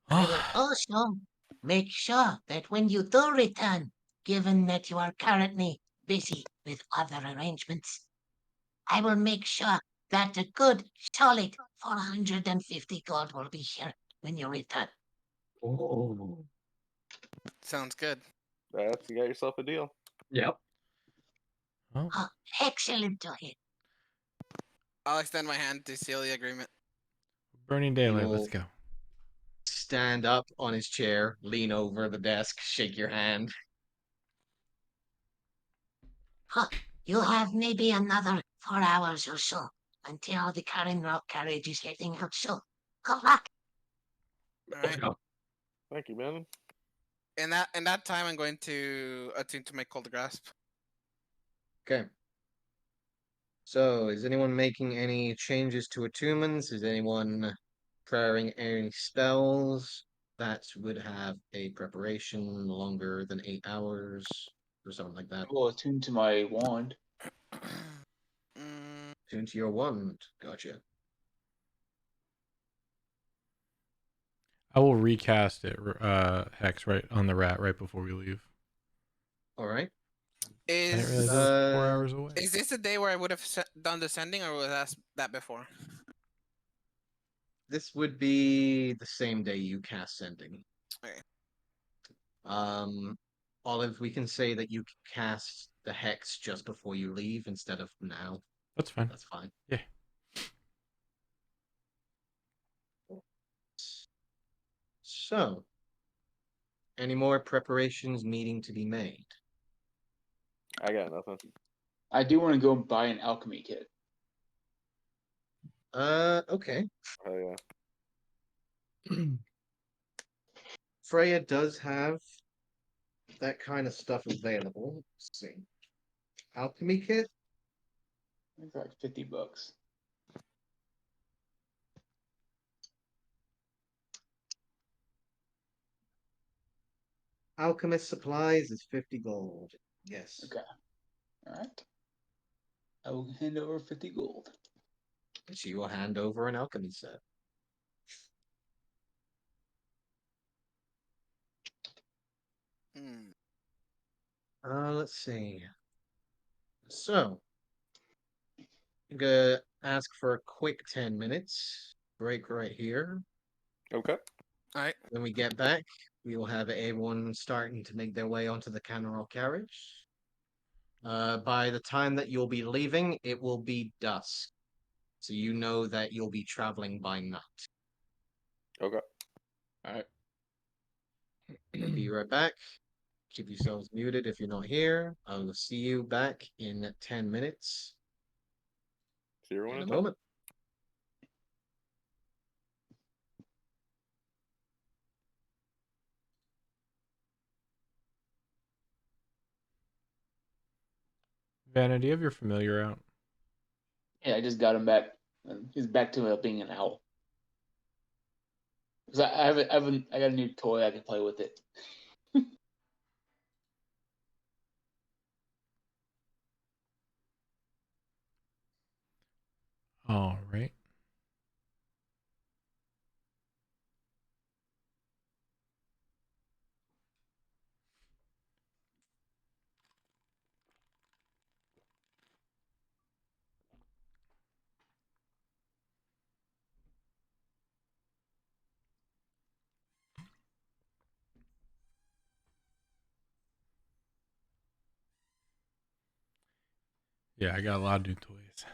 I will also make sure that when you do return, given that you are currently busy with other arrangements, I will make sure that a good solid 450 gold will be here when you return. Oh. Sounds good. That's you got yourself a deal. Yep. Oh, Oh, excellent to hear. I'll extend my hand to seal the agreement. burning daylight. Let's will go. stand up on his chair, lean over the desk, shake your hand. Huh, you have maybe another 4 hours or so until the Karen Rock carriage is heading out, so good luck. All Let's right. go. Thank you, man. In that time, I'm going to attune to my cold grasp. Okay. So, is anyone making any changes to attunements? Is anyone praying any spells that would have a preparation longer than 8 hours or something like that? I will attune to my wand. Mm, Tune to your wand. Gotcha. I will recast it. Hex right on the rat right before we leave. All right. I didn't is realize it was 4 Uh, hours away. is this the day where I would have done the sending, or was that before? this would be the same day you cast sending. Okay. Um, Olive, we can say that you cast the hex just before you leave instead of now. That's fine. That's fine. Yeah. So, any more preparations needing to be made? I got nothing. I do want to go buy an alchemy kit. Okay. Oh yeah. Freya does have that kind of stuff available. Let's see. Alchemy kit? I think like $50. Alchemist supplies is 50 gold. Yes. Okay. All right. I will hand over 50 gold. She will hand over an alchemy set. Hmm. Let's see. So, I'm gonna ask for a quick 10 minutes break right here. Okay. All right. When we get back, we will have everyone starting to make their way onto the Canneral carriage. By the time that you'll be leaving, it will be dusk. So you know that you'll be traveling by night. Okay. All right. Be right back. Keep yourselves muted if you're not here. I will see you back in 10 minutes. See everyone In a in time. moment. Vanna, do you have your familiar out? Yeah, I just got him back. And he's back to being an owl. Because I got a new toy. I can play with it. All right. Yeah, I got a lot of new toys.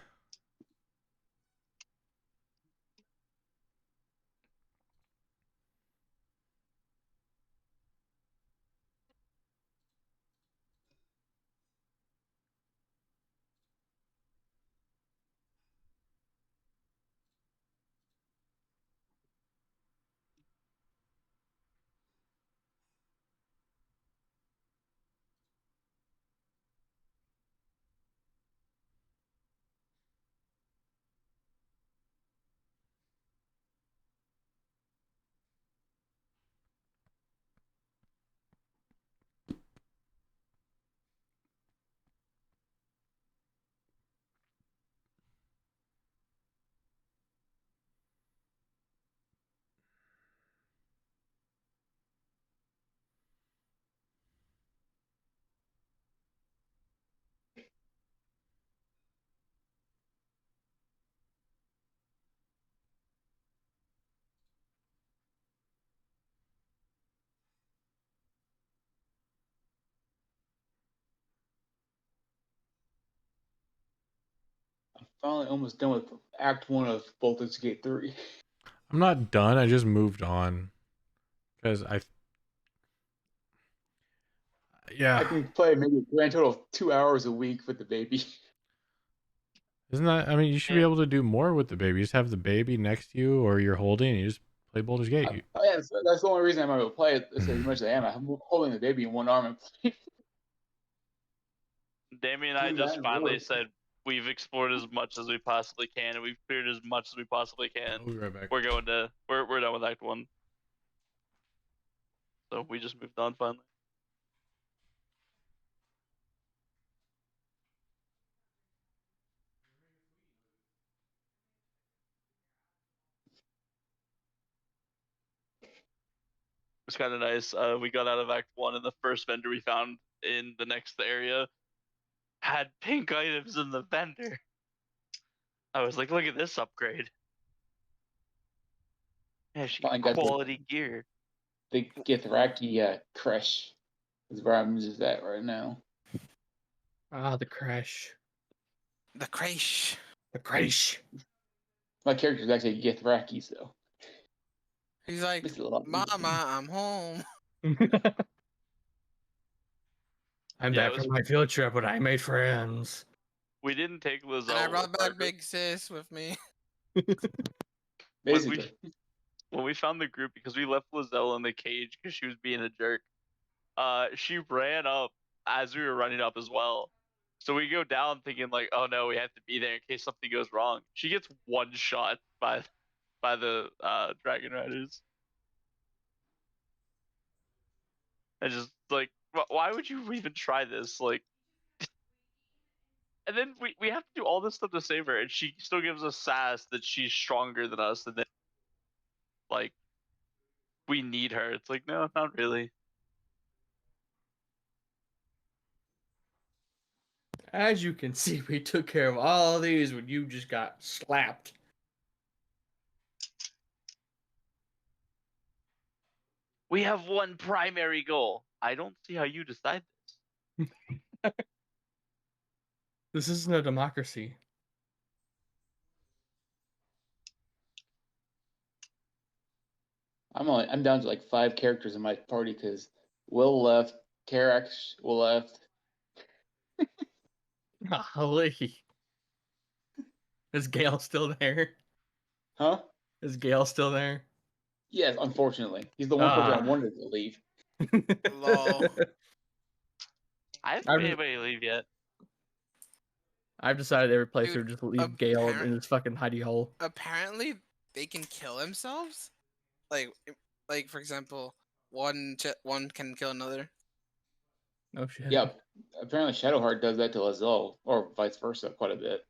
Finally, almost done with Act 1 of Baldur's Gate 3. I'm not done. I just moved on because I yeah. can play maybe a grand total of 2 hours a week with the baby. Isn't that? I mean, you should be Yeah. able to do more with the baby. You just have the baby next to you, or you're holding, and you just play Baldur's Gate. Oh, yeah, that's the only reason I'm able to play it as much as I am. I'm holding the baby in one arm and playing. Damien and I Dude, just I'm finally bored. said we've explored as much as we possibly can, and we've cleared as much as we possibly can. I'll be right back. We're done with Act 1. So we just moved on finally. It's kind of nice. We got out of Act 1, and the first vendor we found in the next area had pink items in the vendor. I was like, look at this upgrade. Yeah, she Finally got got quality gear. the Githyraki crush is where I'm just at right now. Ah, the crash. The crash. The crash. My character is actually Githyraki, so He's like, it's a lot. Mama, I'm home. I'm Yeah, back from my field trip, but I made friends. we didn't take Lizelle. And I with brought our back group. Big Sis with me. Basically. When we found the group, because we left Lizelle in the cage because she was being a jerk, she ran up as we were running up as well. So we go down thinking like, oh no, we have to be there in case something goes wrong. She gets one shot by the dragon riders. And just like, why would you even try this? Like, and then we have to do all this stuff to save her, and she still gives us sass that she's stronger than us, and then like we need her. It's like, no, not really. As you can see, we took care of all these when you just got slapped. We have one primary goal. I don't see how you decide this. This isn't a democracy. I'm down to like 5 characters in my party because Will left, Karax left. Golly. Is Gale still there? Huh? Is Gale still there? Yes, unfortunately. He's the one person I Ah. wanted to leave. Lol. I haven't I'm made just- anybody leave yet. I've decided every place Dude, to just leave Gale apparent- in his fucking hidey hole. Apparently, they can kill themselves. Like for example, one can kill another. Oh shit. Yeah, apparently Shadowheart does that to Lizelle, or vice versa, quite a bit.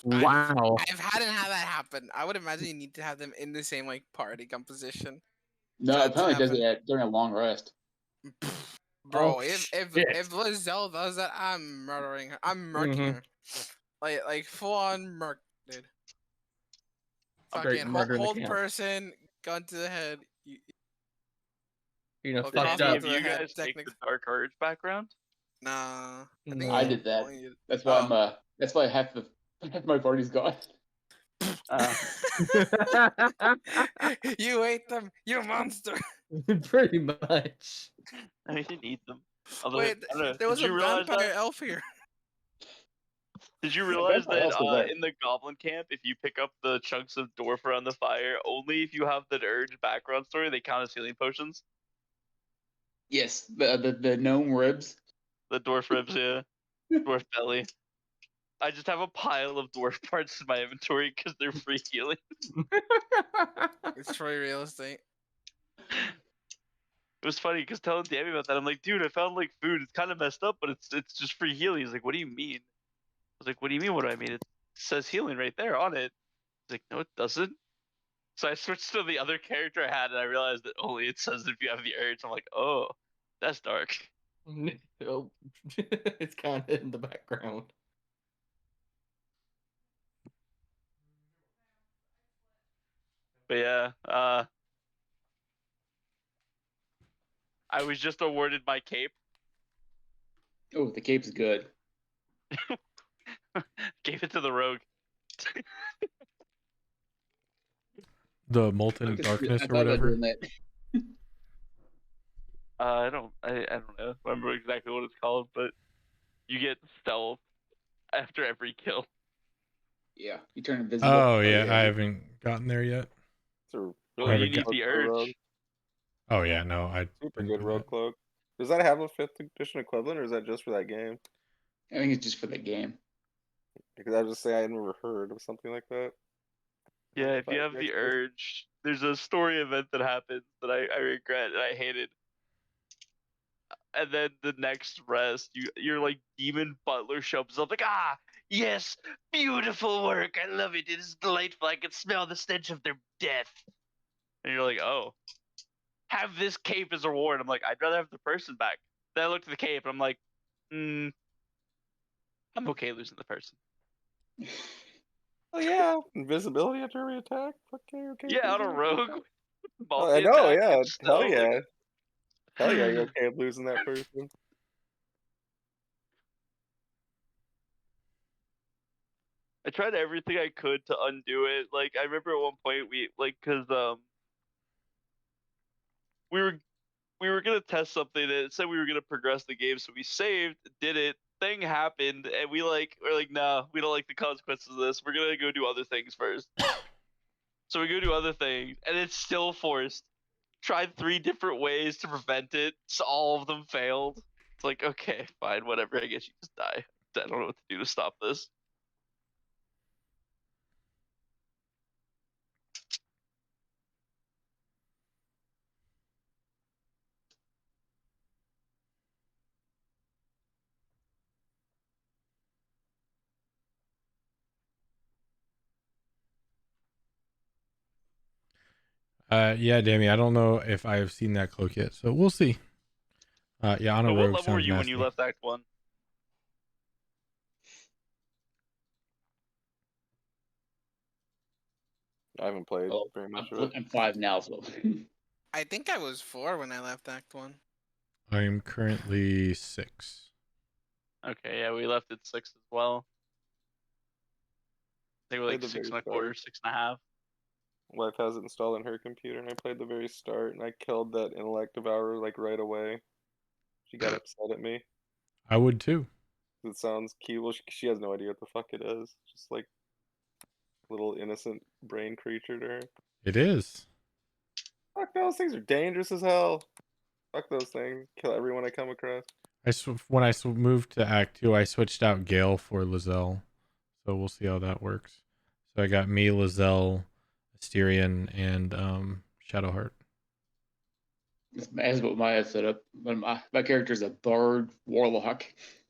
Wow. I've hadn't had that happen. I would imagine you need to have them in the same like party composition. No, that to apparently does it happen. during a long rest. Bro, Oh, if shit. Lizelle does that, I'm murdering her. I'm murking Mhm. her. Like full on murk, dude. A great Fucking murder in the hold camp. person, gun to the head. You know, Well, Did fucked any up. of to the you head, guys take the technically. Dark Urge background? Nah. I think No. I we did that. only did- That's why Oh. That's why half my party's gone. You ate them, you monster. Pretty much. I didn't eat them. Although, Wait, I don't know. there was Did a you realize vampire that? elf here. Did you Yeah, realize vampire that elves are there. in the goblin camp, if you pick up the chunks of dwarf around the fire, only if you have the urge background story, they count as healing potions? Yes, the gnome ribs. The dwarf ribs, yeah. Dwarf belly. I just have a pile of dwarf parts in my inventory because they're free healing. It's free real estate. It was funny because telling Dammy about that, I'm like, dude, I found like food. It's kind of messed up, but it's just free healing. He's like, what do you mean? I was like, what do you mean? What do I mean? It says healing right there on it. He's like, no, it doesn't. So I switched to the other character I had, and I realized that only it says if you have the urge. I'm like, oh, that's dark. Oh, it's kind of in the background. But yeah, I was just awarded my cape. Oh, the cape's good. Gave it to the rogue. The Molten Darkness I or thought about whatever. doing that. I don't know. Remember exactly what it's called, but you get stealth after every kill. Yeah, you turn invisible. Oh yeah, I haven't gotten there yet. It's a Well, really haven't you need good the cloak for a rogue. urge. Oh yeah, no, I Super didn't good do rogue that. cloak. Does that have a 5th edition equivalent, or is that just for that game? I think it's just for the game. Because I was just saying I had never heard of something like that. Yeah, if But you have the urge, there's a story event that happens that I regret and I hated. And then the next rest, your like demon butler shows up like, ah, yes, beautiful work. I love it. It is delightful. I can smell the stench of their death. And you're like, oh, have this cape as a reward. I'm like, I'd rather have the person back. Then I looked at the cape and I'm like, I'm okay losing the person. Oh yeah, invisibility after every attack. Okay. Yeah, on a rogue. Oh, I know, Multi-attack yeah. and Hell stealth, yeah. like- Hell yeah, you're okay with losing that person. I tried everything I could to undo it. Like I remember at one point cause we were gonna test something and it said we were gonna progress the game, so we saved, did it, thing happened, and we're like, nah, we don't like the consequences of this. We're gonna go do other things first. So we go do other things, and it's still forced. Tried 3 different ways to prevent it, so all of them failed. It's like, okay, fine, whatever, I guess you just die. I don't know what to do to stop this. Yeah, Dammy, I don't know if I have seen that cloak yet, so we'll see. Yeah, on a But what rogue level were sounds you when you nasty. left Act 1? I haven't played Oh, very much of it. I'm 5 now, so I think I was 4 when I left Act 1. I am currently 6. Okay, yeah, we left at 6 as well. They were Played like the very 6 1/4, start. 6.5. Wife has it installed on her computer, and I played the very start, and I killed that intellect devourer like right away. She got upset at me. I would too. It sounds cute. Well, she has no idea what the fuck it is. Just like little innocent brain creature to her. It is. Fuck, those things are dangerous as hell. Fuck those things. Kill everyone I come across. When I moved to Act 2, I switched out Gale for Lizelle. So we'll see how that works. So I got me, Lizelle, Asterion, and Shadowheart. that's what my set up. But my character's a bard warlock.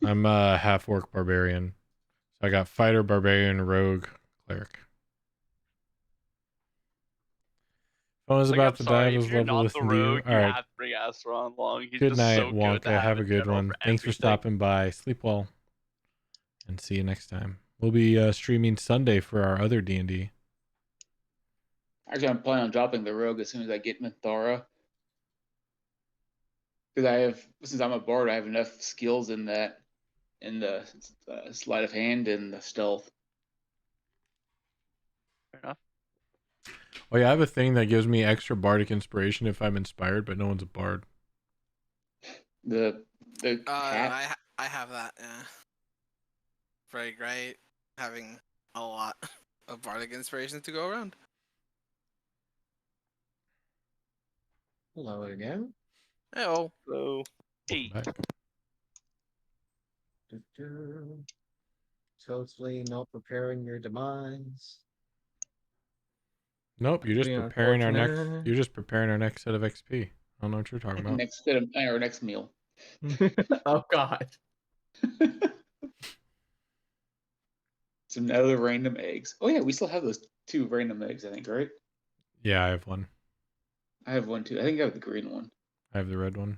I'm a half-orc barbarian. So I got fighter, barbarian, rogue, cleric. Phone is Like, about I'm to die. sorry, It if was you're lovely not the listening to you. rogue, All you right. have to bring Asteron along. He's Good just night, so good to Wonka. Have a in good general one. for Thanks for everything. stopping by. Sleep well. And see you next time. We'll be streaming Sunday for our other D&D. Actually, I'm planning on dropping the rogue as soon as I get Minthara. Because since I'm a bard, I have enough skills in that, in the sleight of hand and the stealth. Fair enough. Oh yeah, I have a thing that gives me extra bardic inspiration if I'm inspired, but no one's a bard. The hat. I have that. Yeah. Very great. Having a lot of bardic inspiration to go around. Hello again. Oh. So Hey. Welcome back. Do-do. Totally not preparing your demise. Nope, you're just Being preparing our next. unfortunate. You're just preparing our next set of XP. I don't know what you're talking about. Next set of, or next meal. Oh God. Some other random eggs. Oh yeah, we still have those 2 random eggs, I think, right? Yeah, I have one. I have one too. I think I have the green one. I have the red one.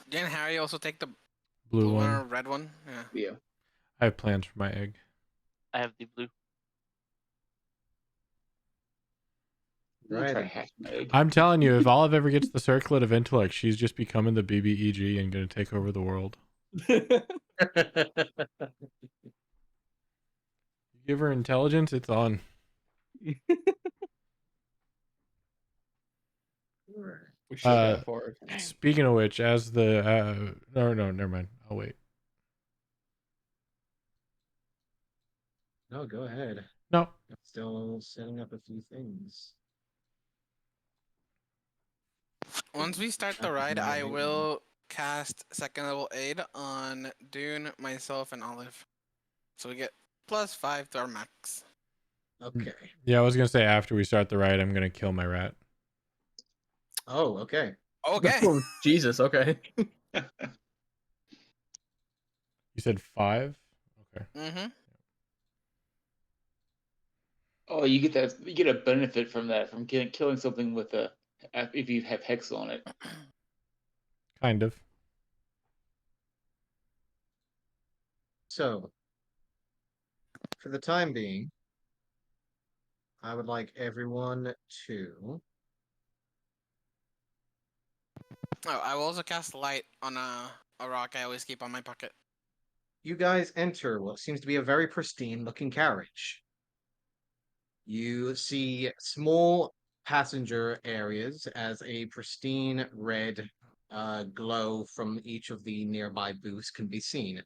Didn't Harry also take the Blue blue one one. or red one? Yeah. Yeah. I have plans for my egg. I have the blue. I'm gonna try to Righty. hatch my egg. I'm telling you, if Olive ever gets the circlet of intellect, she's just becoming the BBEG and gonna take over the world. Give her intelligence, it's on. We should Uh, go for it. Speaking of which, as the no, never mind. I'll wait. No, go ahead. No, I'm still setting up a few things. Once we start the ride, I will cast second level aid on Dune, myself, and Olive. So we get +5 to our max. Okay. yeah, I was gonna say after we start the ride, I'm gonna kill my rat. Oh, okay. Okay. Oh, Jesus. Okay. You said 5? Okay. Mm-hmm. Oh, you get that. You get a benefit from that, from killing something with a, if you have hex on it. Kind of. So, for the time being, I would like everyone to. Oh, I will also cast light on a rock I always keep on my pocket. You guys enter what seems to be a very pristine looking carriage. You see small passenger areas as a pristine red glow from each of the nearby booths can be seen.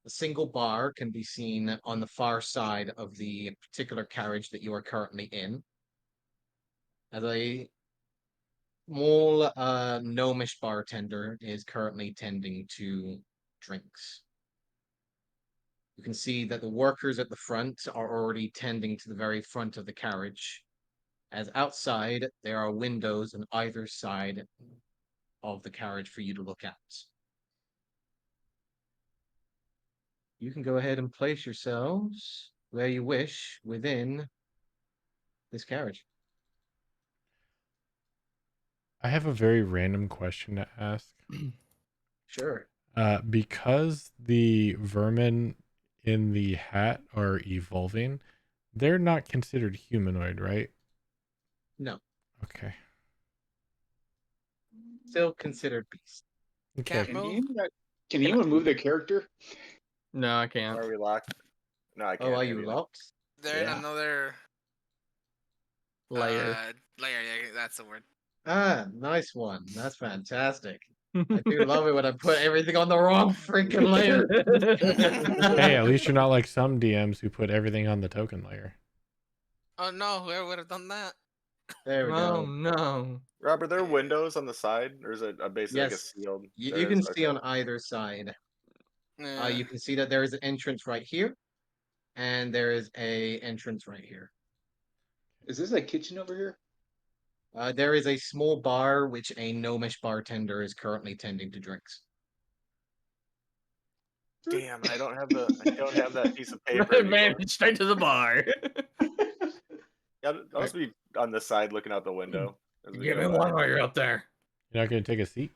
A single bar can be seen on the far side of the particular carriage that you are currently in. As a small gnomish bartender is currently tending to drinks. You can see that the workers at the front are already tending to the very front of the carriage. As outside, there are windows on either side of the carriage for you to look at. You can go ahead and place yourselves where you wish within this carriage. I have a very random question to ask. Sure. Because the vermin in the hat are evolving, they're not considered humanoid, right? No, Okay. still considered beast. Okay. Can't Can move. you can anyone move their character? No, I can't. are we locked? No, I Oh, can't. are you either. locked? They're in Yeah. another Layer. layer. Yeah, that's the word. Ah, nice one. That's fantastic. I do love it when I put everything on the wrong freaking layer. Hey, at least you're not like some DMs who put everything on the token layer. Oh no, whoever would have done that? There we Oh go. no. Rob, are there windows on the side, or is it basically like a Yes, sealed? you There can is? see Okay. on either side. Yeah. You can see that there is an entrance right here, and there is a entrance right here. Is this a kitchen over here? There is a small bar which a gnomish bartender is currently tending to drinks. Damn, I don't have that piece of paper Man, anymore. straight to the bar. Yeah, I'll just be on the side looking out the window. As we Give go me by. one while you're up there. You're not gonna take a seat?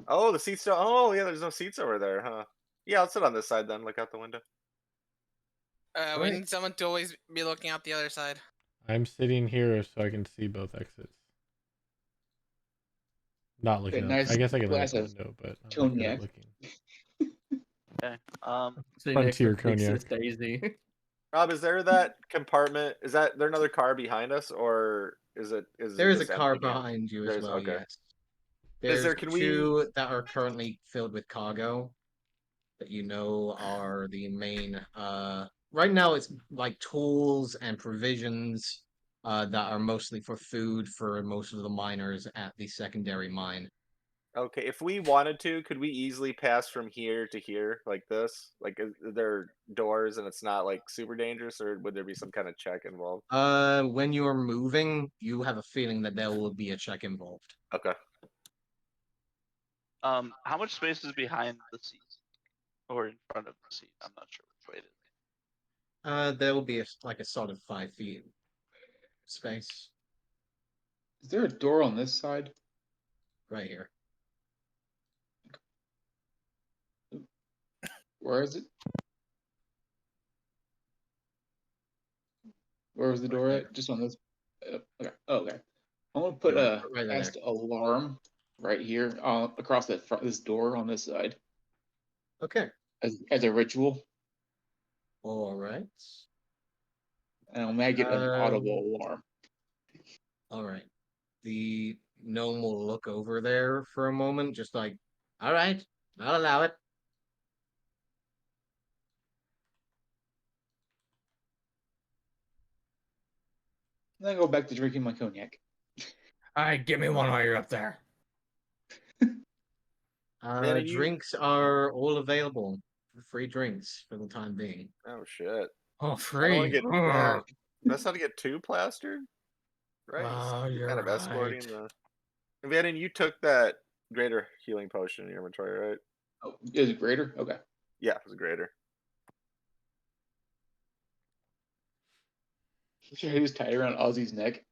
Oh, the seats. Oh, yeah. There's no seats over there, huh? Yeah, I'll sit on this side then. Look out the window. We Alright. need someone to always be looking out the other side. I'm sitting here so I can see both exits. Not looking A out. nice I guess I can look out glass the of window, but I'm not good at cognac. looking. Okay. Sitting next to Frontier Princess cognac. Daisy. Rob, is there that compartment? Is there another car behind us, or is it There is a just car empty now? behind you as There's well, okay. yes. Is There's there? Can we? two that are currently filled with cargo that you know are the main right now it's like tools and provisions that are mostly for food for most of the miners at the secondary mine. Okay, if we wanted to, could we easily pass from here to here like this? Like, is there doors and it's not like super dangerous, or would there be some kind of check involved? When you're moving, you have a feeling that there will be a check involved. Okay. how much space is behind the seat or in front of the seat? I'm not sure which way it is. There will be like a solid 5 feet space Is there a door on this side? right here. Where is it? Where was the Right door there. at? Just on this. Okay. Oh, okay. I'm gonna put Yeah, a right there. cast alarm right here across the front this door on this side Okay. as a ritual, All right. and I'll make it an Um, audible alarm. All right. The gnome will look over there for a moment, just like, all right, I'll allow it. And then I go back to drinking my cognac. All right, give me one while you're up there. Man, and you. Drinks are all available. Free drinks for the time being. Oh shit! Oh, I don't want free. to get. Man, that's not to get too plastered, right? Oh, You're you're kind of escorting right. the. Vannon, you took that greater healing potion in your inventory, right? Oh, is it greater? Okay. Yeah, it was a greater. Should I just tie it around Ozzy's neck?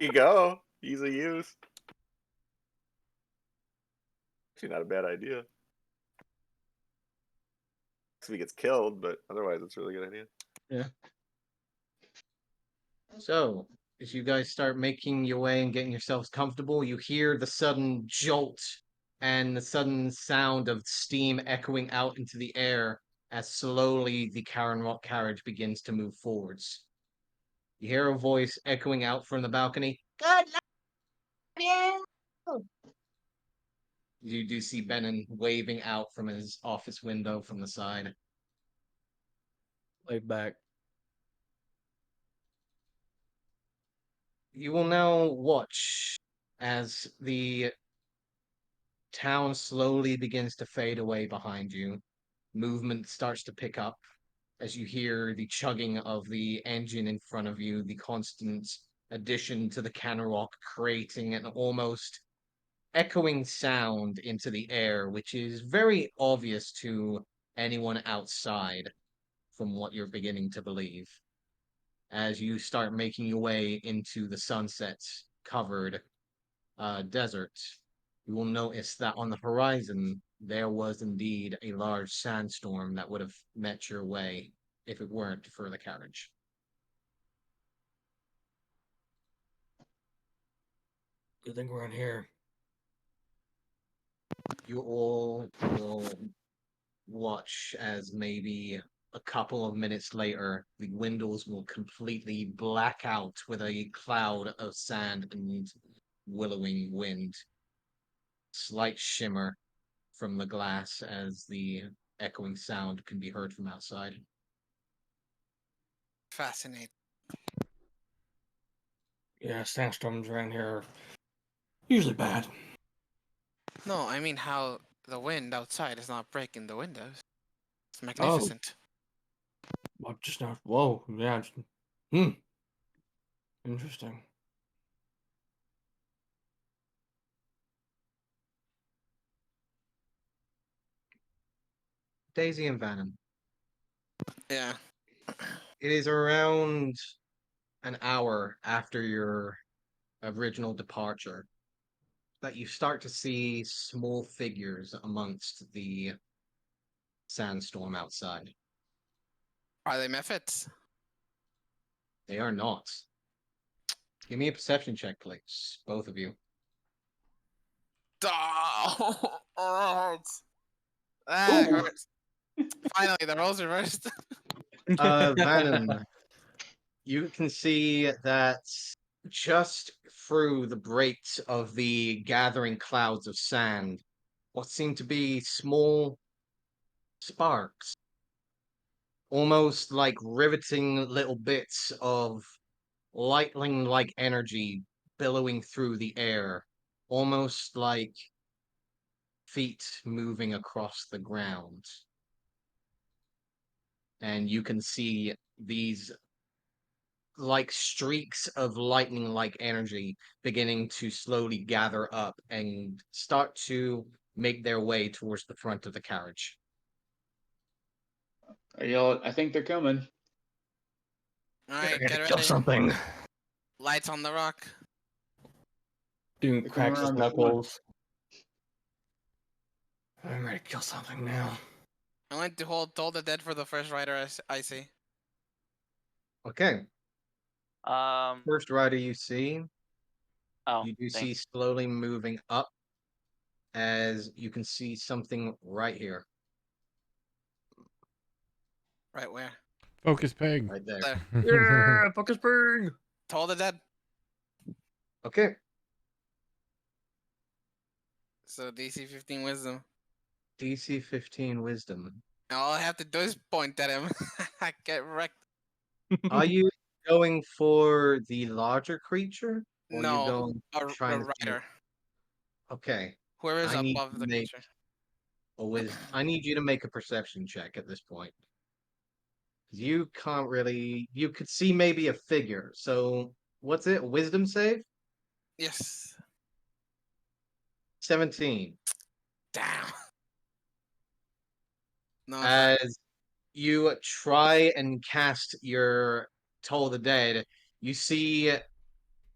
You go. Easy use. Actually, not a bad idea. If he gets killed, but otherwise, it's a really good idea. Yeah. So, as you guys start making your way and getting yourselves comfortable, you hear the sudden jolt and the sudden sound of steam echoing out into the air as slowly the Karen Rock carriage begins to move forwards. You hear a voice echoing out from the balcony. Good luck, you! You do see Benin waving out from his office window from the side. Laid back. You will now watch as the town slowly begins to fade away behind you. Movement starts to pick up as you hear the chugging of the engine in front of you, the constant addition to the Canarok creating an almost echoing sound into the air, which is very obvious to anyone outside from what you're beginning to believe. As you start making your way into the sunset covered desert, you will notice that on the horizon there was indeed a large sandstorm that would have met your way if it weren't for the carriage. Good thing we're in here. You all will watch as maybe a couple of minutes later the windows will completely black out with a cloud of sand and willowing wind. Slight shimmer from the glass as the echoing sound can be heard from outside. Fascinating. Yeah, sandstorms around here are usually bad. No, I mean how the wind outside is not breaking the windows. It's Oh, magnificent. well, just now. Whoa, yeah. Hmm. Interesting. Daisy and Vannon. Yeah. It is around an hour after your original departure that you start to see small figures amongst the sandstorm outside. Are they Mephits? They are not. Give me a perception check, please, both of you. Oh, hurts. Ah, it Ooh. hurts. Finally, the roles reversed. Venom, you can see that just through the breaks of the gathering clouds of sand, what seem to be small sparks, almost like riveting little bits of lightning like energy billowing through the air, almost like feet moving across the ground. And you can see these like streaks of lightning like energy beginning to slowly gather up and start to make their way towards the front of the carriage. I yell, I think they're coming. All right, I get gotta kill ready. something. Lights on the rock. Doing They're coming cracks his around the front. knuckles. I'm ready to kill something now. I went to hold Toll the Dead for the first rider I see. Okay, Um. first rider you see, Oh, you do see thanks. slowly moving up as you can see something right here, Right where? Focus peg. right there. There. Yeah, focus burn. Toll the Dead. Okay, So DC 15 Wisdom. DC 15 Wisdom. And all I have to do is point at him. I get wrecked. Are you going for the larger creature, or are you No, going a trying to see? rider. Okay, Whoever is I need above to the make creature. I need you to make a perception check at this point. You can't really. You could see maybe a figure. So what's it? Wisdom save? Yes. 17. Damn. No, it's fine. As you try and cast your Toll the Dead, you see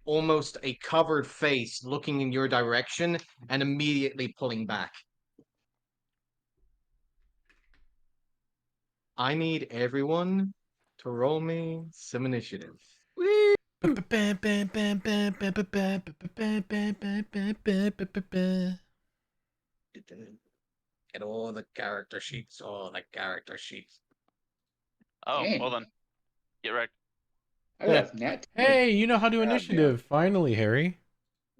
almost a covered face looking in your direction and immediately pulling back. I need everyone to roll me some initiative. Get all the character sheets, all the character sheets. Oh, Dang. well then, get wrecked. I got a nat 20. Hey, you know how to do God initiative. Finally, Harry.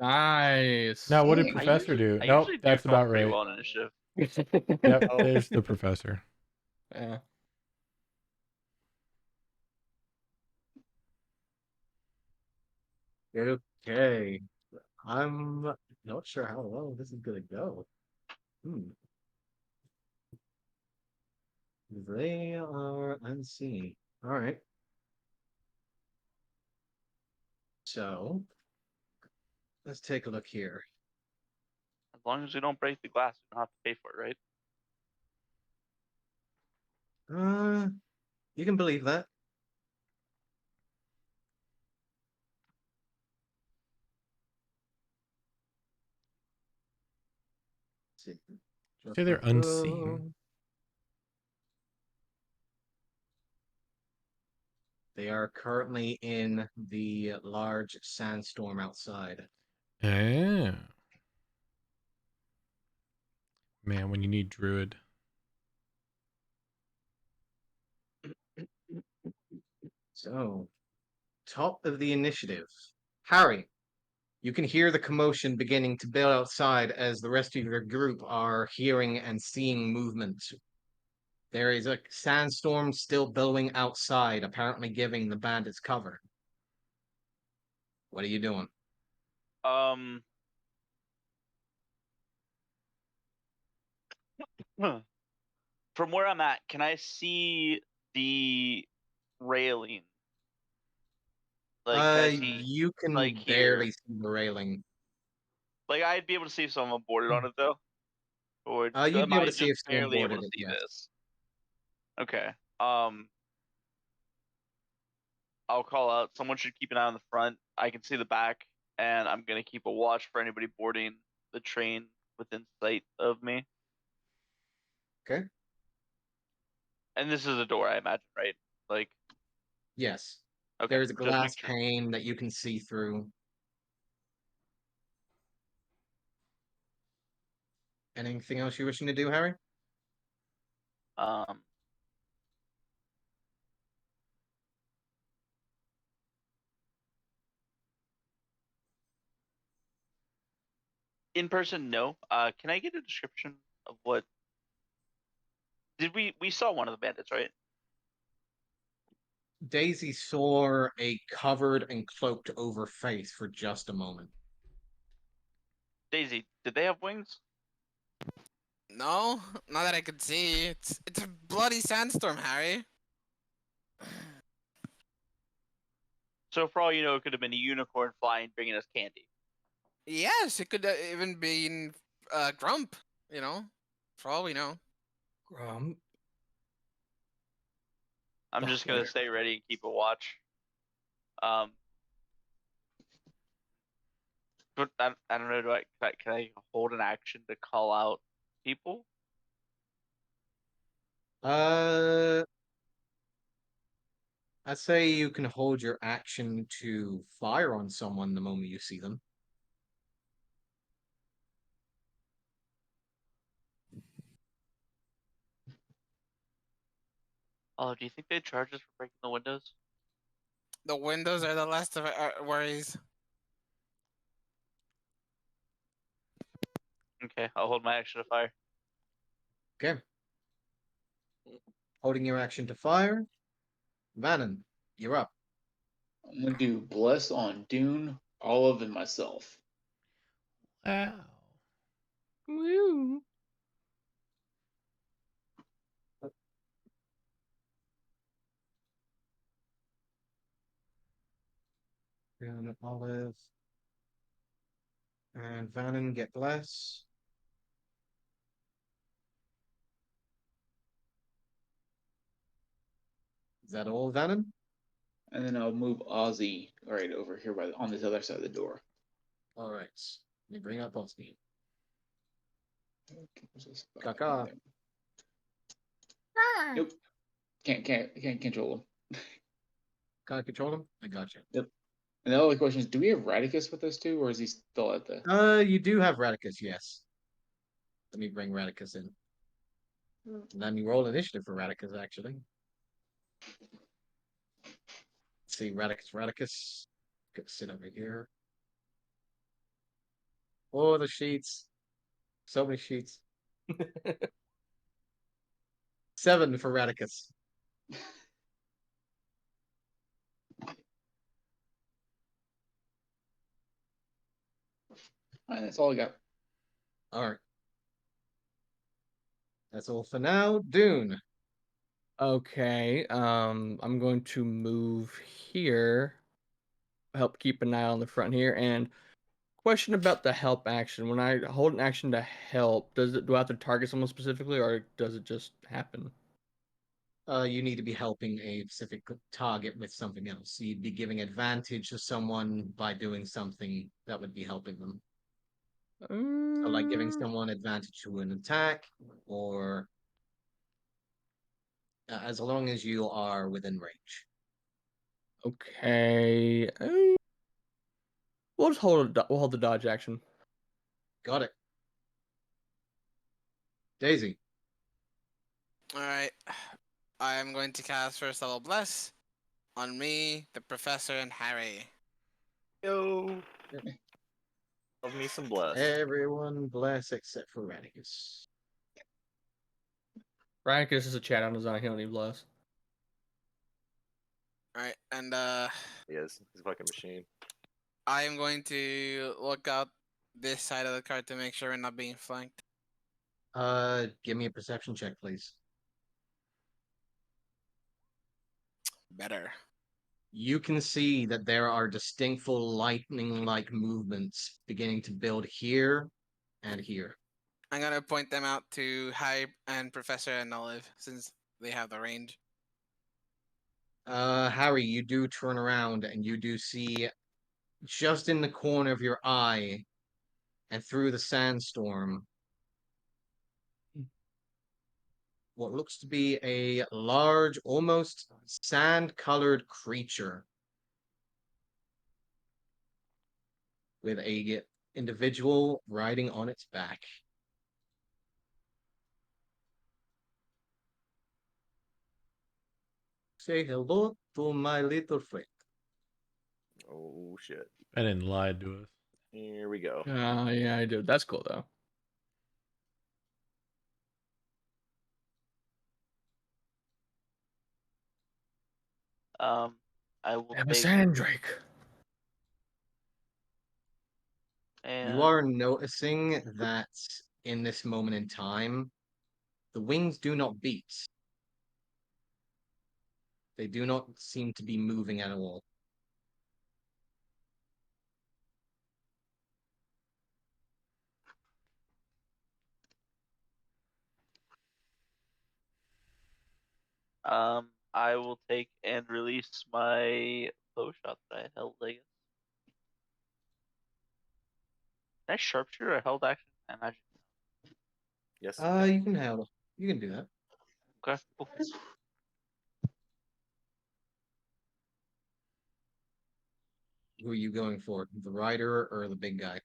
Nice. Now, what did Dang. Professor do? I Nope, usually do that's film about pretty right. well in initiative. Yep, Oh. there's the Professor. Yeah. Okay. I'm not sure how well this is gonna go. Hmm. They are unseen. All right. So let's take a look here. As long as we don't break the glass, we don't have to pay for it, right? You can believe that. Let's see. Say they're unseen. They are currently in the large sandstorm outside. Ah. Man, when you need Druid. So, top of the initiative. Harry, you can hear the commotion beginning to build outside as the rest of your group are hearing and seeing movement. There is a sandstorm still billowing outside, apparently giving the bandits cover. What are you doing? Um, from where I'm at, can I see the railing? Like, can I see You can like barely here? see the railing. Like, I'd be able to see if someone boarded on it though, or You'd am be able I to see just if someone barely able boarded to it, see yes. this? Okay. I'll call out. Someone should keep an eye on the front. I can see the back, and I'm gonna keep a watch for anybody boarding the train within sight of me. Okay. And this is a door, I imagine, right? Like, Yes. Okay. There's a just glass make sure. pane that you can see through. Anything else you're wishing to do, Harry? Um. In person, no. Can I get a description of what? Did we saw one of the bandits, right? Daisy saw a covered and cloaked over face for just a moment. Daisy, did they have wings? No, not that I could see. It's a bloody sandstorm, Harry. So for all you know, it could have been a unicorn flying, bringing us candy. Yes, it could even been Grump. You know, for all we know. I'm Oh, just gonna later. stay ready and keep a watch. Um, but I don't know. Can I hold an action to call out people? Uh, I'd say you can hold your action to fire on someone the moment you see them. Oh, do you think they charge us for breaking the windows? The windows are the last of our worries. Okay, I'll hold my action to fire. Okay. Holding your action to fire. Vannon, you're up. I'm gonna do bless on Dune, Olive, and myself. Wow. Woo. And Olive. And Vannon get bless. Is that all, Vannon? And then I'll move Ozzy right over here on this other side of the door. All right. Let me bring up Osby. Where's this spot? Kaka. Nope. Can't control him. Can I control him? I got you. Yep. And the only question is, do we have Radicus with us too, or is he still at the? You do have Radicus, yes. Let me bring Radicus in. Let me roll initiative for Radicus, actually. Let's see, Radicus. Could sit over here. Oh, the sheets. So many sheets. 7 for Radicus. All right, that's all I got. All right. That's all for now. Dune. Okay. I'm going to move here. Help keep an eye on the front here. And question about the help action. When I hold an action to help, do I have to target someone specifically, or does it just happen? You need to be helping a specific target with something else. You'd be giving advantage to someone by doing something that would be helping them. So, like giving someone advantage to an attack, or as long as you are within range. Okay. We'll just we'll hold the dodge action. Got it. Daisy. All right, I am going to cast First Level Bless on me, the Professor, and Harry. Yo, love me some bless. Everyone bless except for Radicus. Radicus is a chat on his own. He don't need bless. All right, and He is. He's a fucking machine. I am going to look out this side of the card to make sure we're not being flanked. Give me a perception check, please. Better. You can see that there are distinctful lightning-like movements beginning to build here and here. I'm gonna point them out to Harry and Professor and Olive since they have the range. Harry, you do turn around and you do see just in the corner of your eye and through the sandstorm what looks to be a large, almost sand-colored creature with a individual riding on its back. Say hello to my little friend. Oh shit. And then lied to us. Here we go. Yeah, I do. That's cool though. I will Have a take Sandrake. and You are noticing that in this moment in time, the wings do not beat. They do not seem to be moving at all. I will take and release my bow shot that I held. I guess. Can I sharpshooter? I held action. I imagine. Yes. You can handle. You can do that. Okay. Cool. Who are you going for? The rider or the big guy?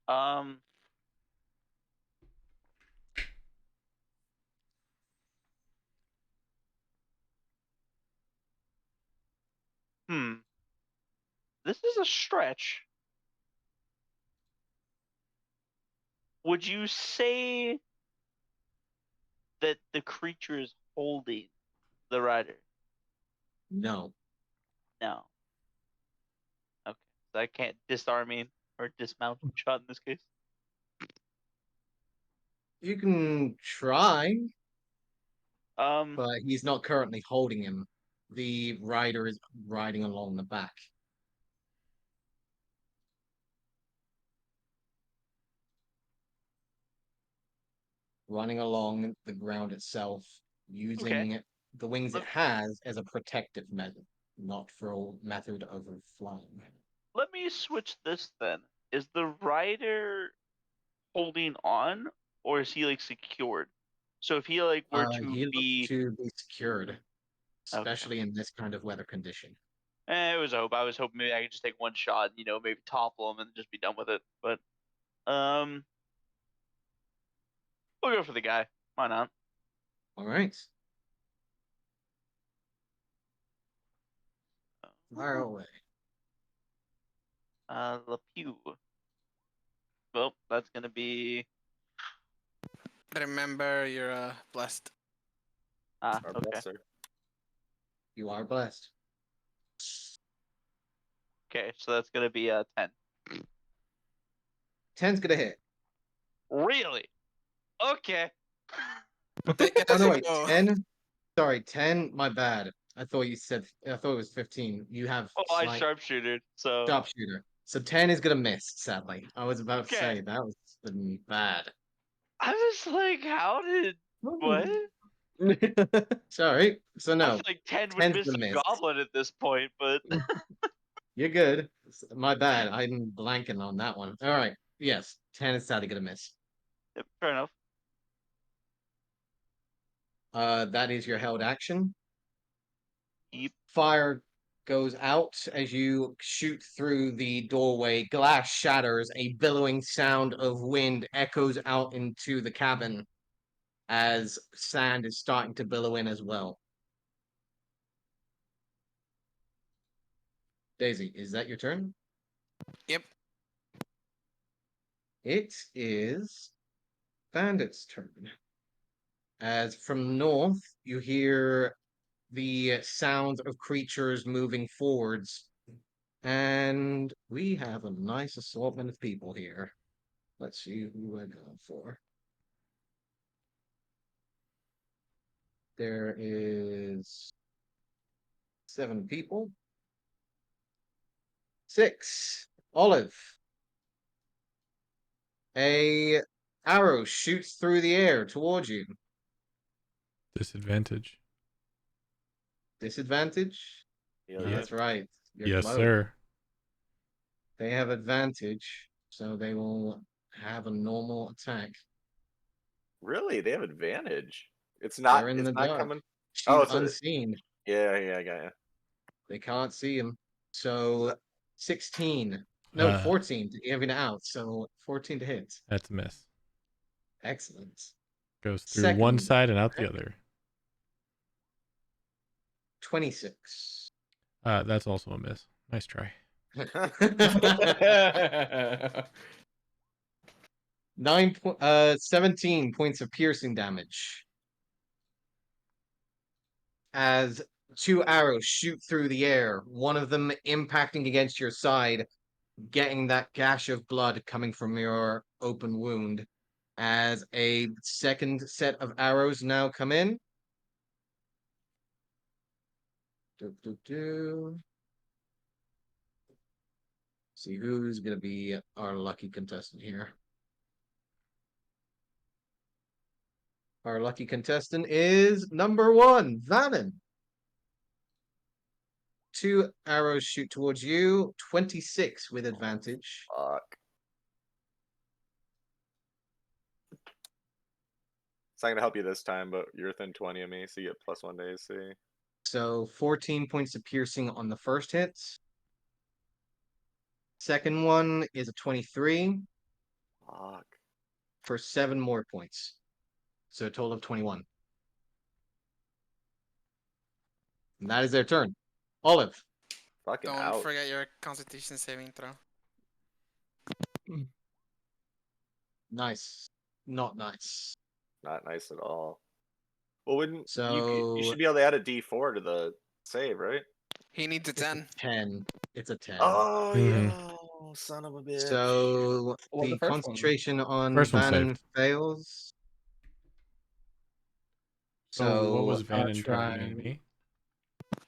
Um. Hmm. This is a stretch. Would you say that the creature is holding the rider? No. No. Okay. So I can't disarming or dismounting shot in this case. You can try, Um. but he's not currently holding him. The rider is riding along the back. Running along the ground itself, Okay. using the wings it Let, has as a protective method, not for a method of flying. let me switch this then. Is the rider holding on, or is he like secured? So if he like were to He looks be to be secured, okay. especially in this kind of weather condition. It was a hope. I was hoping maybe I could just take one shot, maybe topple him and just be done with it. But um, we'll go for the guy. Why not? All right, fire away. Le Pew. Well, that's gonna be Remember, you're blessed. ah Our okay. blesser. You are blessed. Okay, so that's gonna be 10. 10's gonna hit. Really? Okay. Take it Oh as no, you wait, go. 10. Sorry, 10. My bad. I thought it was 15. You have Oh, I slight sharpshooted. So sharpshooter. So 10 is gonna miss, sadly. I was about to okay. say that was bad. I was like, how did what? Sorry. So I no, feel like 10 would 10's miss gonna a miss. goblin at this point, but You're good. My bad. I'm blanking on that one. All right. Yes, 10 is sadly gonna miss. fair enough. That is your held action. Yep. Fire goes out as you shoot through the doorway. Glass shatters. A billowing sound of wind echoes out into the cabin as sand is starting to billow in as well. Daisy, is that your turn? Yep. It is Bandit's turn. As from north, you hear the sounds of creatures moving forwards. And we have a nice assortment of people here. Let's see who we're going for. There is 7 people. 6. Olive. A arrow shoots through the air towards you. Disadvantage. Disadvantage? Hell Yeah. yeah. That's right. You're Yes, close. sir. They have advantage, so they will have a normal attack. Really? They have advantage. It's They're not. in It's the not dark. coming. She's Oh, so unseen. Yeah, I got you. They can't see him. So 16. No, 14 to even out. So 14 to hit. That's a miss. Excellent. Goes through one Second side and out the attack, other. 26. That's also a miss. Nice try. 17 points of piercing damage. As 2 arrows shoot through the air, one of them impacting against your side, getting that gash of blood coming from your open wound. As a second set of arrows now come in. See who's gonna be our lucky contestant here. Our lucky contestant is number 1, Vannon. 2 arrows shoot towards you, 26 with advantage. Fuck. It's not gonna help you this time, but you're within 20 of me, so you get +1 to AC. So 14 points of piercing on the first hit. Second one is a 23 Fuck. for 7 more points. So a total of 21. And that is their turn. Olive. Fucking Don't out. forget your Constitution saving throw. Nice. Not nice. Not nice at all. Well, wouldn't you So should be able to add a D4 to the save, right? He needs a it's a 10. 10. It's a 10. Oh, Mhm. yo, son of a bitch. So Well, the the first one. concentration on First one Vannon saved. fails. So what was So Vannon try. targeting me? it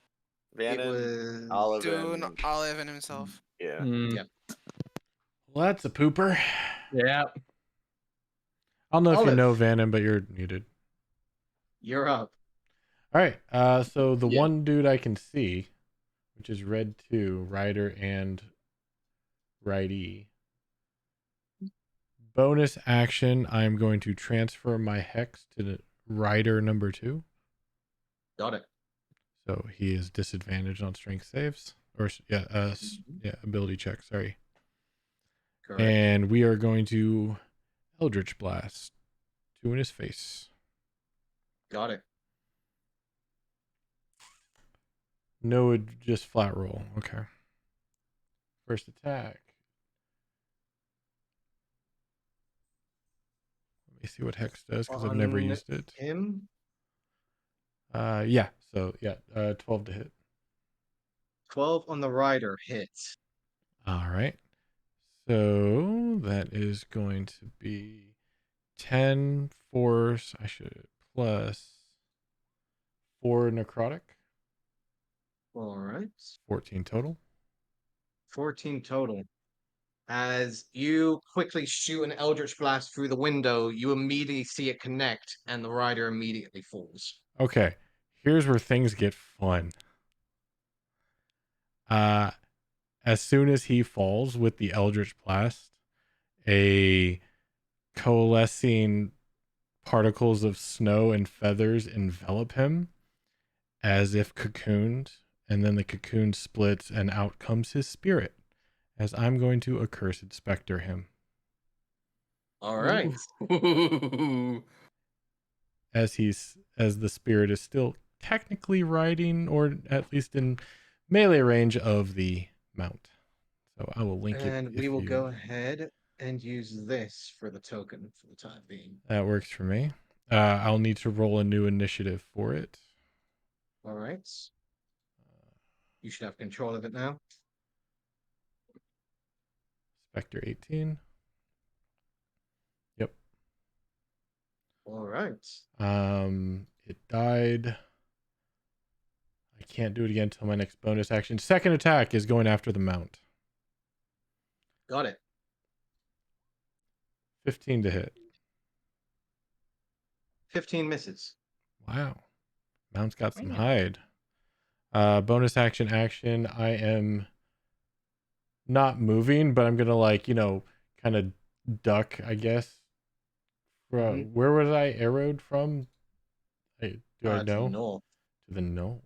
Vannon, was Olive, Doing and Olive and himself. yeah. Yeah. Well, that's a pooper. Yeah. I don't know if you Olive. know Vannon, but you're muted. You're up. All right. So the Yeah. one dude I can see, which is red 2, rider and righty. Bonus action, I'm going to transfer my hex to the rider number 2. Got it. So he is disadvantaged on strength saves. Or, ability check, sorry. Correct. And we are going to Eldritch Blast 2 in his face. Got it. No, just flat roll. Okay. First attack. Let me see what Hex does because I've never On used it. him. Yeah. So 12 to hit. 12 on the rider hits. All right. So that is going to be 10 force. I should plus 4 necrotic. All right. 14 total. 14 total. As you quickly shoot an Eldritch Blast through the window, you immediately see it connect, and the rider immediately falls. Okay. Here's where things get fun. As soon as he falls with the Eldritch Blast, a coalescing particles of snow and feathers envelop him as if cocooned, and then the cocoon splits and out comes his spirit, as I'm going to Accursed Spectre him. All right. As the spirit is still technically riding, or at least in melee range of the mount. So I will link it. And we will go ahead and use this for the token for the time being. That works for me. I'll need to roll a new initiative for it. All right. You should have control of it now. Spectre 18. Yep. All right. It died. I can't do it again until my next bonus action. Second attack is going after the mount. Got it. 15 to hit. 15 misses. Wow. Mount's got some Yeah. hide. Bonus action. I am not moving, but I'm gonna kind of duck, I guess. Mhm. Where was I arrowed from? Do I To the know? north. To the north.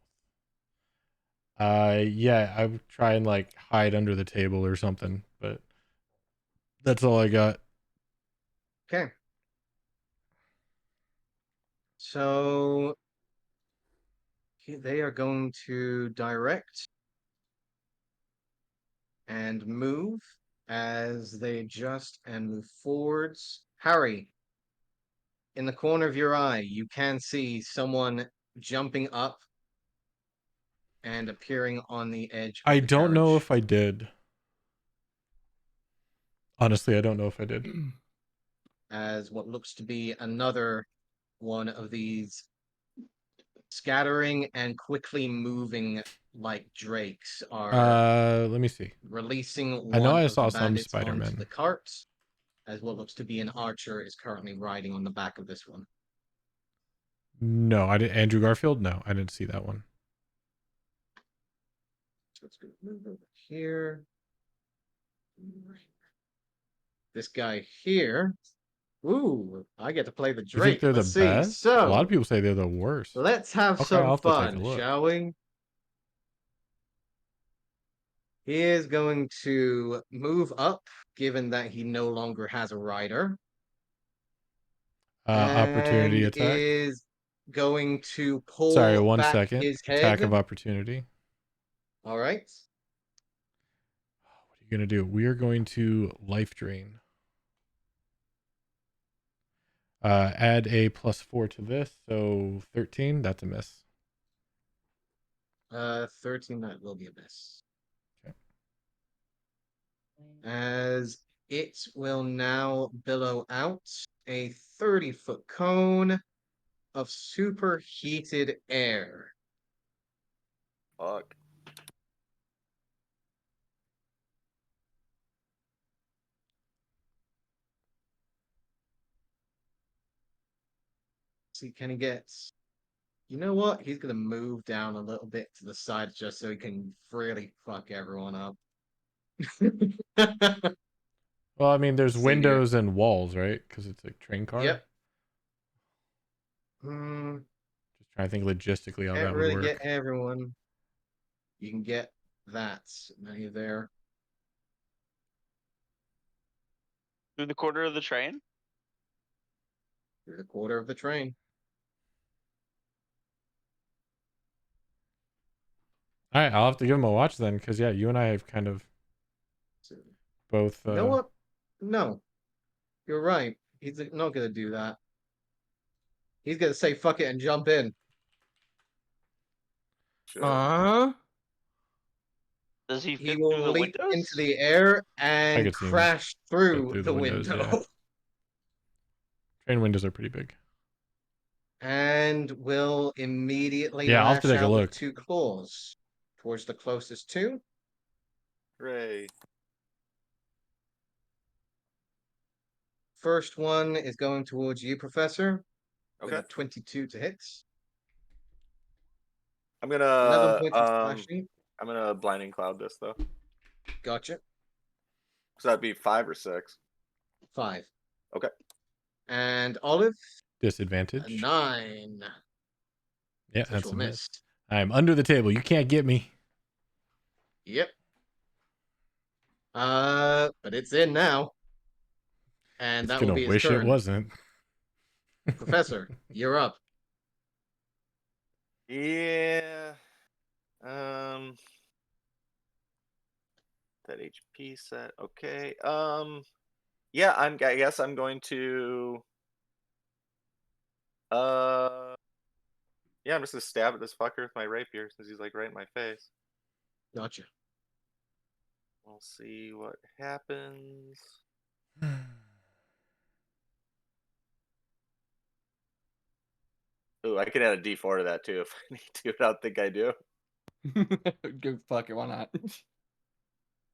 Yeah, I would try and like hide under the table or something, but that's all I got. Okay. So they are going to direct and move as they adjust and move forwards. Harry, in the corner of your eye, you can see someone jumping up and appearing on the edge of I the don't know carriage. if I did. Honestly, I don't know if I did. As what looks to be another one of these scattering and quickly moving like drakes are Let me see. releasing I know one I of the saw some bandits onto Spider-Man. the cart, as what looks to be an archer is currently riding on the back of this one. No, I didn't. Andrew Garfield? No, I didn't see that one. So let's go move over here. This guy here. Ooh, I get to play the You think Drake. they're the Let's see. best? A lot of So people say they're the worst. let's have Okay, I'll some have to take a fun, look. shall we? He is going to move up, given that he no longer has a rider, Opportunity and attack. is going to Sorry, pull 1 back second. his Attack head. of opportunity. All right. What are you gonna do? We are going to life drain. Add a +4 to this, so 13. That's a miss. 13, that will be a miss. Okay. As it will now billow out a 30-foot cone of superheated air. Fuck. See, can he get? You know what? He's gonna move down a little bit to the side just so he can really fuck everyone up. Well, I mean, there's See here. windows and walls, right? Because it's a train car. Yep. Hmm. Just trying to think logistically how Can't that would really get work. everyone. You can get that. Now you're there. Through the corner of the train? You're the quarter of the train. All right, I'll have to give him a watch then, because yeah, you and I have kind of So, both. you know what? No, you're right. He's not gonna do that. He's gonna say fuck it and jump in. Sure. Does he He fit will through the leap into windows? the air I and could see him crash fit through through the the windows. window. Yeah, train windows are pretty big. And will immediately Yeah, I'll have to lash take a out with look. 2 claws towards the closest 2. Hooray. First one is going towards you, Professor, with Okay. a 22 to hit. I'm 11 gonna points of slashing. I'm gonna blinding cloud this though. Gotcha. So that'd be 5 or 6. 5. Okay. And Olive, a Disadvantage. 9. Yeah, Which that's will a miss. miss. I'm under the table. You can't get me. Yep. But it's in now. And It's that will gonna be his wish it turn. wasn't. Professor, you're up. Yeah. Um that HP set. Okay. Yeah, I guess I'm going to yeah, I'm just gonna stab at this fucker with my rapier since he's like right in my face. Gotcha. We'll see what happens. Ooh, I can add a D4 to that too if I need to. I don't think I do. Go fuck it, why not?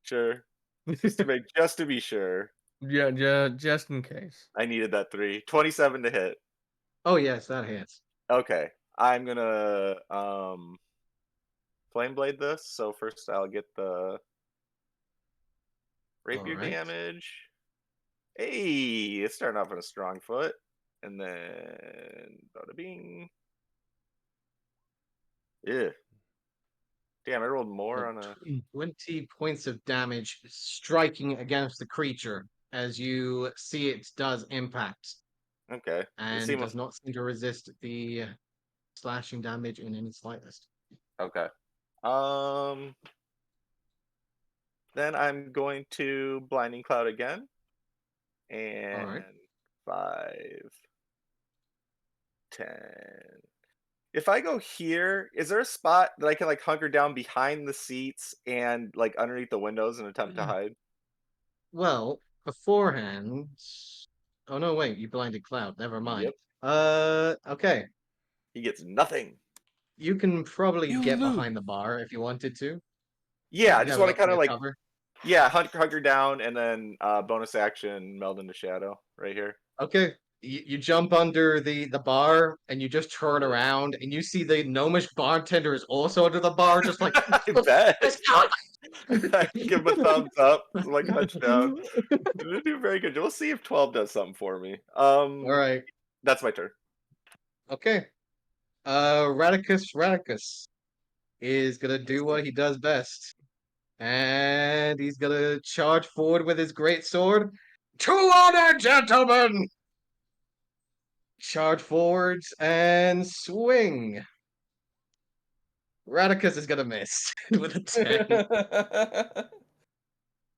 Sure. Just to be sure. Yeah, just in case. I needed that 3. 27 to hit. Oh, yes, that hits. Okay. I'm gonna flame blade this. So first I'll get the rapier Alright. damage. Hey, it's starting off on a strong foot. And then bada bing. Yeah. Damn, I rolled more on a. 20 points of damage striking against the creature as you see it does impact Okay. and does not seem to resist the slashing damage in any slightest. Okay. Then I'm going to Blinding Cloud again. And 5, 10. If I go here, is there a spot that I can like hunker down behind the seats and like underneath the windows and attempt to hide? Well, beforehand. Oh no, wait, you blinded Cloud. Never mind. Yep. Okay. He gets nothing. You can probably You get lose. behind the bar if you wanted to. Yeah, I You just have want a to kind of bit like cover. hunker down and then bonus action meld into shadow right here. Okay. You jump under the bar and you just turn around and you see the gnomish bartender is also under the bar, just like I bet. let's go. I give him a thumbs up, so like touchdown. Didn't do very good. We'll see if 12 does something for me. All right. That's my turn. Okay. Radicus is gonna do what he does best. And he's gonna charge forward with his great sword. To honor, gentlemen! Charge forwards and swing. Radicus is gonna miss with a 10.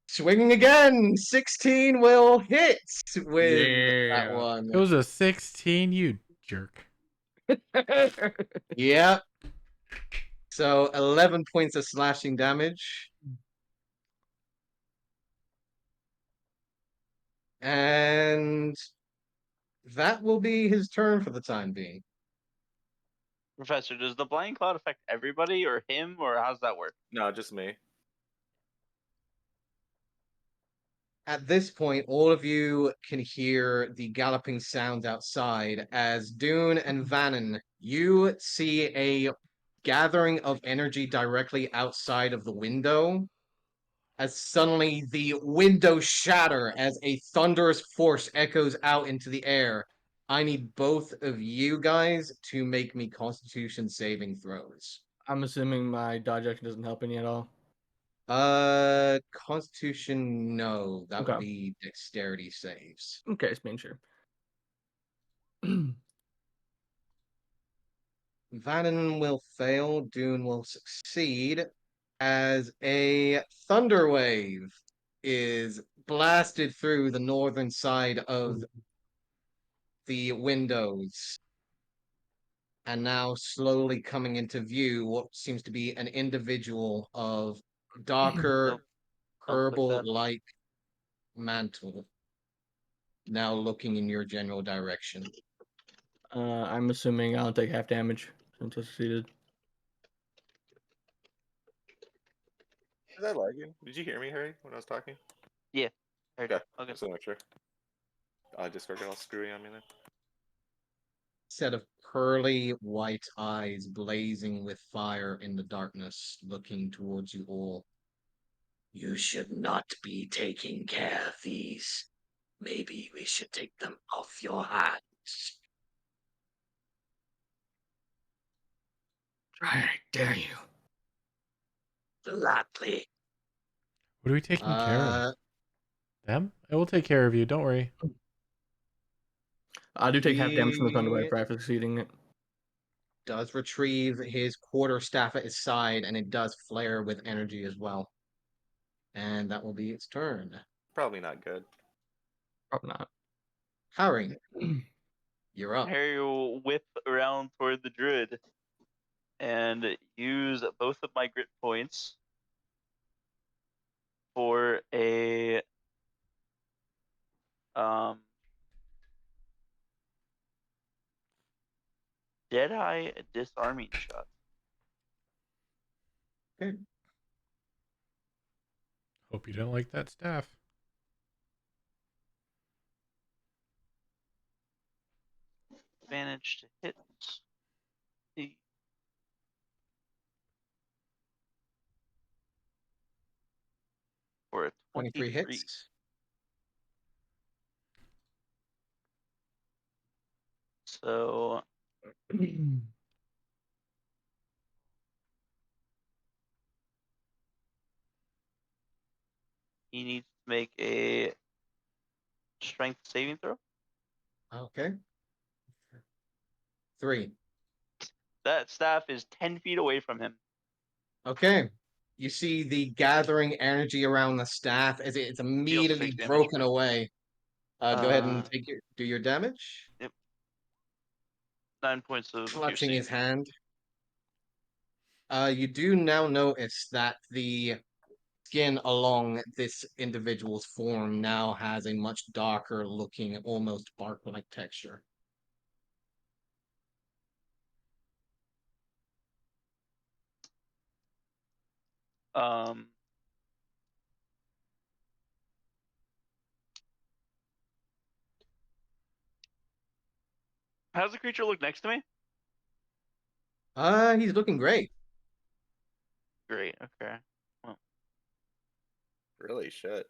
Swinging again! 16 will hit with that Yeah. one. It was a 16, you jerk. Yeah. So 11 points of slashing damage. And that will be his turn for the time being. Professor, does the blind cloud affect everybody or him, or how's that work? No, just me. At this point, all of you can hear the galloping sounds outside as Dune and Vannon, you see a gathering of energy directly outside of the window as suddenly the windows shatter as a thunderous force echoes out into the air. I need both of you guys to make me Constitution saving throws. I'm assuming my dodge action doesn't help any at all. Constitution, no. That would Okay. be dexterity saves. Okay, just being sure. Vannon will fail, Dune will succeed, as a thunder wave is blasted through the northern side of the windows. And now slowly coming into view what seems to be an individual of darker Nope. Don't click that. purple-like mantle. Now looking in your general direction. I'm assuming I'll take half damage since I succeeded. Is that lagging? Did you hear me, Harry, when I was talking? Yeah. Okay. Okay. Just want to make sure. Discord got all screwy on me then. Set of pearly white eyes blazing with fire in the darkness, looking towards you all. You should not be taking care of these. Maybe we should take them off your hands. I dare you. Gladly. What are we taking care of? Them? I will take care of you. Don't worry. I do take half damage from the thunder wave He for after succeeding it. does retrieve his quarterstaff at his side, and it does flare with energy as well. And that will be its turn. Probably not good. Probably not. Harry, you're up. Harry will whip around toward the druid and use both of my grit points for a Deadeye disarming shot. Okay. Hope you don't like that staff. Advantage to hit. For a 23 23. hits. So He needs to make a strength saving throw. Okay. 3. That staff is 10 feet away from him. Okay. You see the gathering energy around the staff as it's immediately takes damage, broken correct? away. Go ahead and do your damage. 9 points of Clutching piercing. his hand. You do now notice that the skin along this individual's form now has a much darker looking, almost bark-like texture. Um, how's the creature look next to me? He's looking great. Great. Okay. Well, Really shit.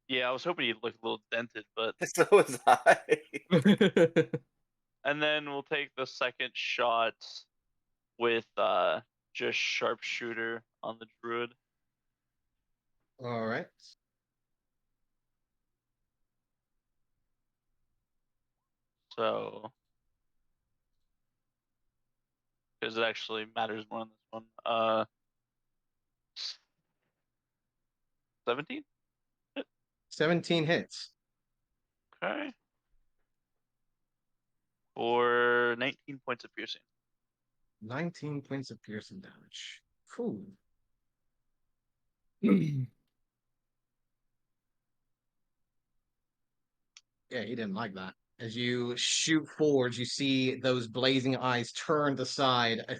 yeah, I was hoping he'd look a little dented, but So was I. and then we'll take the second shot with just sharpshooter on the druid. All right. So, because it actually matters more on this one. 17. 17 hits. Okay. For 19 points of piercing. 19 points of piercing damage. Cool. Yeah, he didn't like that. As you shoot forward, you see those blazing eyes turned aside, a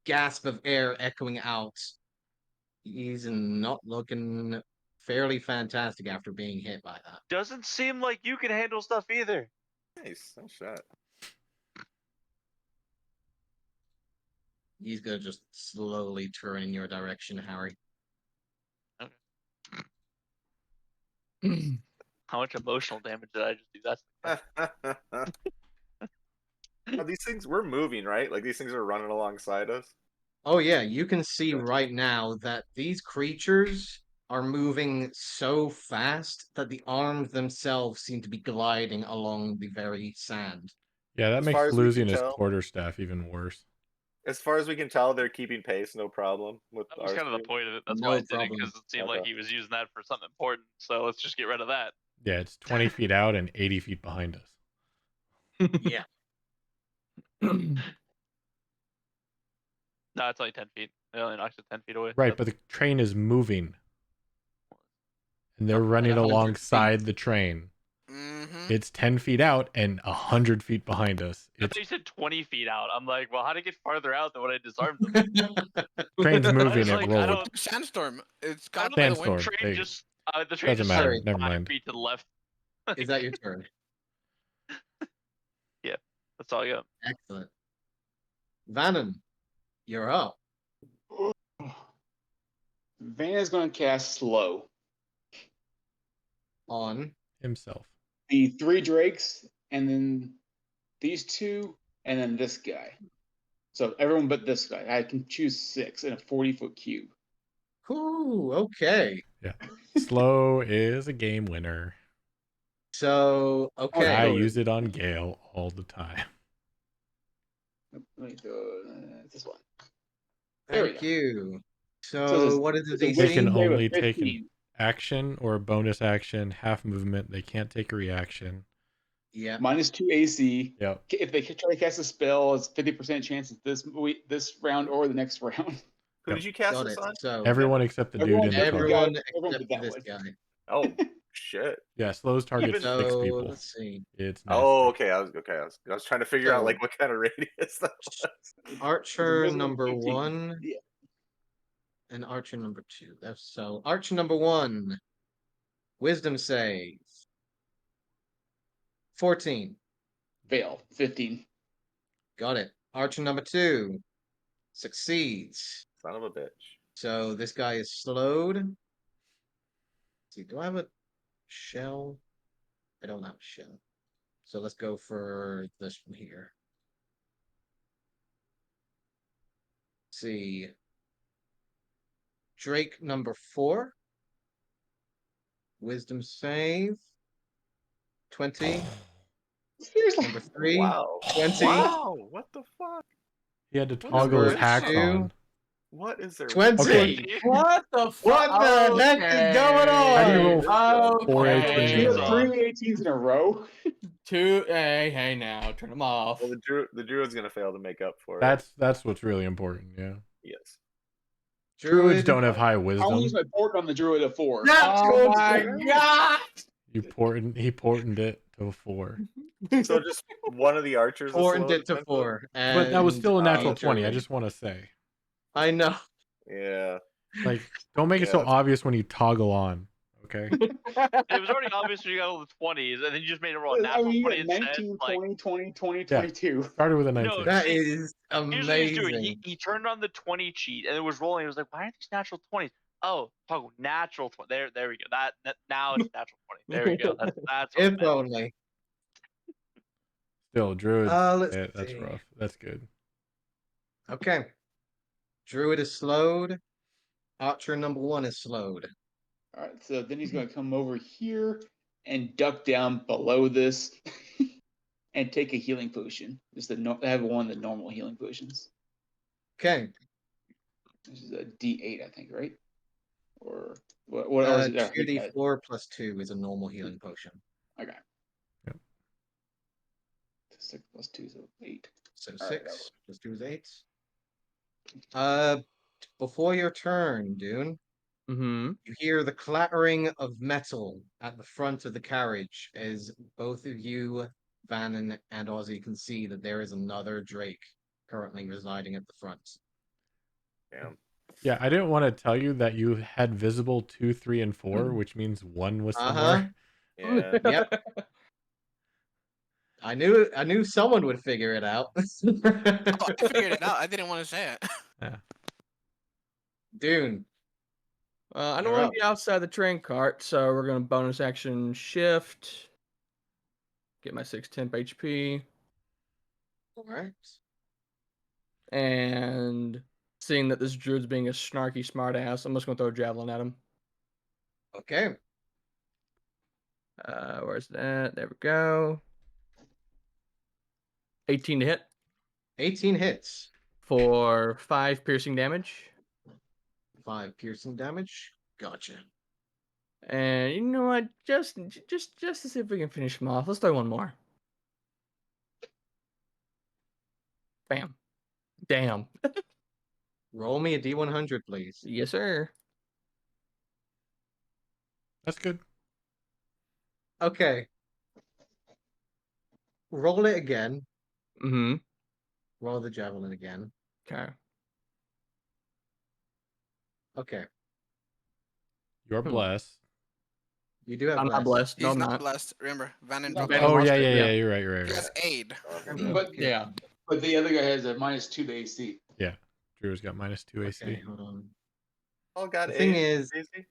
gasp of air echoing out. He's not looking fairly fantastic after being hit by that. Doesn't seem like you can handle stuff either. Nice. Nice shot. He's gonna just slowly turn in your direction, Harry. How much emotional damage did I just do? That's the question. Oh, these things, we're moving, right? Like these things are running alongside us. Oh yeah, you can see Gotcha. right now that these creatures are moving so fast that the arms themselves seem to be gliding along the very sand. Yeah, that As far makes as we losing can his tell. quarterstaff even worse. As far as we can tell, they're keeping pace, no problem with That was our kind of the speed. point of it. That's No why I did it, problem. because it seemed like Okay. he was using that for something important. So let's just get rid of that. Yeah, it's 20 feet out and 80 feet behind us. Yeah. No, it's only 10 feet. It only knocks it 10 feet away. Right, but the train is moving. And they're At running 100 alongside feet. the train. Mm-hmm. It's 10 feet out and 100 feet behind us. I It's thought you said 20 feet out. I'm like, well, how did it get farther out than when I disarmed them? train's I moving was at like, I roll. don't. Sandstorm. It's I got don't by the think wind. the Sandstorm. train They- just the train Doesn't just matter. Sorry. started Never 5 mind. feet to the left. Is that your turn? Yeah, that's all I got. Excellent. Vannon, you're up. Vanna's going to cast slow. On Himself. The 3 drakes, and then these 2, and then this guy. So everyone but this guy. I can choose 6 in a 40-foot cube. Ooh, okay. Yeah. Slow is a game winner. So okay. I go use with- it on Gale all the time. Let me go this one. There we Thank go. you. So So what is the it's a They DC? can wisdom save of only take an 15. action or a bonus action, half movement. They can't take a reaction. Yeah. -2 AC. Yep. If they try to cast a spell, it's 50% chance this round or the next round. Who did you cast Got this it. on? So Everyone except the dude in the car. everyone Everyone except but that this one. guy. Oh shit. Yeah, slows targets Even- 6 So people. let's see. It's nasty. Oh, okay. I was trying to figure out So- like what kind of radius that was. Archer wisdom number 15. 1 Yeah. and Archer number 2. That's so Archer number 1. Wisdom save. 14. Fail. 15. Got it. Archer number 2 succeeds. Son of a bitch. So this guy is slowed. Let's see, do I have a shell? I don't have a shell. So let's go for this one here. Let's see. Drake number 4 Wisdom save. 20. Seriously. Number 3. Wow. 20. Wow. What the fuck? He had to What is toggle his Number hacks 2. on. What is there? 20. Okay. What the fuck? What the heck is going How do you on? roll four Okay. 18s You in a got row? 3 18s in a row. Hey now, turn them off. Well, the druid's gonna fail to make up for it. That's what's really important. Yeah. Yes. Druids Druid. don't have high I'll wisdom. use my port on the druid of 4. Oh my god! He ported it to a 4. So just one of the archers is Important slow it to defensive? 4. But that was and still a natural the 20. I druid. just want to say, I know. Yeah. like, don't make it Yeah, so that's- obvious when you toggle on. Okay. It was already obvious when you got all the 20s, and then you just made it roll a I natural mean, you 20 get instead. 19, Like, 20, 20, 20, Yeah. 22. Started with a No, 19. That see, is here's what he was doing. amazing. He turned on the 20 cheat, and it was rolling. It was like, why aren't these natural 20s? Oh, toggle natural 20. There we go. That now it's natural 20. There we go. That's what it If meant. only. Still, druids. Let's That's see. rough. That's good. Okay. Druid is slowed. Archer number 1 is slowed. All right, so then he's going to come over here and duck down below this and take a healing potion. Just have one of the normal healing potions. Okay. This is a D8, I think, right? Or what is it? 2d4 plus 2 is a normal healing potion. Okay. Yep. 6 plus 2 is 8. So All right, 6 plus 2 is 8. Before your turn, Dune, Mm-hmm. you hear the clattering of metal at the front of the carriage as both of you, Vannon and Ozzy, can see that there is another Drake currently residing at the front. Damn. Yeah, I didn't want to tell you that you had visible 2, 3, and 4, which means 1 was somewhere. Yeah. Yep. I knew someone would figure it out. Oh, I figured it out. I didn't want to say it. Yeah. Dune. I don't You're want up. to be outside the train cart, so we're going to bonus action shift. Get my 6 temp HP. All right. And seeing that this druid's being a snarky smartass, I'm just going to throw a javelin at him. Okay. Where's that? There we go. 18 to hit 18 hits. for 5 piercing damage. 5 piercing damage. Gotcha. And you know what? Just to see if we can finish him off, let's throw one more. Bam. Damn. Roll me a D100, please. Yes, sir. That's good. Okay. Roll it again. Mm-hmm. Roll the javelin again. Okay. Okay. You're Hmm. blessed. You do have I'm not blessed. No, He's I'm not not. blessed. Remember, Vannon No, broke Vannon it. Oh, lost yeah, it, yeah, yeah. yeah. You're right. You're right. He You're has right. aid. But Yeah. but the other guy has a -2 to AC. Yeah. Drew's got -2 AC. Okay, hold on. Oh God. The thing eight. is- Easy.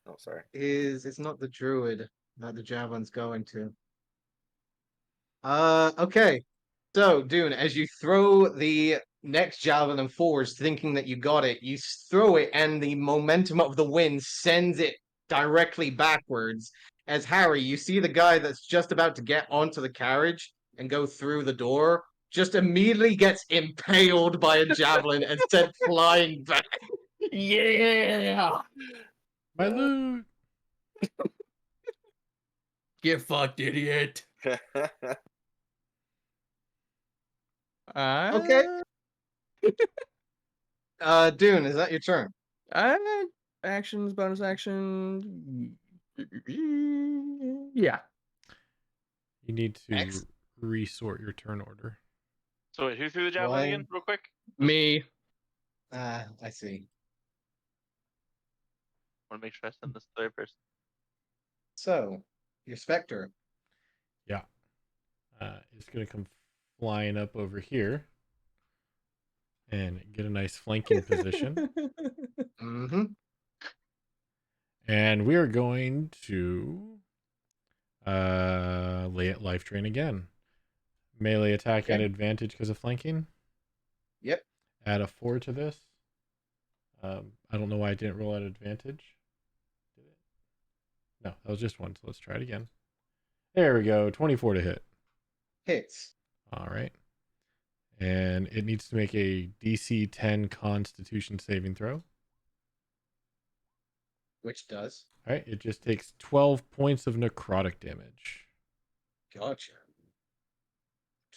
Oh, sorry. It's not the druid that the javelin's going to. Okay. So, Dune, as you throw the next javelin forwards, thinking that you got it, you throw it, and the momentum of the wind sends it directly backwards. As Harry, you see the guy that's just about to get onto the carriage and go through the door, just immediately gets impaled by a javelin and sent flying back. Yeah. My loot. Get fucked, idiot. Okay. Dune, is that your turn? Actions, bonus action. Yeah. You need to X. resort your turn order. So wait, who threw the javelin again, real quick? Me. I see. I want to make sure I send this to the right person. So, your Spectre. Yeah. It's going to come flying up over here and get a nice flanking position. Mm-hmm. And we are going to lay at life drain again. Melee attack at Okay. advantage because of flanking. Yep. Add a 4 to this. I don't know why I didn't roll at advantage. Did it? No, that was just one. So let's try it again. There we go. 24 to hit. Hits. All right. And it needs to make a DC 10 Constitution saving throw. Which does. All right. It just takes 12 points of necrotic damage. Gotcha.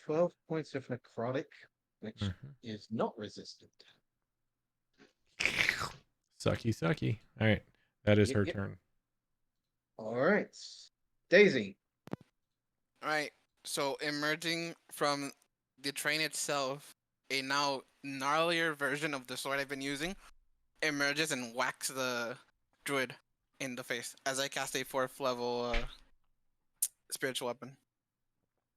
12 points of necrotic, which Mhm. is not resistant. Sucky, sucky. All right. That is Yep, her yep. turn. All right. Daisy. All right. So emerging from the train itself, a now gnarlier version of the sword I've been using emerges and whacks the druid in the face as I cast a 4th level spiritual weapon.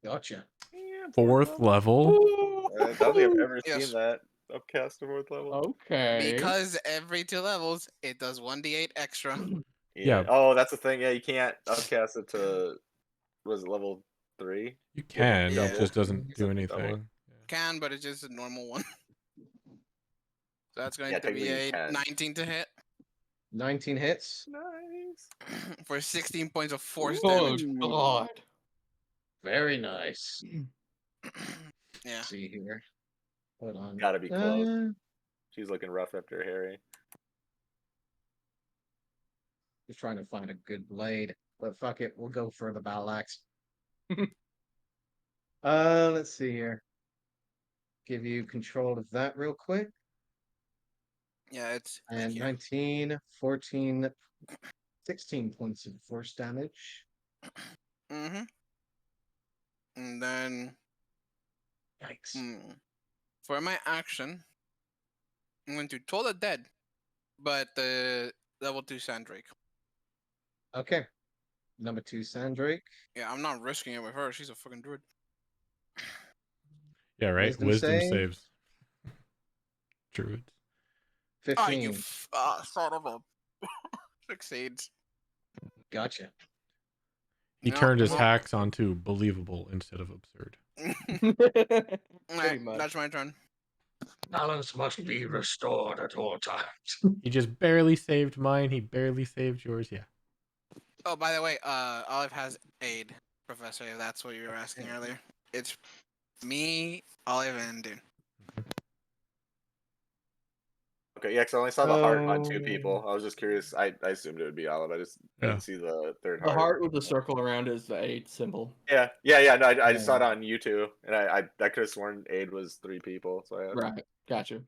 Gotcha. Yeah, 4th level. I don't think I've ever Yes. seen that upcast to 4th level. Okay. Because every 2 levels, it does 1d8 extra. Yeah. Oh, that's the thing. Yeah, you can't upcast it to, was it level 3? You can. Yeah. It just doesn't do Something double. anything. Can, but it's just a normal one. So that's going Yeah, to be technically you a can. 19 to hit 19 hits. Nice. for 16 points of force Oh damage. God. Very nice. Yeah. See here. Hold on. Gotta be close. Uh, She's looking rough after Harry. Just trying to find a good blade. But fuck it, we'll go for the battle axe. Let's see here. Give you control of that real quick. Yeah, it's And thank you. 19, 14, 16 points of force damage. Mm-hmm. And then Yikes. for my action, I'm going to Toll the Dead, but the level 2 Sandrake. Okay. Number 2, Sandrake. Yeah, I'm not risking it with her. She's a fucking druid. Yeah, right. Wisdom Wisdom save. saves. Druids. 15. Ah, you son of a succeeds. Gotcha. He No, turned his no. hacks onto believable instead of absurd. Alright, much. that's my turn. Balance must be restored at all times. He just barely saved mine. He barely saved yours. Yeah. Oh, by the way, Olive has aid, Professor, if that's what you were asking earlier. It's me, Olive, and Dune. Okay, yeah, because I only saw the heart on 2 Oh. people. I was just curious. I assumed it would be Olive. I just Yeah. didn't see the third The heart. heart with the circle around is the 8 symbol. Yeah. No, I just saw it on YouTube, and I could have sworn Aid was 3 people. So I asked. Right. Gotcha.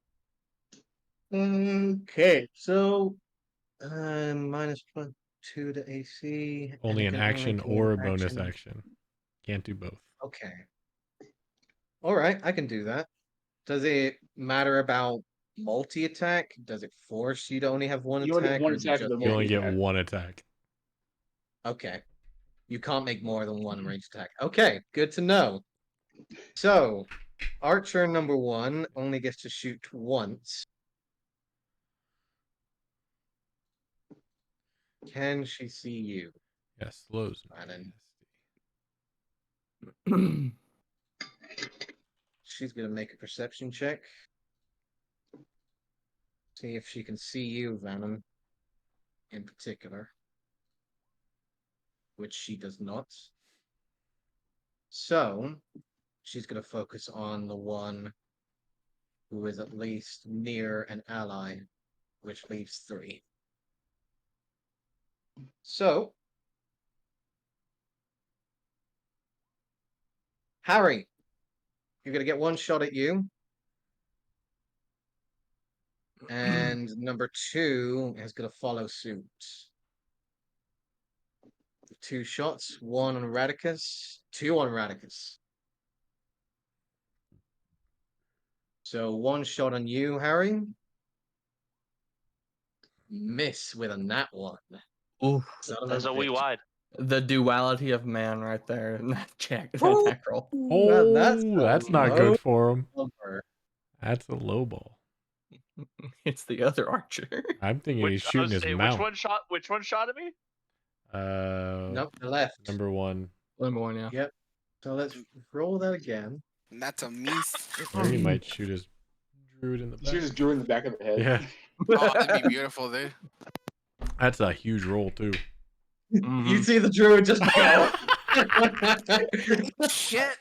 Okay, so minus 2 to AC. and Only it an can action do or a an bonus action. Can't do both. Okay. All right, I can do that. Does it matter about multi-attack? Does it force you to only have one You only attack? have one or is it attack just with the You only get multi-attack. one attack. Okay. You can't make more than one ranged attack. Okay, good to know. So, Archer number 1 only gets to shoot once. Can she see you? Yes, slows. Shannon. She's gonna make a perception check. See if she can see you, Venom, in particular. Which she does not. So, she's gonna focus on the one who is at least near an ally, which leaves 3. So, Harry, you're gonna get one shot at you. And number 2 is gonna follow suit. 2 shots, 1 on Radicus, 2 on Radicus. So 1 shot on you, Harry. Miss with a nat 1. Oof. Son of That's a wee bitch. wide. The duality of man right there in that check, that Oh! attack roll. Well, that's Oh, a that's not low good for him. number. That's a low ball. It's the other archer. I'm thinking he's I shooting was his saying, mount. which one shot at me? Nope, the left. Number 1. Number 1, yeah. Yep. So let's roll that again. And that's a miss. Or he might shoot his druid in the You should back. just drew in the back of the head. Yeah, Oh, that'd be beautiful, dude. that's a huge roll too. You see the druid just go. Shit.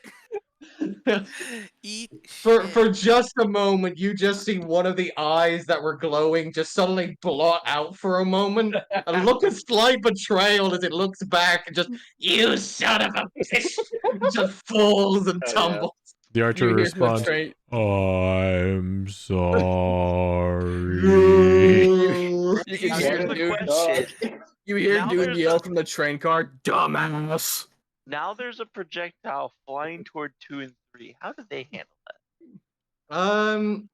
Eat For shit. just a moment, you just see one of the eyes that were glowing just suddenly blot out for a moment. A look of slight betrayal as it looks back and just, you son of a bitch, just falls and Oh, yeah. tumbles. The archer You hear the responds, train. I'm sorry. You can Now hear here's the the dude. question. You hear Now dude there's yell a- from the train car, "Dumbass!" Now there's a projectile flying toward 2 and 3. How did they handle that?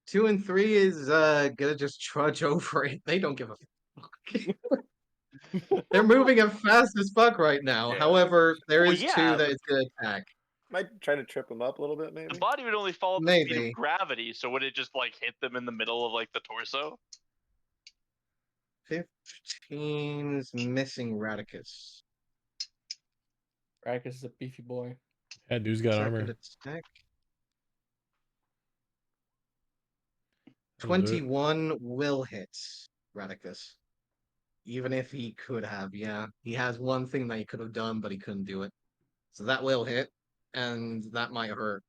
2 and 3 is gonna just trudge over it. They don't give a fuck. They're moving as fast as fuck right now. Yeah. However, there Well, is yeah, 2 that but- is gonna attack. Might try to trip him up a little bit, maybe. The body would only fall at the speed Maybe. of gravity, so would it just like hit them in the middle of like the torso? 15's missing Radicus. Rakus is a beefy boy. Yeah, dude's got Second armor. attack. That'll do it. 21 will hit Radicus. Even if he could have, yeah. He has one thing that he could have done, but he couldn't do it. So that will hit, and that might hurt.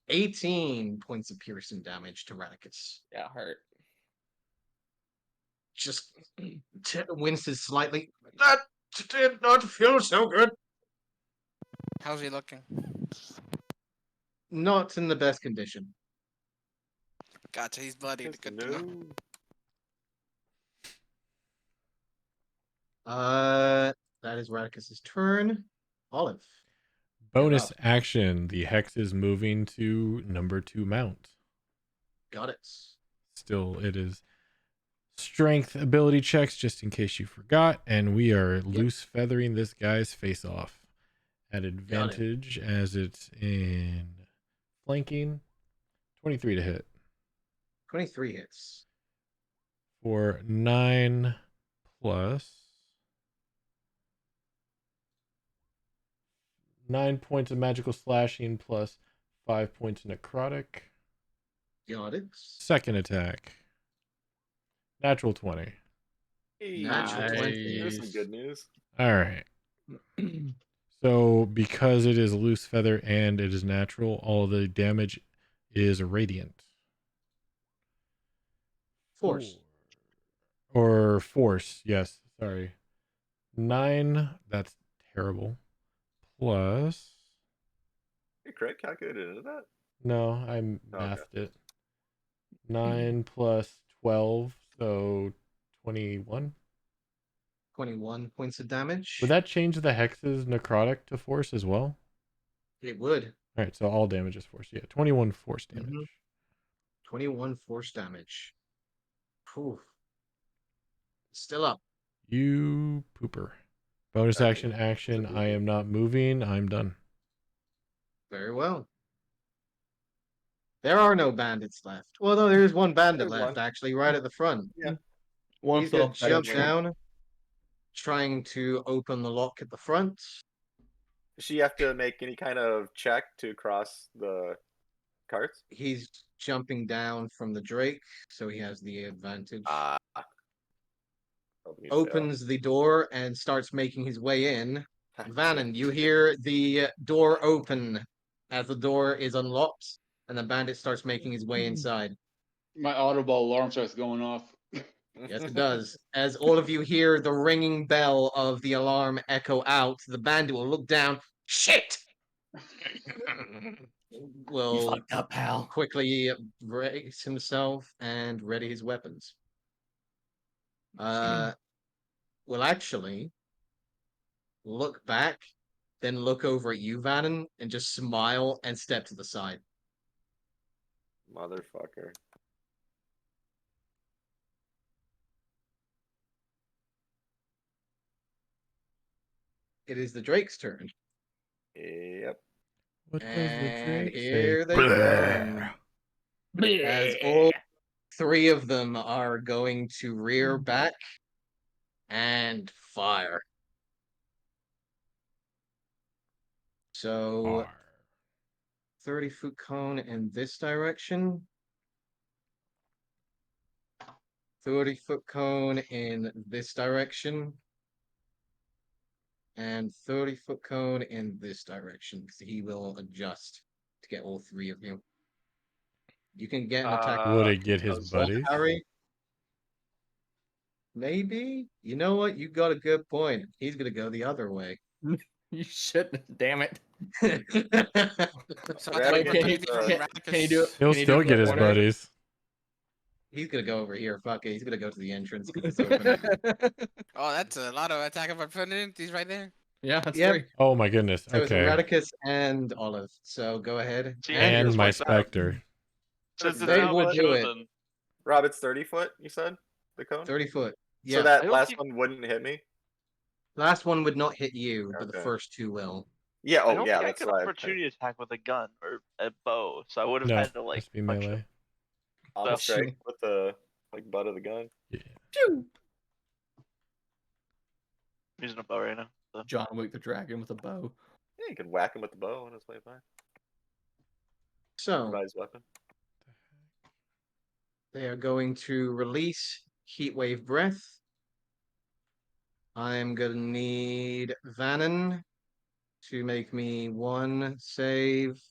18 points of piercing damage to Radicus. Yeah, hurt. Just winces slightly. That did not feel so good. How's he looking? Not in the best condition. Gotcha, he's bloodied. Just Good to know. no. That is Radicus's turn. Olive. Bonus up. action. The hex is moving to number 2 mount. Got it. Still, it is strength ability checks, just in case you forgot. And we are loose feathering this guy's face off at advantage as it's in flanking. 23 to hit 23 hits. for 9 plus 9 points of magical slashing plus 5 points necrotic. Got it. Second attack. Natural 20. Hey, Natural 20. There's some Nice. good news. All right. So because it is loose feather and it is natural, all the damage is radiant. Force. Or force, yes. Sorry. 9, that's terrible. Plus, Hey, Craig calculated into that? no, I Okay. mathed it. 9 plus 12, so 21. 21 points of damage. Would that change the hex's necrotic to force as well? It would. All right, so all damage is force. Yeah, 21 force damage. Mhm. 21 force damage. Poof. Still up. You pooper. Bonus Okay. action. I am not moving. I'm done. Very well. There are no bandits left. Well, no, there is one bandit There's left, one. actually, right at the front. Yeah. One He's going to fell jump outside. down, trying to open the lock at the front. Does she have to make any kind of check to cross the carts? He's jumping down from the Drake, so he has the advantage. Opens the door and starts making his way in. Vannon, you hear the door open as the door is unlocked, and the bandit starts making his way inside. My audible alarm starts going off. Yes, it does. As all of you hear the ringing bell of the alarm echo out, the bandit will look down. Shit! You Will fucked up, pal. quickly brace himself and ready his weapons. Will actually look back, then look over at you, Vannon, and just smile and step to the side. Motherfucker. It is the Drake's turn. Yep. What does the And Drake say? here they come. As all three of them are going to rear back and fire. So 30-foot cone in this direction. 30-foot cone in this direction. and 30-foot cone in this direction because he will adjust to get all three of you. You can get an attack. Would it get his was- buddies? Harry, maybe. You know what? You got a good point. He's gonna go the other way. You shouldn't. Damn it. So Wait, attack Wait, can he, opportunity from can he do it? He'll Can he do still it get from his the corner? buddies. He's gonna go over here. Fuck it. He's gonna go to the entrance because it's open. Oh, that's a lot of attack opportunities right there. Yeah, that's Yep. three. Oh my goodness. So it's Okay. Erraticus and Olive. So go ahead. See, and And yours my what's works. up? Spectre. Since it's They now would been do it. chosen, Rob, it's 30 foot. You said the cone. 30 foot. Yeah. So I that don't last think- one wouldn't hit me. Last one would not hit you, but the Okay. first two will. Yeah. I Oh don't yeah. think I That's could what I. opportunity attack with a gun or a bow, so I would have No, had to like must be punch melee. him. On the So- strike with the butt of the gun. Yeah. I'm using a bow right now. So. John Wick the dragon with a bow. Yeah, you could whack him with the bow on his way by. So Improvised weapon. they are going to release Heatwave Breath. I'm gonna need Vannon to make me one save.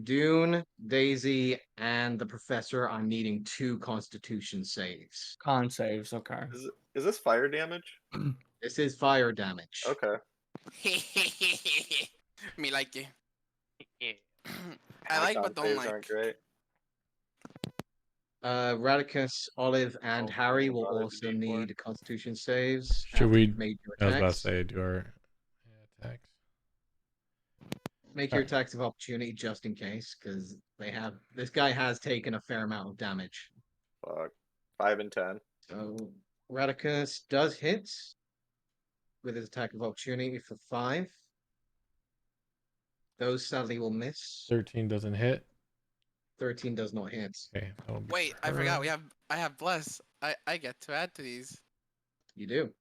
Dune, Daisy, and the Professor are needing 2 Constitution saves. Con saves, okay. Is this fire damage? This is fire damage. Okay. Me like you. Yeah. I My like con but don't saves like. aren't great. Radicus, Olive, and Oh, Harry oh, will Olive, also D4. need Constitution saves. Should after we- you've made your I was about to attacks. say, do our attacks. Make your Alright. attacks of opportunity just in case, because this guy has taken a fair amount of damage. Fuck. 5 and 10. So Radicus does hit with his attack of opportunity for 5. Those sadly will miss. 13 doesn't hit. 13 does not hit. Okay. that'll be Wait, I forgot. her. I have bless. I get to add to these. You do.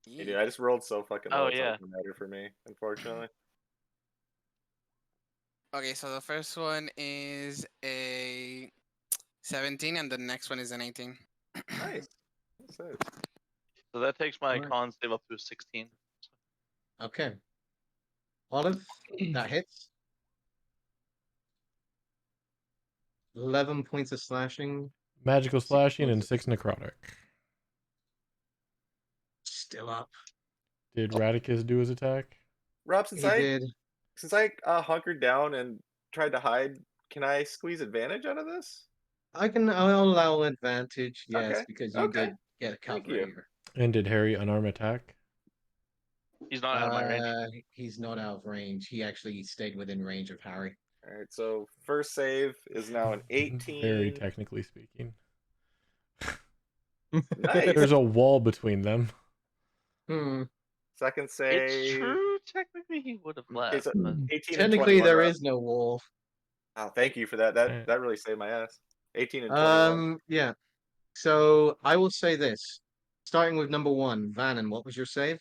You do. I just rolled so fucking low. Oh, It's not yeah. gonna matter for me, unfortunately. Okay, so the first one is a 17, and the next one is an 18. Nice. That's it. So that takes my Alright. con save up to a 16. Okay. Olive, that hits. 11 points of slashing. Magical slashing and points 6 necrotic. Still up. Did Radicus do his attack? Rob, He since I did. hunkered down and tried to hide, can I squeeze advantage out of this? I'll allow advantage, yes, Okay, because you okay. did get a Thank cover you. here. And did Harry unarm attack? He's not out of my range. He's not out of range. He actually stayed within range of Harry. All right, so first save is now an 18. Very technically speaking. Nice. There's a wall between them. Second save. It's true. Technically, he would have Okay, left. so but 18 and Technically, 21, there Rob. is no wall. Oh, thank you for that. Alright. That really saved my ass. 18 and 21. Yeah. So I will say this. Starting with number 1, Vannon, what was your save?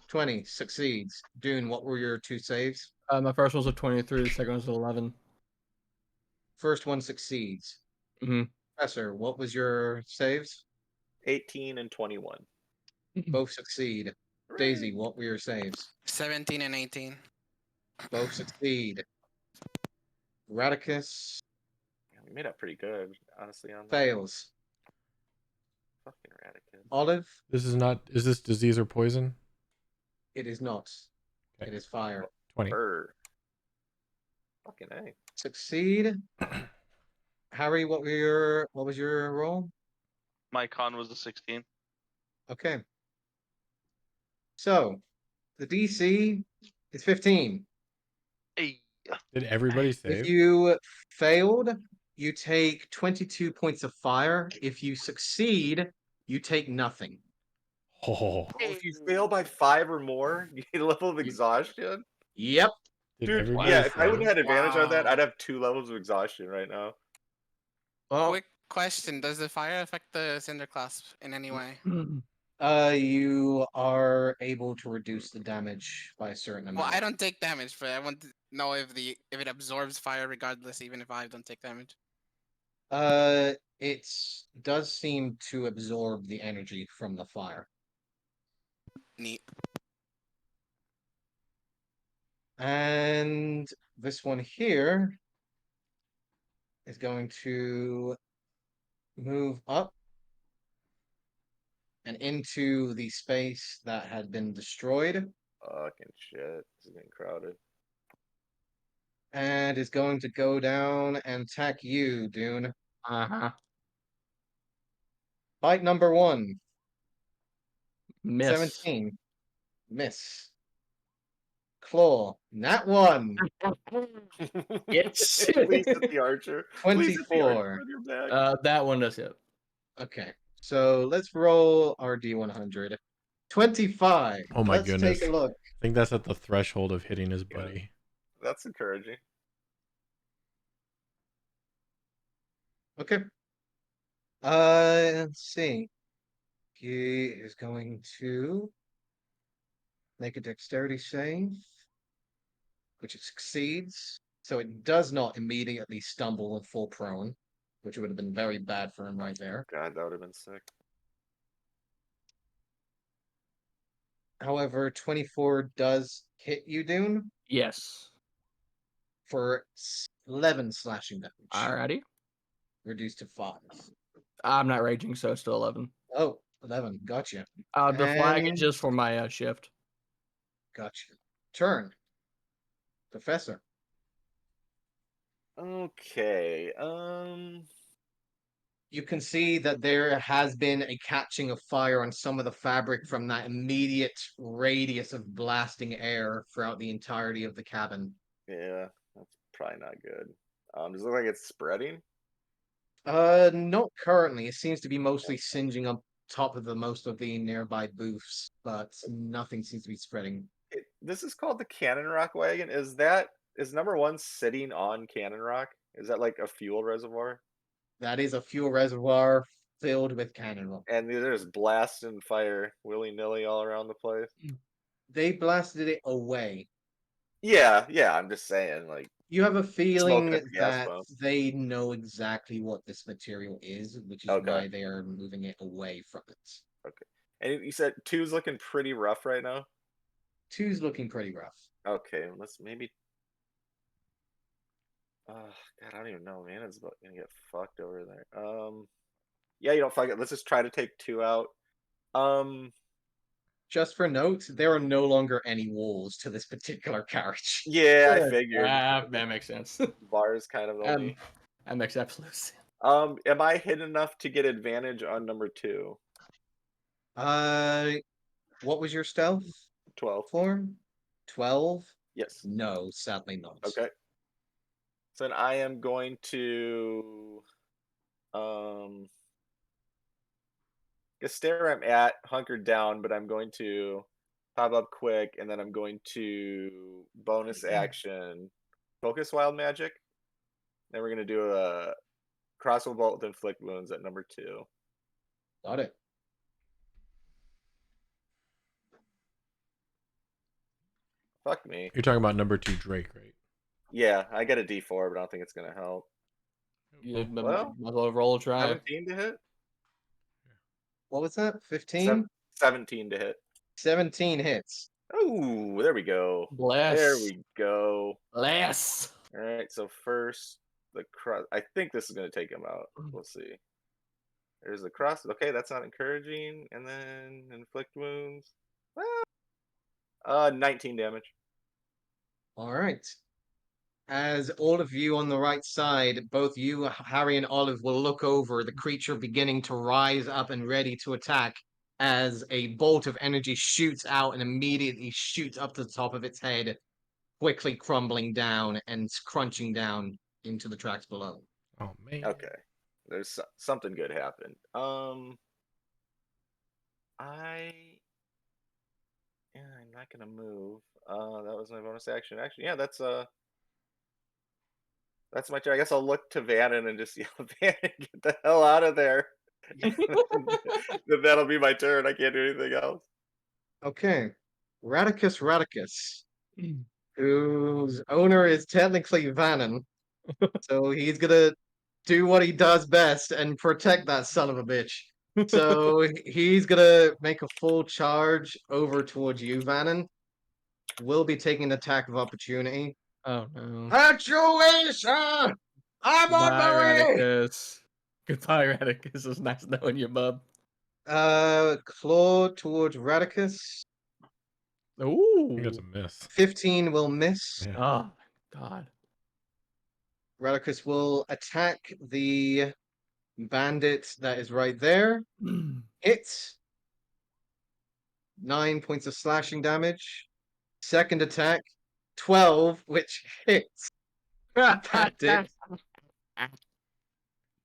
20 succeeds. Dune, what were your 2 saves? My first one's a 23, the second one's an 11. First one succeeds. Mhm. Professor, what was your saves? 18 and 21. Both succeed. Daisy, what were your saves? 17 and 18. Both succeed. Radicus Yeah, we made up pretty good, honestly, on that. fails. Fucking Radicus. Olive, This is not. Is this disease or poison? it is not. Okay. It is fire. 20. Brr. Fucking A. Succeed. Harry, what was your roll? my con was a 16. Okay. So the DC is 15. Hey, Did everybody If save? you failed, you take 22 points of fire. If you succeed, you take nothing. Oh, If you fail by 5 or more, you get a level of exhaustion. Yep. did Dude, everybody yeah, if I save? wouldn't have had advantage on that, Wow. I'd have 2 levels of exhaustion right now. Well, Quick question: does the fire affect the cinder clasp in any way? You are able to reduce the damage by a certain Well, amount. I don't take damage, but I want to know if it absorbs fire regardless, even if I don't take damage. It does seem to absorb the energy from the fire. Neat. And this one here is going to move up and into the space that had been destroyed, Fucking shit. This is getting crowded. and is going to go down and attack you, Dune. Uh-huh. Fight number 1, Miss. 17. Miss. Claw, nat 1, Yes. Please hit the archer. Please hit the 24. archer on your back. That one does hit. Okay, so let's roll our D100. 25. Oh my Let's goodness. take a look. I think that's at the threshold of hitting his Yeah. buddy. That's encouraging. Okay. Let's see. He is going to make a dexterity save, which it succeeds. So it does not immediately stumble and fall prone, which would have been very bad for him right there. God, that would have been sick. However, 24 does hit you, Dune, Yes. for 11 slashing damage. Alrighty. Reduced to 5. I'm not raging, so it's still 11. Oh, 11. Gotcha. I'll deflag it And- just for my shift. Gotcha. Turn. Professor. Okay. You can see that there has been a catching of fire on some of the fabric from that immediate radius of blasting air throughout the entirety of the cabin. Yeah, that's probably not good. Does it look like it's spreading? Not currently. It seems to be mostly singeing up top of the most of the nearby booths, but nothing seems to be spreading. This is called the Cannon Rock wagon. Is number 1 sitting on Cannon Rock? Is that like a fuel reservoir? That is a fuel reservoir filled with cannon rock. And there's blasting fire willy-nilly all around the place. They blasted it away. Yeah, I'm just saying, like, You have a feeling at the gas that pump. they know exactly what this material is, which is Okay. why they are moving it away from it. and you said 2's looking pretty rough right now? 2's looking pretty rough. Okay, let's maybe. God, I don't even know, man. It's about gonna get fucked over there. Yeah, you don't fuck it. Let's just try to take 2 out. Just for note, there are no longer any walls to this particular carriage. Yeah, I figured. That makes sense. Bars kind of only. That makes absolute sense. Am I hidden enough to get advantage on number 2? What was your stealth 12. form? 12? Yes. No, sadly not. Okay. So then I am going to just stay where I'm at, hunkered down, but I'm going to pop up quick, and then I'm going to bonus action focus wild magic. Then we're gonna do a crossbow bolt with inflict wounds at number 2. Got it. Fuck me. You're talking about number 2 Drake, right? Yeah, I get a D4, but I don't think it's gonna help. You Well, might as well roll a try. 17 to hit. What was that? 15? 17 to hit. 17 hits. Oh, there we go. Bless. There we go. Bless. All right, so first the cross. I think this is going to take him out. We'll see. There's the cross. Okay, that's not encouraging. And then inflict wounds. 19 damage. All right. As all of you on the right side, both you, Harry, and Olive will look over the creature beginning to rise up and ready to attack as a bolt of energy shoots out and immediately shoots up to the top of its head, quickly crumbling down and crunching down into the tracks below. Oh man. Okay, there's something good happened. I'm not gonna move. That was my bonus action. Actually, yeah, that's my turn. I guess I'll look to Vannon and just yell, Vannon, get the hell out of there. That'll be my turn. I can't do anything else. Okay. Radicus, whose owner is technically Vannon. So he's gonna do what he does best and protect that son of a bitch. So he's gonna make a full charge over towards you, Vannon. Will be taking an attack of opportunity. Oh no. At your way, sir! I'm on Goodbye, my way! Radicus. Goodbye, Radicus. It's nice knowing you, bub. Claw towards Radicus. I think that's Ooh. a miss. 15 will miss. Yeah. Oh, God. Radicus will attack the bandit that is right there. Hits. 9 points of slashing damage. Second attack, 12, which hits bandit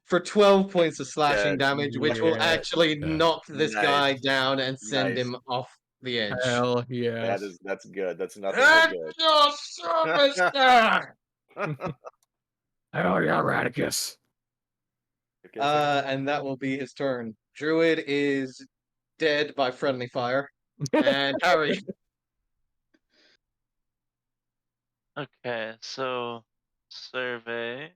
for 12 points of slashing Good. damage, which will Yeah. actually Yeah. knock this Nice. guy down and send Nice. him off the edge. Hell yes. That's good. That's nothing but At good. your service, sir! Hell yeah, Radicus. Okay, second. And that will be his turn. Druid is dead by friendly fire. And Harry, Okay, so survey.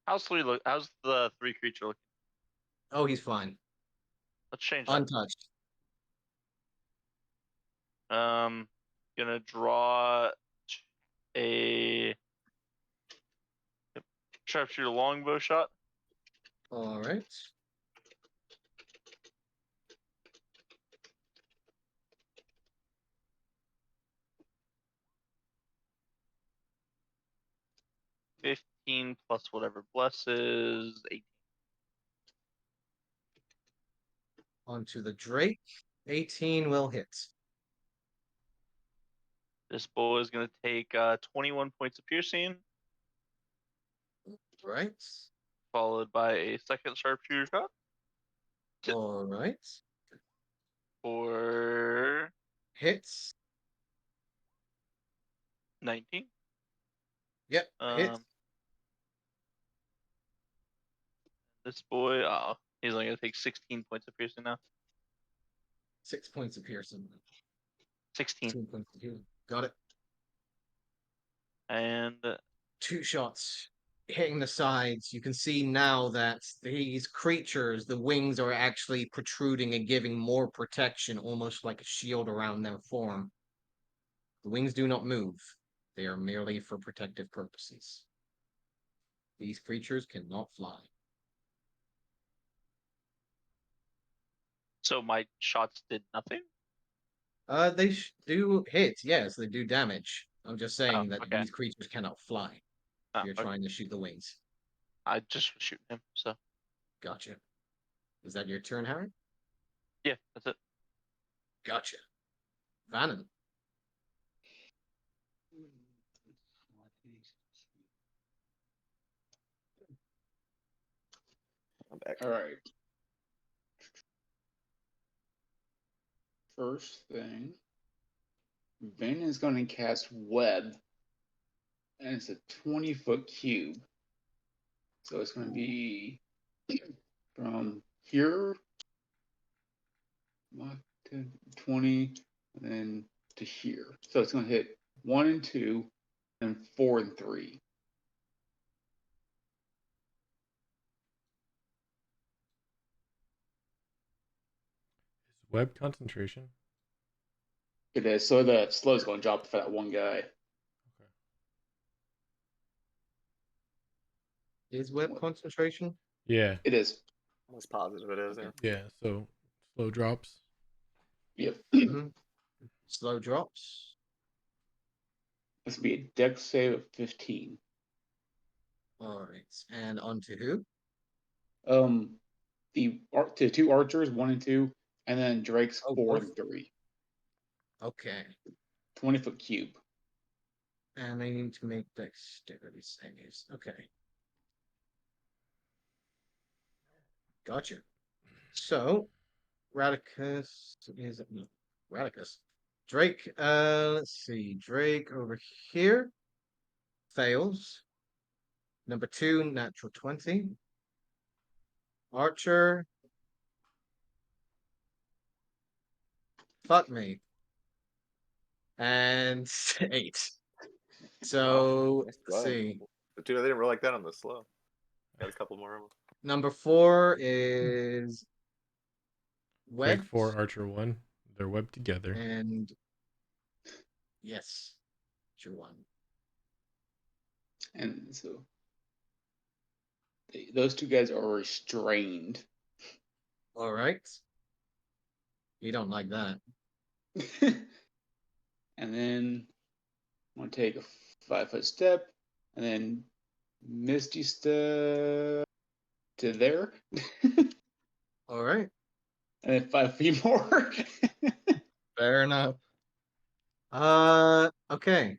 How's the 3 creature looking? oh, he's fine. Let's change that. Untouched. Gonna draw a sharpshooter longbow shot. All right. +15 whatever blesses 18. Onto the Drake. 18 will hit. This bow is gonna take 21 points of piercing, Right. followed by a second sharpshooter shot All right. for Hits. 19. Yep. Hit. This boy, he's only gonna take 16 points of piercing now. 6 points of piercing. 16. 2 points of healing. Got it. And 2 shots hitting the sides. You can see now that these creatures, the wings are actually protruding and giving more protection, almost like a shield around their form. The wings do not move. They are merely for protective purposes. These creatures cannot fly. so my shots did nothing. They do hit. Yes, they do damage. I'm just saying that okay. these creatures cannot fly. Oh, If you're okay. trying to shoot the wings. I just was shooting him, so Gotcha. Is that your turn, Harry? yeah, that's it. Gotcha. Vannon. I'm back. All right. First thing, Vayne is going to cast Web, and it's a 20-foot cube. So it's going to be from here to 20, and then to here. So it's going to hit 1 and 2, and 4 and 3. Is web concentration? It is. So the slow's going to drop for that one guy. Is web concentration? Yeah. It is. Almost positive it is. Yeah. Yeah. So slow drops. Yep. Mhm. Slow drops. This will be a dex save of 15. All right. And on to who? To 2 archers, 1 and 2, and then Drake's Oh, 4 both. and 3. Okay. 20-foot cube. And they need to make dexterity saves. Okay. Gotcha. So, Radicus is no, Radicus. Drake, let's see. Drake over here fails. Number 2, natural 20. Archer. Fuck me. And 8. So, Nice let's try. see. Dude, I didn't roll like that on the slow. Got a couple more of them. Number 4 is Drake webbed. 4, Archer 1. They're webbed together. And yes, Archer 1. And so those two guys are restrained. All right. You don't like that. And then I'm gonna take a 5-foot step, and then Misty step to there, All right. and then 5 feet more. Fair enough. Okay.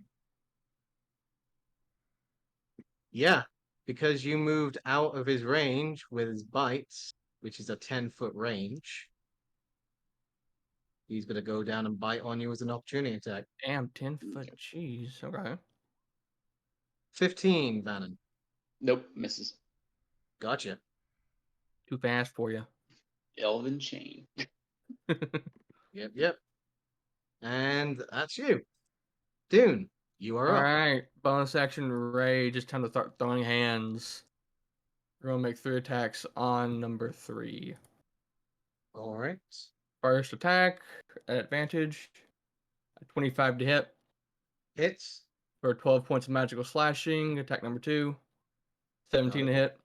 Yeah, because you moved out of his range with his bites, which is a 10-foot range. He's gonna go down and bite on you as an opportunity attack. Damn, 10-foot. Jeez. Okay. 15, Vannon. Nope, misses. Gotcha. Too fast for you. Elven chain. Yep. And that's you. Dune, you are All up. right. Bonus action rage. It's time to start throwing hands. We're gonna make 3 attacks on number 3. All right. First attack at advantage. 25 to hit Hits. for 12 points of magical slashing. Attack number 2. 17 to hit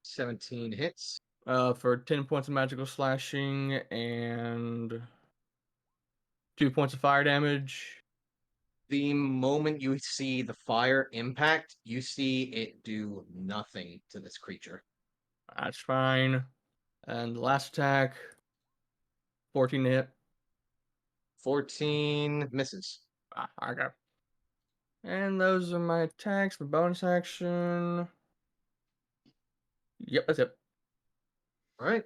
17 hits. for 10 points of magical slashing and 2 points of fire damage. The moment you see the fire impact, you see it do nothing to this creature. That's fine. And the last attack, 14 to hit. 14 misses. Okay. And those are my attacks for bonus action. Yep, that's it. All right.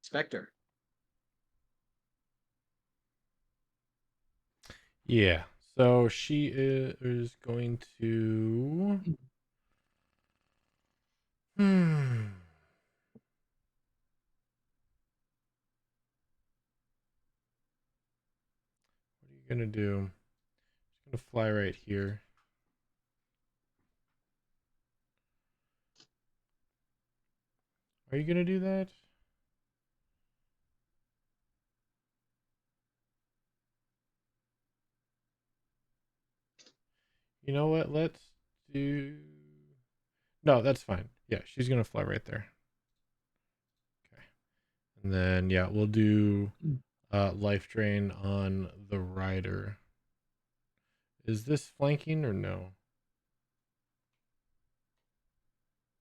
Spectre. Yeah. So she is going to. What are you gonna do? She's gonna fly right here. Are you gonna do that? You know what? Let's do. No, that's fine. Yeah, she's gonna fly right there. Okay. And then yeah, we'll do life drain on the rider. Is this flanking or no?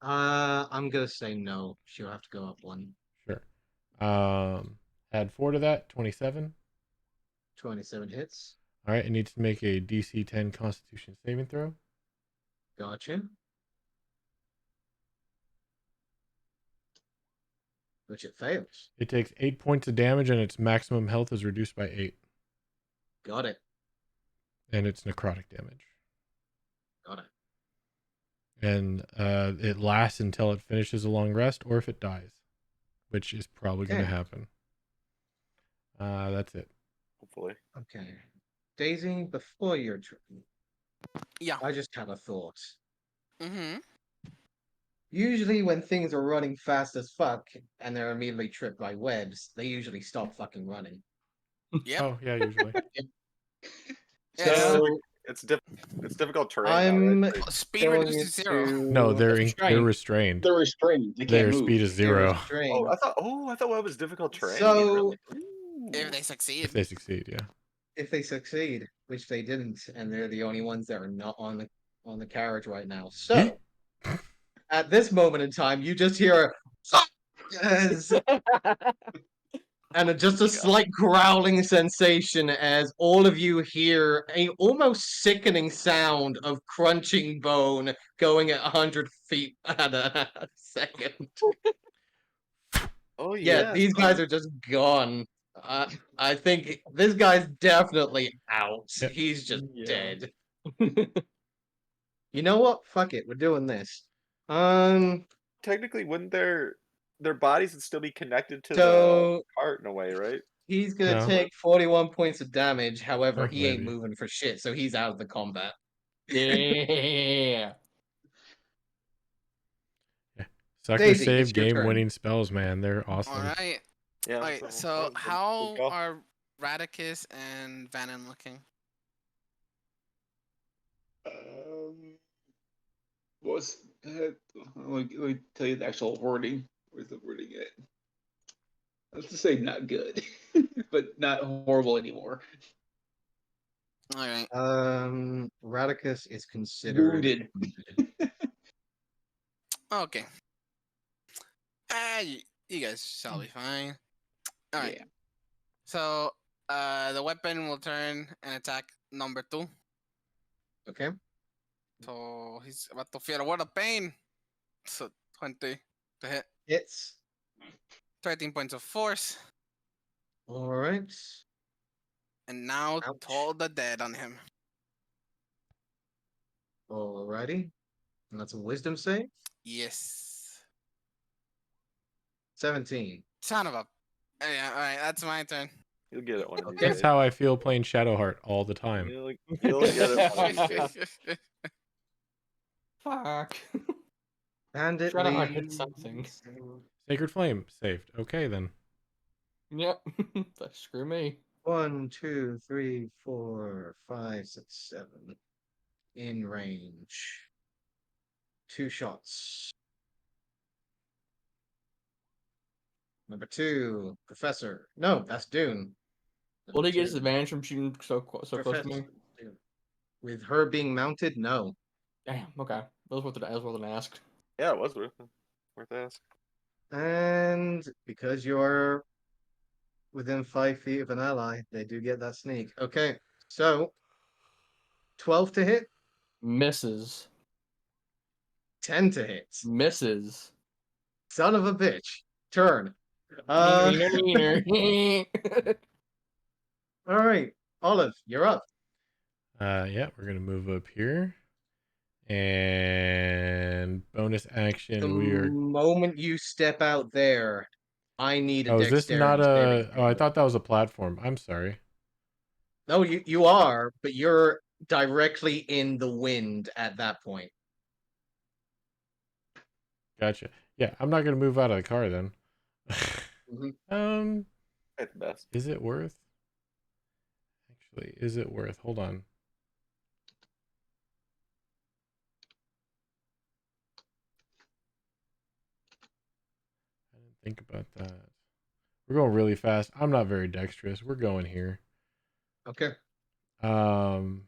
I'm gonna say no. She'll have to go up 1. Sure. Add 4 to that, 27. 27 hits. All right, it needs to make a DC 10 Constitution saving throw. Gotcha. Which it fails. It takes 8 points of damage and its maximum health is reduced by 8. Got it. And it's necrotic damage. Got it. And it lasts until it finishes a long rest or if it dies, which is probably going to Okay. happen. That's it. Hopefully. Okay. Daisy, before your turn, Yeah. I just have a thought. Mm-hmm. Usually when things are running fast as fuck and they're immediately tripped by webs, they usually stop fucking running. Yep. Oh, yeah, usually. Yeah, So It's difficult terrain. I'm now, right? So speed going reduces to 0. to... No, they're restrained. restrained. They're restrained. They can't Their move. speed is they're 0 restrained. I thought web was difficult terrain. So- If they succeed. if they succeed, yeah. If they succeed, which they didn't, and they're the only ones that are not on the carriage right now. So at this moment in time, you just hear as and just a slight growling sensation as all of you hear a almost sickening sound of crunching bone going at 100 feet at a second. Oh Yeah, these guys are just gone. I think this guy's definitely out. Yeah. He's just Yeah. dead. You know what? Fuck it. We're doing this. Technically, wouldn't their bodies would still be connected to the So cart in a way, right? he's gonna No. take 41 points of damage. However, Oh, he ain't maybe. moving for shit, so he's out of the combat. Yeah. Sucker Daisy, save it's your turn. game-winning spells, man. They're awesome. All right. Yeah. Alright, so well, good how call. are Radicus and Vannon looking? What's let me tell you the actual wording. Where's the wording at? Let's just say not good, but not horrible anymore. Alright. Radicus is considered Wounded. Okay. You guys shall be fine. Alright. Yeah. So the weapon will turn and attack number 2. Okay. So he's about to feel a word of pain. So 20 to hit. Hits. 13 points of force. All right. And now Ouch. Toll the Dead on him. Alrighty. And that's a wisdom save. Yes. 17. Son of a. Yeah, alright, that's my turn. You'll get it one of these That's days. how I feel playing Shadowheart all the time. You'll get it one of these days. Fuck. Bandit Try to hard hit leads. something. Sacred Flame saved. Okay, then. Yep. Screw me. 1, 2, 3, 4, 5, 6, 7. In range. 2 shots. Number 2, Professor. No, that's Dune. Will he Number get his 2, advantage from shooting so close to Professor me? Dune. With her being mounted, no. Damn. Okay. That was worth an ask. Yeah, it was worth asking. And because you're within 5 feet of an ally, they do get that sneak. Okay, so 12 to hit, Misses. 10 to hit. Misses. Son of a bitch. Turn. Neener, neener. All right, Olive, you're up. Yeah, we're gonna move up here. And bonus The action, we are. moment you step out there, I need a Oh, is this not dexterity saving a? Oh, I throw. thought that was a platform. I'm sorry. No, you are, but you're directly in the wind at that point. Gotcha. Yeah, I'm not gonna move out of the car then. Mhm. At the best. Is it worth? Actually, is it worth? Hold on. I didn't think about that. We're going really fast. I'm not very dexterous. We're going here. Okay. Um.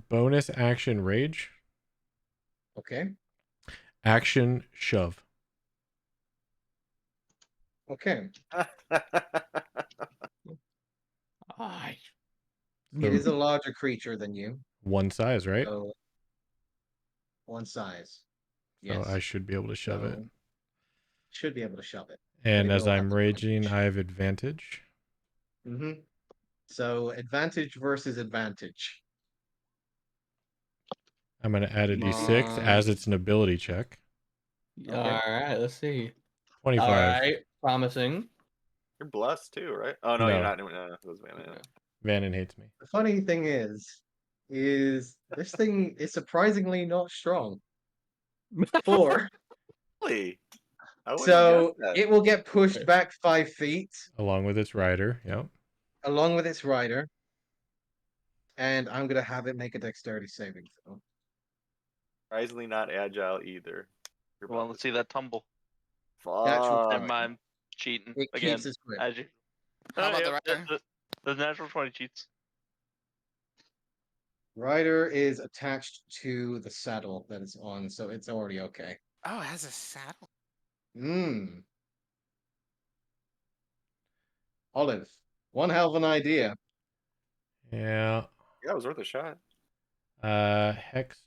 Bonus action rage. Okay. Action shove. Okay. Aye. It is a larger creature than you. One size, right? So one size. So Yes. I should be able to shove it. So should be able to shove it. And But it as will have I'm raging, I have advantage. Mm-hmm. So advantage versus advantage. I'm going to add a Come d6 as it's an ability check. Okay. All right. Let's see. 25. All right. Promising. You're blessed too, right? Oh no, No. you're not. No, it was Vanna. Okay. Vannon hates me. The funny thing is this thing is surprisingly not strong. 4. Really? I wouldn't So guess that. it will get pushed back 5 feet Along with its rider. Yep. along with its rider. And I'm gonna have it make a dexterity saving throw. Surprisingly not agile either. You're Well, about let's to- see that tumble. Natural Fuck. Never mind. Cheating It again. keeps its grip. As you. How about the yep, rider? the natural 20 cheats. Rider is attached to the saddle that it's on, so it's already okay. Oh, it has a saddle. Hmm. Olive, one hell of an idea. Yeah. Yeah, it was worth a shot. Hex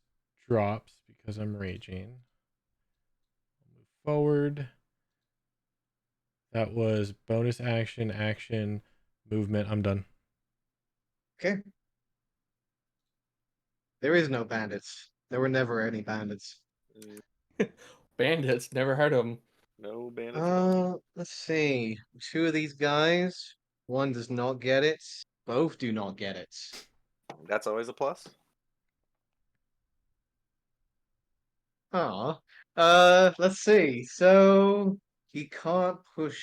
drops because I'm raging. Move forward. That was bonus action, action, movement. I'm done. Okay. There is no bandits. There were never any bandits. Bandits, never heard of them. No bandits. Let's see. 2 of these guys. 1 does not get it. Both do not get it. That's always a plus. Huh. Let's see. So he can't push.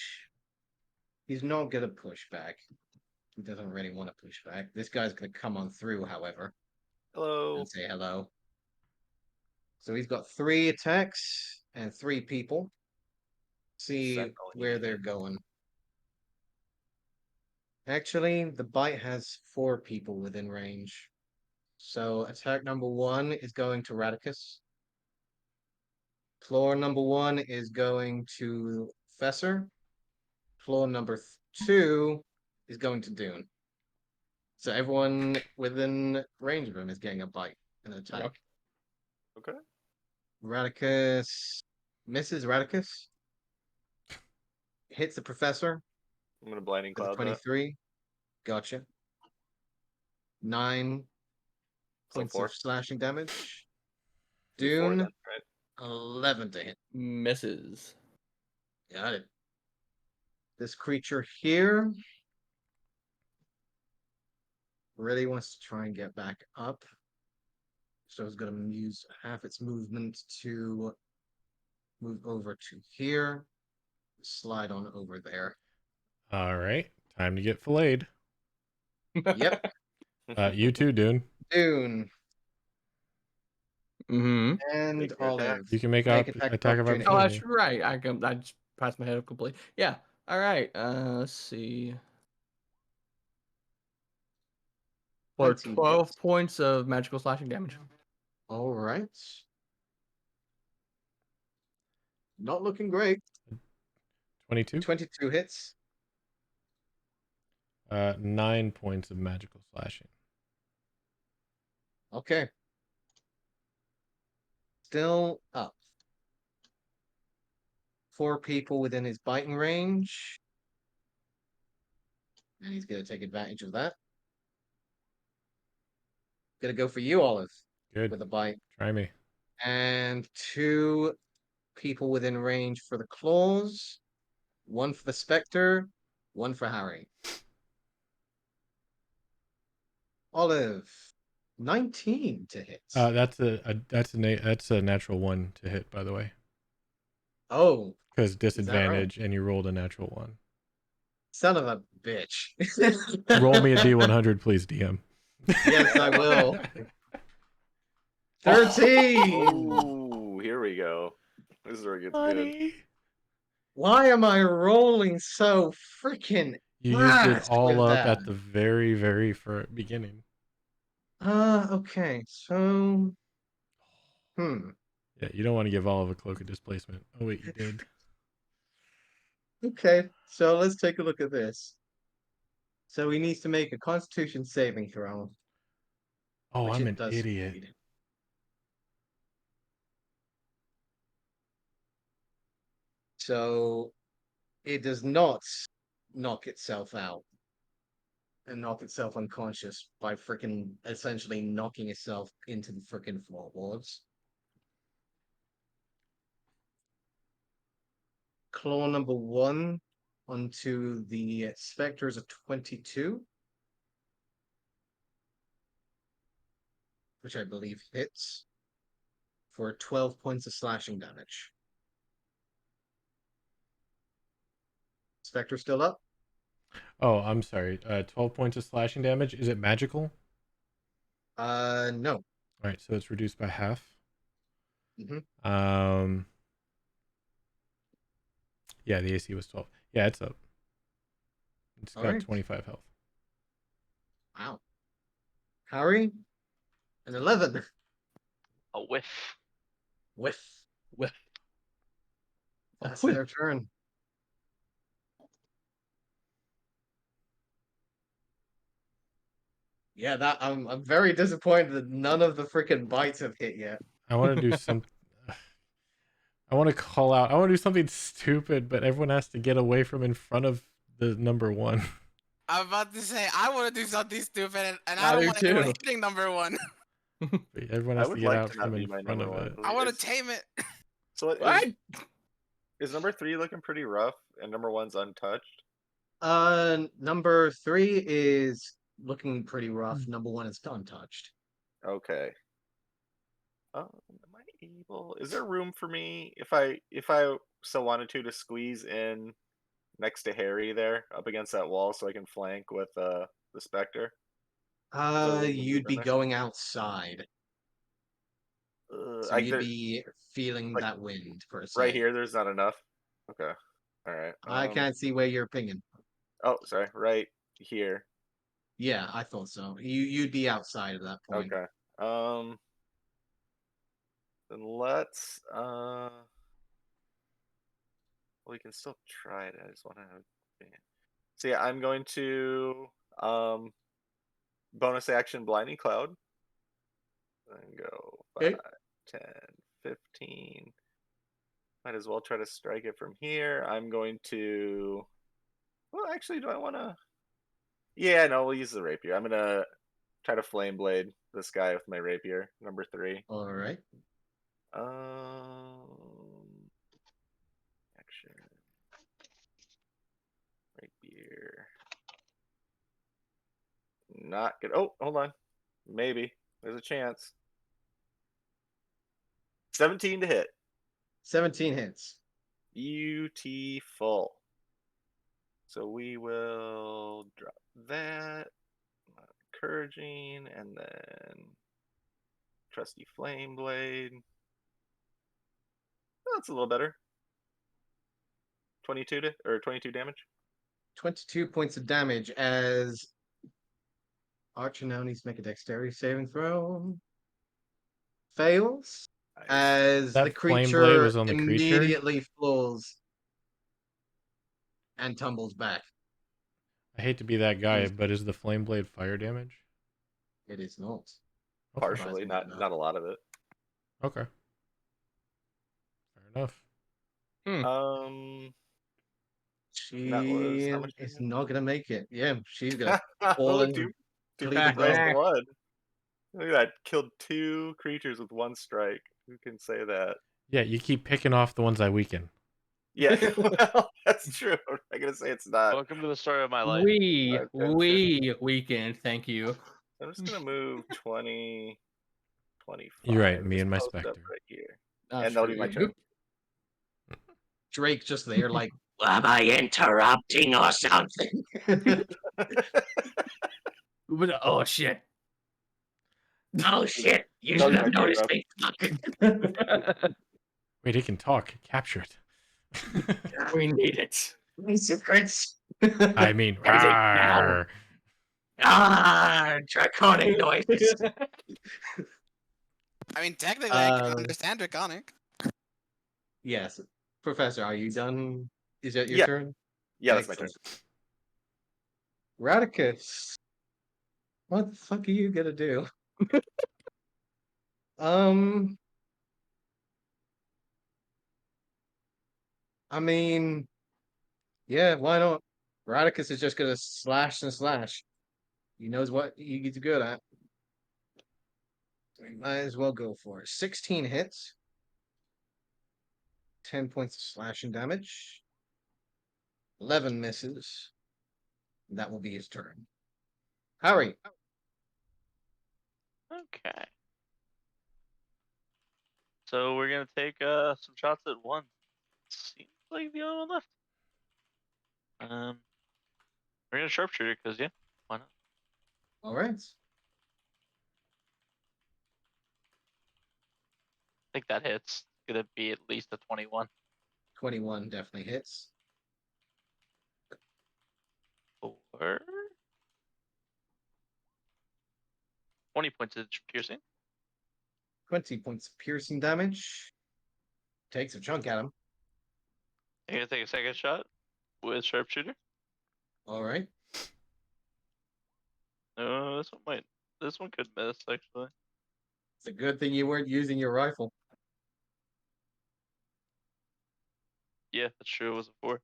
He's not gonna push back. He doesn't really want to push back. This guy's gonna come on through, however, Hello. and say hello. So he's got 3 attacks and 3 people. See Sentinel where unit. they're going. Actually, the bite has 4 people within range. So attack number 1 is going to Radicus. Floor number 1 is going to Fesser. Floor number 2 is going to Dune. So everyone within range of him is getting a bite and an attack. Okay. Radicus misses Radicus. Hits the professor I'm gonna blinding with a cloud that. 23. Gotcha. 9 So points 4. of slashing damage. Do 4 Dune, then, right? 11 to hit. Misses. Got it. This creature here really wants to try and get back up. So it's going to use half its movement to move over to here. Slide on over there. All right, time to get filleted. Yep. You too, Dune. Dune Mm-hmm. and Make your attack. Olive. You can make Make attack of Oh, opportunity. that's right. I just passed my head up completely. Yeah. All right. Let's see. For 20 12 hits. points of magical slashing damage. All right. Not looking great. 22. 22 hits. 9 points of magical slashing. Okay. Still up. 4 people within his biting range. And he's going to take advantage of that. Gonna go for you, Olive, Good. with a bite. Try me. And 2 people within range for the claws. 1 for the Spectre, 1 for Harry. Olive, 19 to hit. That's a natural 1 to hit, by the way, Oh, because right? disadvantage, and you rolled a natural 1. Son of a bitch. Roll me a D100, please, DM. Yes, I will. 13. Oh, here we go. This is where it gets good. Why am I rolling so freaking You used it fast all with up that? at the very, very beginning. Okay. So, Yeah, you don't want to give all of a cloak of displacement. Oh wait, you did. okay. So let's take a look at this. So he needs to make a Constitution saving throw. Oh, which I'm it an does idiot. succeed. So it does not knock itself out and knock itself unconscious by freaking essentially knocking itself into the freaking floorboards. Claw number 1 onto the Spectre is a 22, which I believe hits for 12 points of slashing damage. Spectre still up? Oh, I'm sorry. 12 points of slashing damage. Is it magical? No. All right, so it's reduced by half. Mm-hmm. Yeah, the AC was 12. Yeah, it's up. It's got Alright. 25 health. Wow. Harry? An 11. A whiff. Whiff. Whiff. That's whiff. their turn. Yeah, that I'm very disappointed that none of the freaking bites have hit yet. I want to do some. I want to call out. I want to do something stupid, but everyone has to get away from in front of the number 1. I'm about to say I want to do something stupid, and I I don't do want anyone too. hitting number 1. Everyone I has to would get like out to not from be in my front number of 1. it. I want to It's- tame it. So what What? is number 3 looking pretty rough, and number 1's untouched? Number 3 is looking pretty rough. Number 1 is untouched. Okay. Am I able? Is there room for me if I so wanted to squeeze in next to Harry there, up against that wall, so I can flank with the Spectre? Is there room to You'd move in be there? going outside, so you'd There, be feeling like that wind per right se. here. There's not enough. Okay. All right. I can't see where you're pinging. Oh, sorry. Right here. Yeah, I thought so. You'd be outside at that point. Okay. Then let's we can still try it. I just want to. So yeah, I'm going to bonus action blinding cloud. Then go 5, Okay. 10, 15. Might as well try to strike it from here. I'm going to. Well, actually, do I want to? Yeah, no, we'll use the rapier. I'm gonna try to flame blade this guy with my rapier, number 3. All right. Action. Rapier. Not good. Oh, hold on. Maybe. There's a chance. 17 to hit. 17 hits. Beautiful. So we will drop that. Encouraging, and then trusty flame blade. Oh, that's a little better. 22 damage. 22 points of damage as Archer now needs to make a dexterity saving throw. Fails. Nice. As That the flame blade creature was on the creature? immediately falls and tumbles back. I hate to be that guy, Yes. but is the flame blade fire damage? It is not. Okay. Partially, not a lot of it. Okay. Fair enough. That was She how much is damage? not gonna make it. Yeah, she's gonna fall Oh, and two bleed big to glass death. blood. Look at that! Killed 2 creatures with 1 strike. Who can say that? Yeah, you keep picking off the ones I weaken. Yeah, well, that's true. I'm not gonna say it's not. Welcome to the story of my life. We 5, 10, 15. weekend. Thank you. I'm just gonna move 20, 25. You're right, me Just and my post up Spectre. right here, Oh, and that'll screw be my you. turn. Drake just there, like, Am I interrupting or something? Oh shit. Oh shit, you That should was have my turn, noticed Rob. me. Wait, he can talk. Capture it. We need it. My secrets. I mean, Everything now. rawr. Draconic noises. I mean, technically, I can Um, understand Draconic. yes. Professor, are you done? Is that your Yeah. turn? Yeah, that's my turn. Excellent. Radicus. What the fuck are you gonna do? I mean, yeah, why not? Radicus is just gonna slash and slash. He knows what he's good at. So he might as well go for it. 16 hits. 10 points of slashing damage. 11 misses. That will be his turn. Harry. Okay. So we're gonna take some shots at one. Seems like the only one left. We're gonna sharpshooter because yeah, why not? All right. I think that hits. It's gonna be at least a 21. 21 definitely hits. Or 20 points of piercing. 20 points of piercing damage. Takes a chunk at him. I'm gonna take a second shot with sharpshooter. All right. No, this one could miss actually. It's a good thing you weren't using your rifle. Yeah, that's true. It was a 4.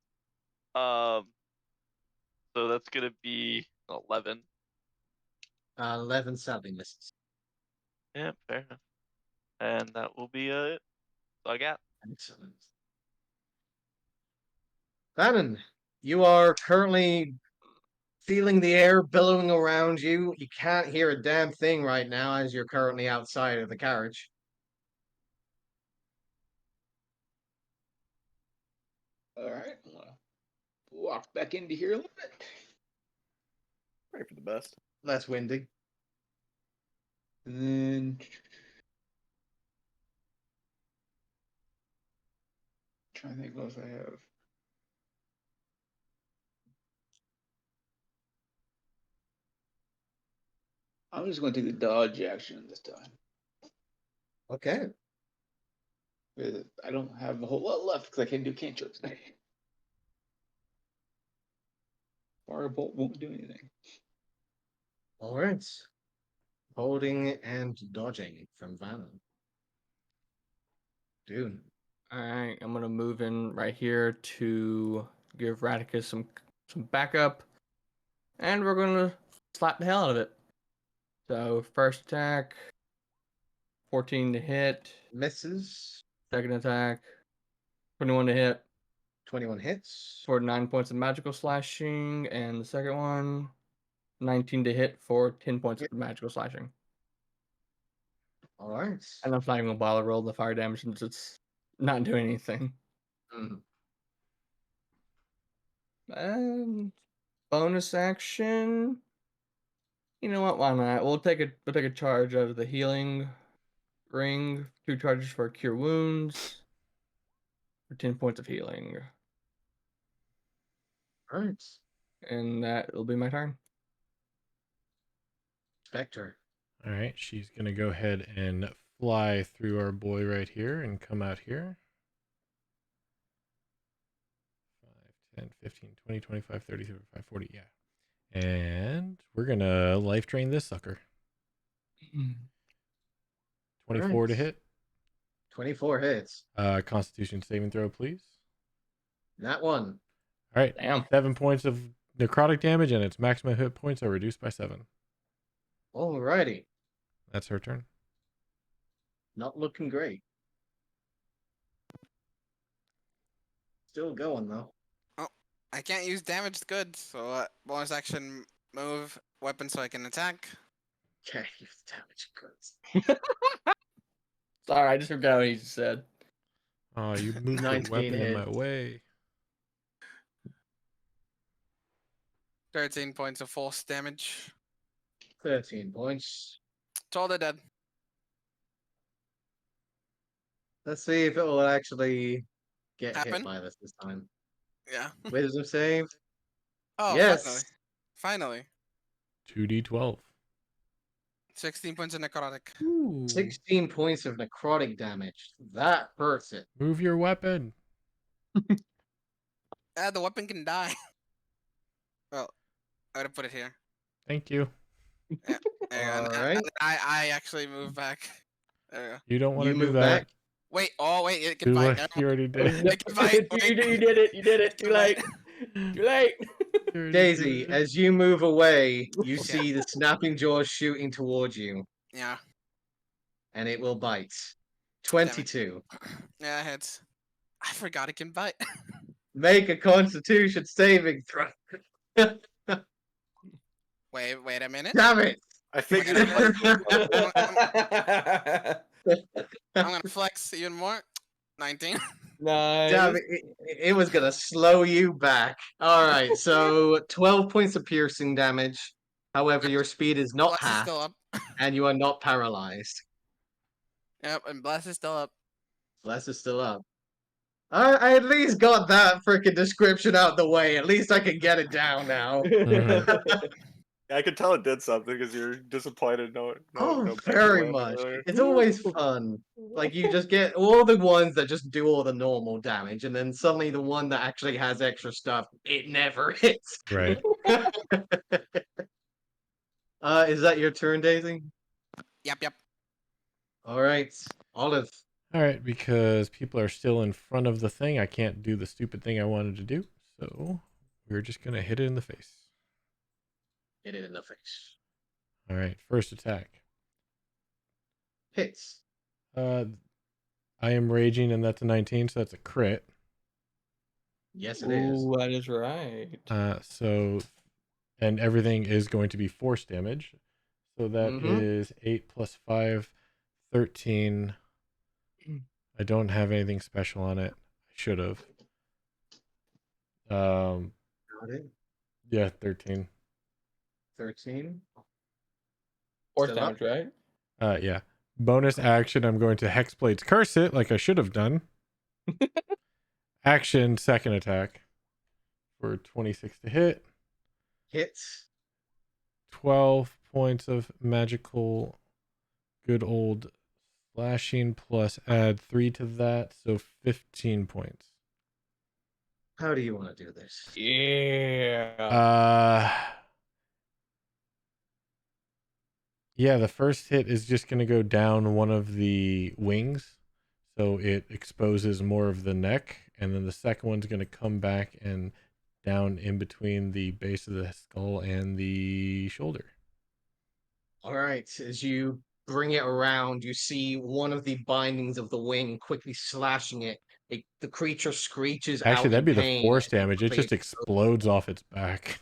So that's gonna be 11. 11 sadly misses. Yeah, fair enough. And that will be it. So I got. Excellent. Bannon, you are currently feeling the air billowing around you. You can't hear a damn thing right now as you're currently outside of the carriage. All right, I'm gonna walk back into here a little bit. Pray for the best. Less windy. And then trying to think what else I have. I'm just going to take the dodge action this time. Okay. I don't have a whole lot left because I can't do cantrips. Firebolt won't do anything. All right. Holding and dodging from Vannon. Dune. Alright, I'm gonna move in right here to give Radicus some backup. And we're gonna slap the hell out of it. So first attack, 14 to hit. Misses. Second attack, 21 to hit 21 hits. for 9 points of magical slashing. And the second one, 19 to hit for 10 points of magical slashing. All right. And I'm not even gonna bother roll the fire damage since it's not doing anything. Mhm. Bonus action. You know what? Why not? We'll take a charge out of the healing ring. 2 charges for cure wounds. For 10 points of healing. All right. And that will be my turn. Spectre. All right, she's gonna go ahead and fly through our boy right here and come out here. 5, 10, 15, 20, 25, 30, 35, 40, yeah. And we're gonna life drain this sucker. 24 to Right. hit. 24 hits. Constitution saving throw, please. That one. All right, Damn. 7 points of necrotic damage, and its maximum hit points are reduced by 7. Alrighty. That's her turn. Not looking great. Still going though. I can't use damaged goods, so bonus action move weapon so I can attack. Okay, use damage goods. Sorry, I just forgot what he just said. Oh, you moved the 19 weapon in my hits. way. 13 points of force damage. 13 points. Totally dead. Let's see if it will actually get hit Happen? by this time. Yeah. Wisdom save. Oh, Yes. Finally. 2d12. 16 points of necrotic. Ooh. 16 points of necrotic damage. That hurts it. Move your weapon. The weapon can die. Well, I'm gonna put it here. Thank you. There you go. And Alright. I actually move back. There we go. You don't want You to do move that. back. Wait, it Too can late. bite. You already did. It can bite. you did it. You did it. Too late. Too late. You already Daisy, did. as you move away, you Yeah. see the snapping jaws shooting towards you, Yeah. and it will bite. 22. Yeah, it hits. I forgot it can bite. Make a constitution saving throw. Wait a minute. Damn it! I figured Wait, it might. I'm gonna flex even more. 19. Nice. Damn it, it was gonna slow you back. Alright, so 12 points of piercing damage. However, your speed is not Bless is half, still up. and you are not paralyzed. Yep, and Bless is still up. Bless is still up. I at least got that freaking description out the way. At least I can get it down now. I could tell it did something because you're disappointed. No, Very landed much. earlier. It's always fun. Like you just get all the ones that just do all the normal damage, and then suddenly the one that actually has extra stuff, it never hits. Right. Is that your turn, Daisy? Yep. All right, Olive. All right, because people are still in front of the thing, I can't do the stupid thing I wanted to do. So we're just going to hit it in the face. Hit it in the face. All right, first attack. Hits. I am raging, and that's a 19, so that's a crit. Yes, it is. Ooh, that is right. So, and everything is going to be force damage. So that is 8 plus 5, 13. I don't have anything special on it. I should have. Got it. Yeah, 13. 13. Force Still up? damage, right? Yeah. Bonus action, I'm going to Hexblade's Curse it, like I should have done. Action, second attack for 26 to hit. Hits. 12 points of magical, good old slashing, plus add 3 to that, so 15 points. How do you want to do this? Yeah. Yeah, the first hit is just going to go down one of the wings, so it exposes more of the neck, and then the second one's going to come back and down in between the base of the skull and the shoulder. All right. As you bring it around, you see one of the bindings of the wing quickly slashing it. The creature screeches Actually, out that'd in be the pain. force as it damage. It quickly just explodes off its back.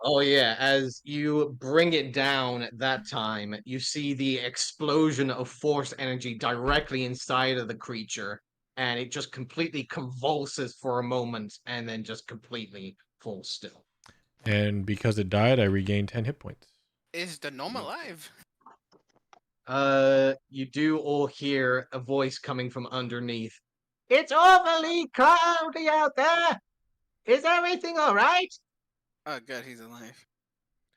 Oh yeah, as you bring it down at that time, you see the explosion of force energy directly inside of the creature, and it just completely convulses for a moment and then just completely falls still. And because it died, I regained 10 hit points. Is the gnome alive? You do all hear a voice coming from underneath. It's awfully cloudy out there. Is everything all right? Oh, good, he's alive.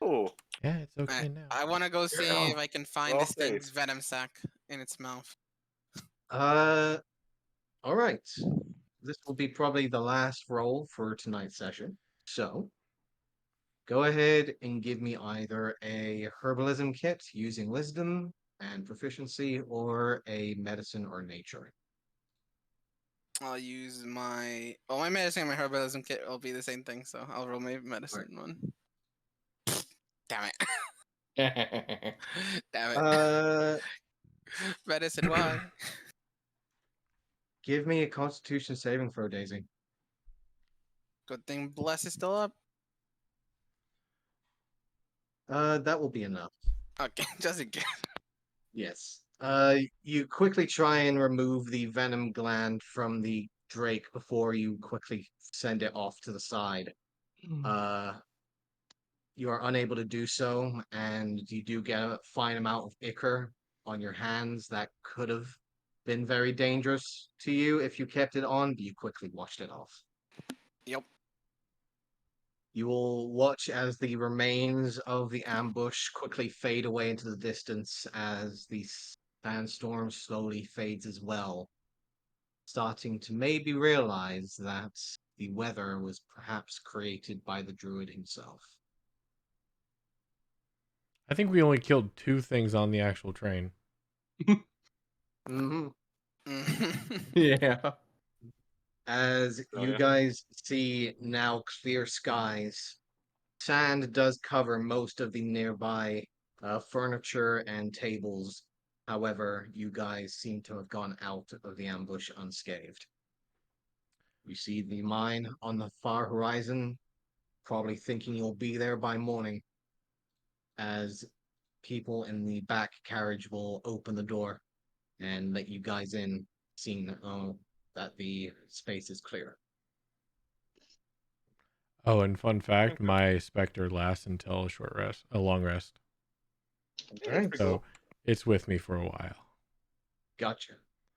Oh, Yeah, it's okay now. I want to go see Yeah. if I can find all this thing's safe. venom sac in its mouth. All right. This will be probably the last roll for tonight's session. So, go ahead and give me either a herbalism kit using wisdom and proficiency or a medicine or nature. I'll use my my medicine and my herbalism kit will be the same thing, so I'll roll my medicine one. Damn it. Damn it. Uh, Medicine, why? give me a constitution saving throw, Daisy. Good thing Bless is still up. That will be enough. Okay, just in case. Yes. You quickly try and remove the venom gland from the drake before you quickly send it off to the side. You are unable to do so, and you do get a fine amount of ichor on your hands that could have been very dangerous to you if you kept it on, but you quickly washed it off. Yep. You will watch as the remains of the ambush quickly fade away into the distance as the sandstorm slowly fades as well, starting to maybe realize that the weather was perhaps created by the druid himself. I think we only killed 2 things on the actual train. Mm-hmm. Yeah. As Oh, you yeah. guys see now clear skies, sand does cover most of the nearby furniture and tables. However, you guys seem to have gone out of the ambush unscathed. You see the mine on the far horizon, probably thinking you'll be there by morning, as people in the back carriage will open the door and let you guys in, seeing that the space is clear. Oh, and fun fact, my Spectre lasts until a long rest. Hey, Alright. pretty So cool. it's with me for a while. Gotcha.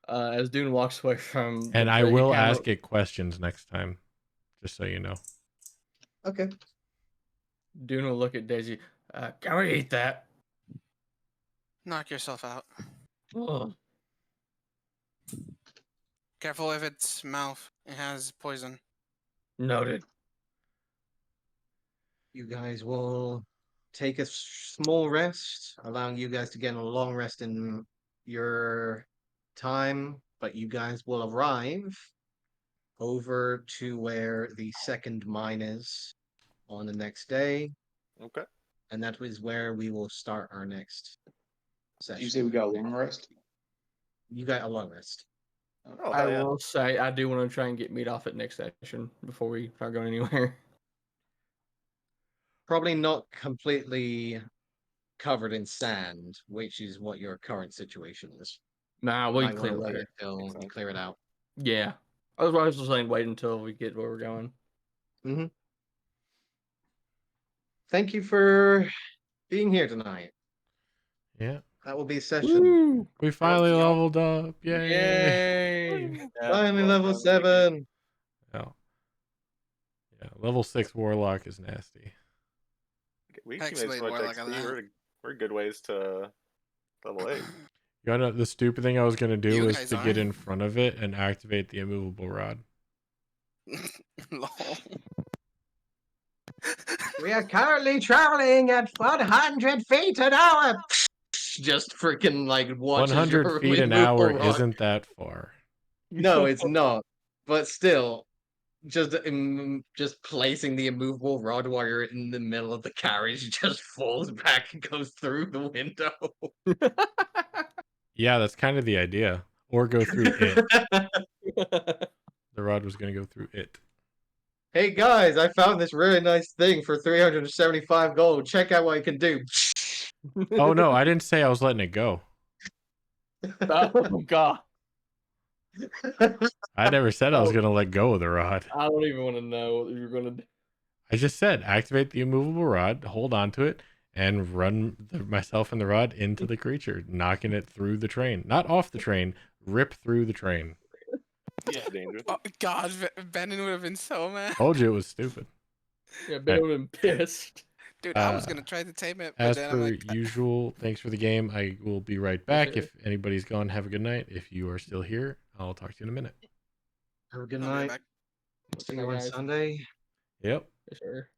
As Dune walks away from And the I tray, he will kinda- ask it questions next time, just so you know. Okay. Dune will look at Daisy. Can we eat that? Knock yourself out. Oh. Careful with its mouth. It has poison. Noted. You guys will take a small rest, allowing you guys to get a long rest in your time, but you guys will arrive over to where the second mine is on the next day, Okay. and that is where we will start our next Did session. you say we got a long rest? You got a long rest. Oh, I hell yeah. will say I do want to try and get meat off it next session before we start going anywhere. Probably not completely covered in sand, which is what your current situation is. Nah, we Might can want clean to it wait later. until Makes you sense. clear it out. Yeah. I was just saying wait until we get where we're going. Mm-hmm. Thank you for being here tonight. Yeah. That will be session. We finally y'all. leveled up. Yay. Yay! Yeah, Finally well level done, thank you. 7. Yeah. Yeah. Level 6 Warlock is nasty. We accumulated so Hexblade much Warlock on XP. that. We're good ways to level 8. You know, the stupid thing I was going to do You was guys to get are. in front of it and activate the immovable rod. Lol. We are currently traveling at 100 feet an hour. Just freaking like watches 100 your feet an removal hour rod. isn't that far. No, it's not. But still, just placing the immovable rod while you're in the middle of the carriage just falls back and goes through the window. Yeah, that's kind of the idea. Or go through it. The rod was going to go through it. Hey guys, I found this really nice thing for 375 gold. Check out what I can do. Oh, no, I didn't say I was letting it go. Oh god. I never said I was Oh. going to let go of the rod. I don't even want to know what you're gonna do. I just said activate the immovable rod, hold on to it, and run myself and the rod into the creature, knocking it through the train. Not off the train, rip through the train. Yeah. Dangerous. Oh, God, Benin would have been so mad. Told you it was stupid. Yeah, Ben would have been pissed. Dude, I was gonna try to tame it, but As then per I'm like, usual, thanks for the game. I will be right Yes, back. sir. If anybody's gone, have a good night. If you are still here, I'll talk to you in a minute. Have a good I'll be right night. back. See Good you night, on guys. Sunday. Yep. Yes, sir.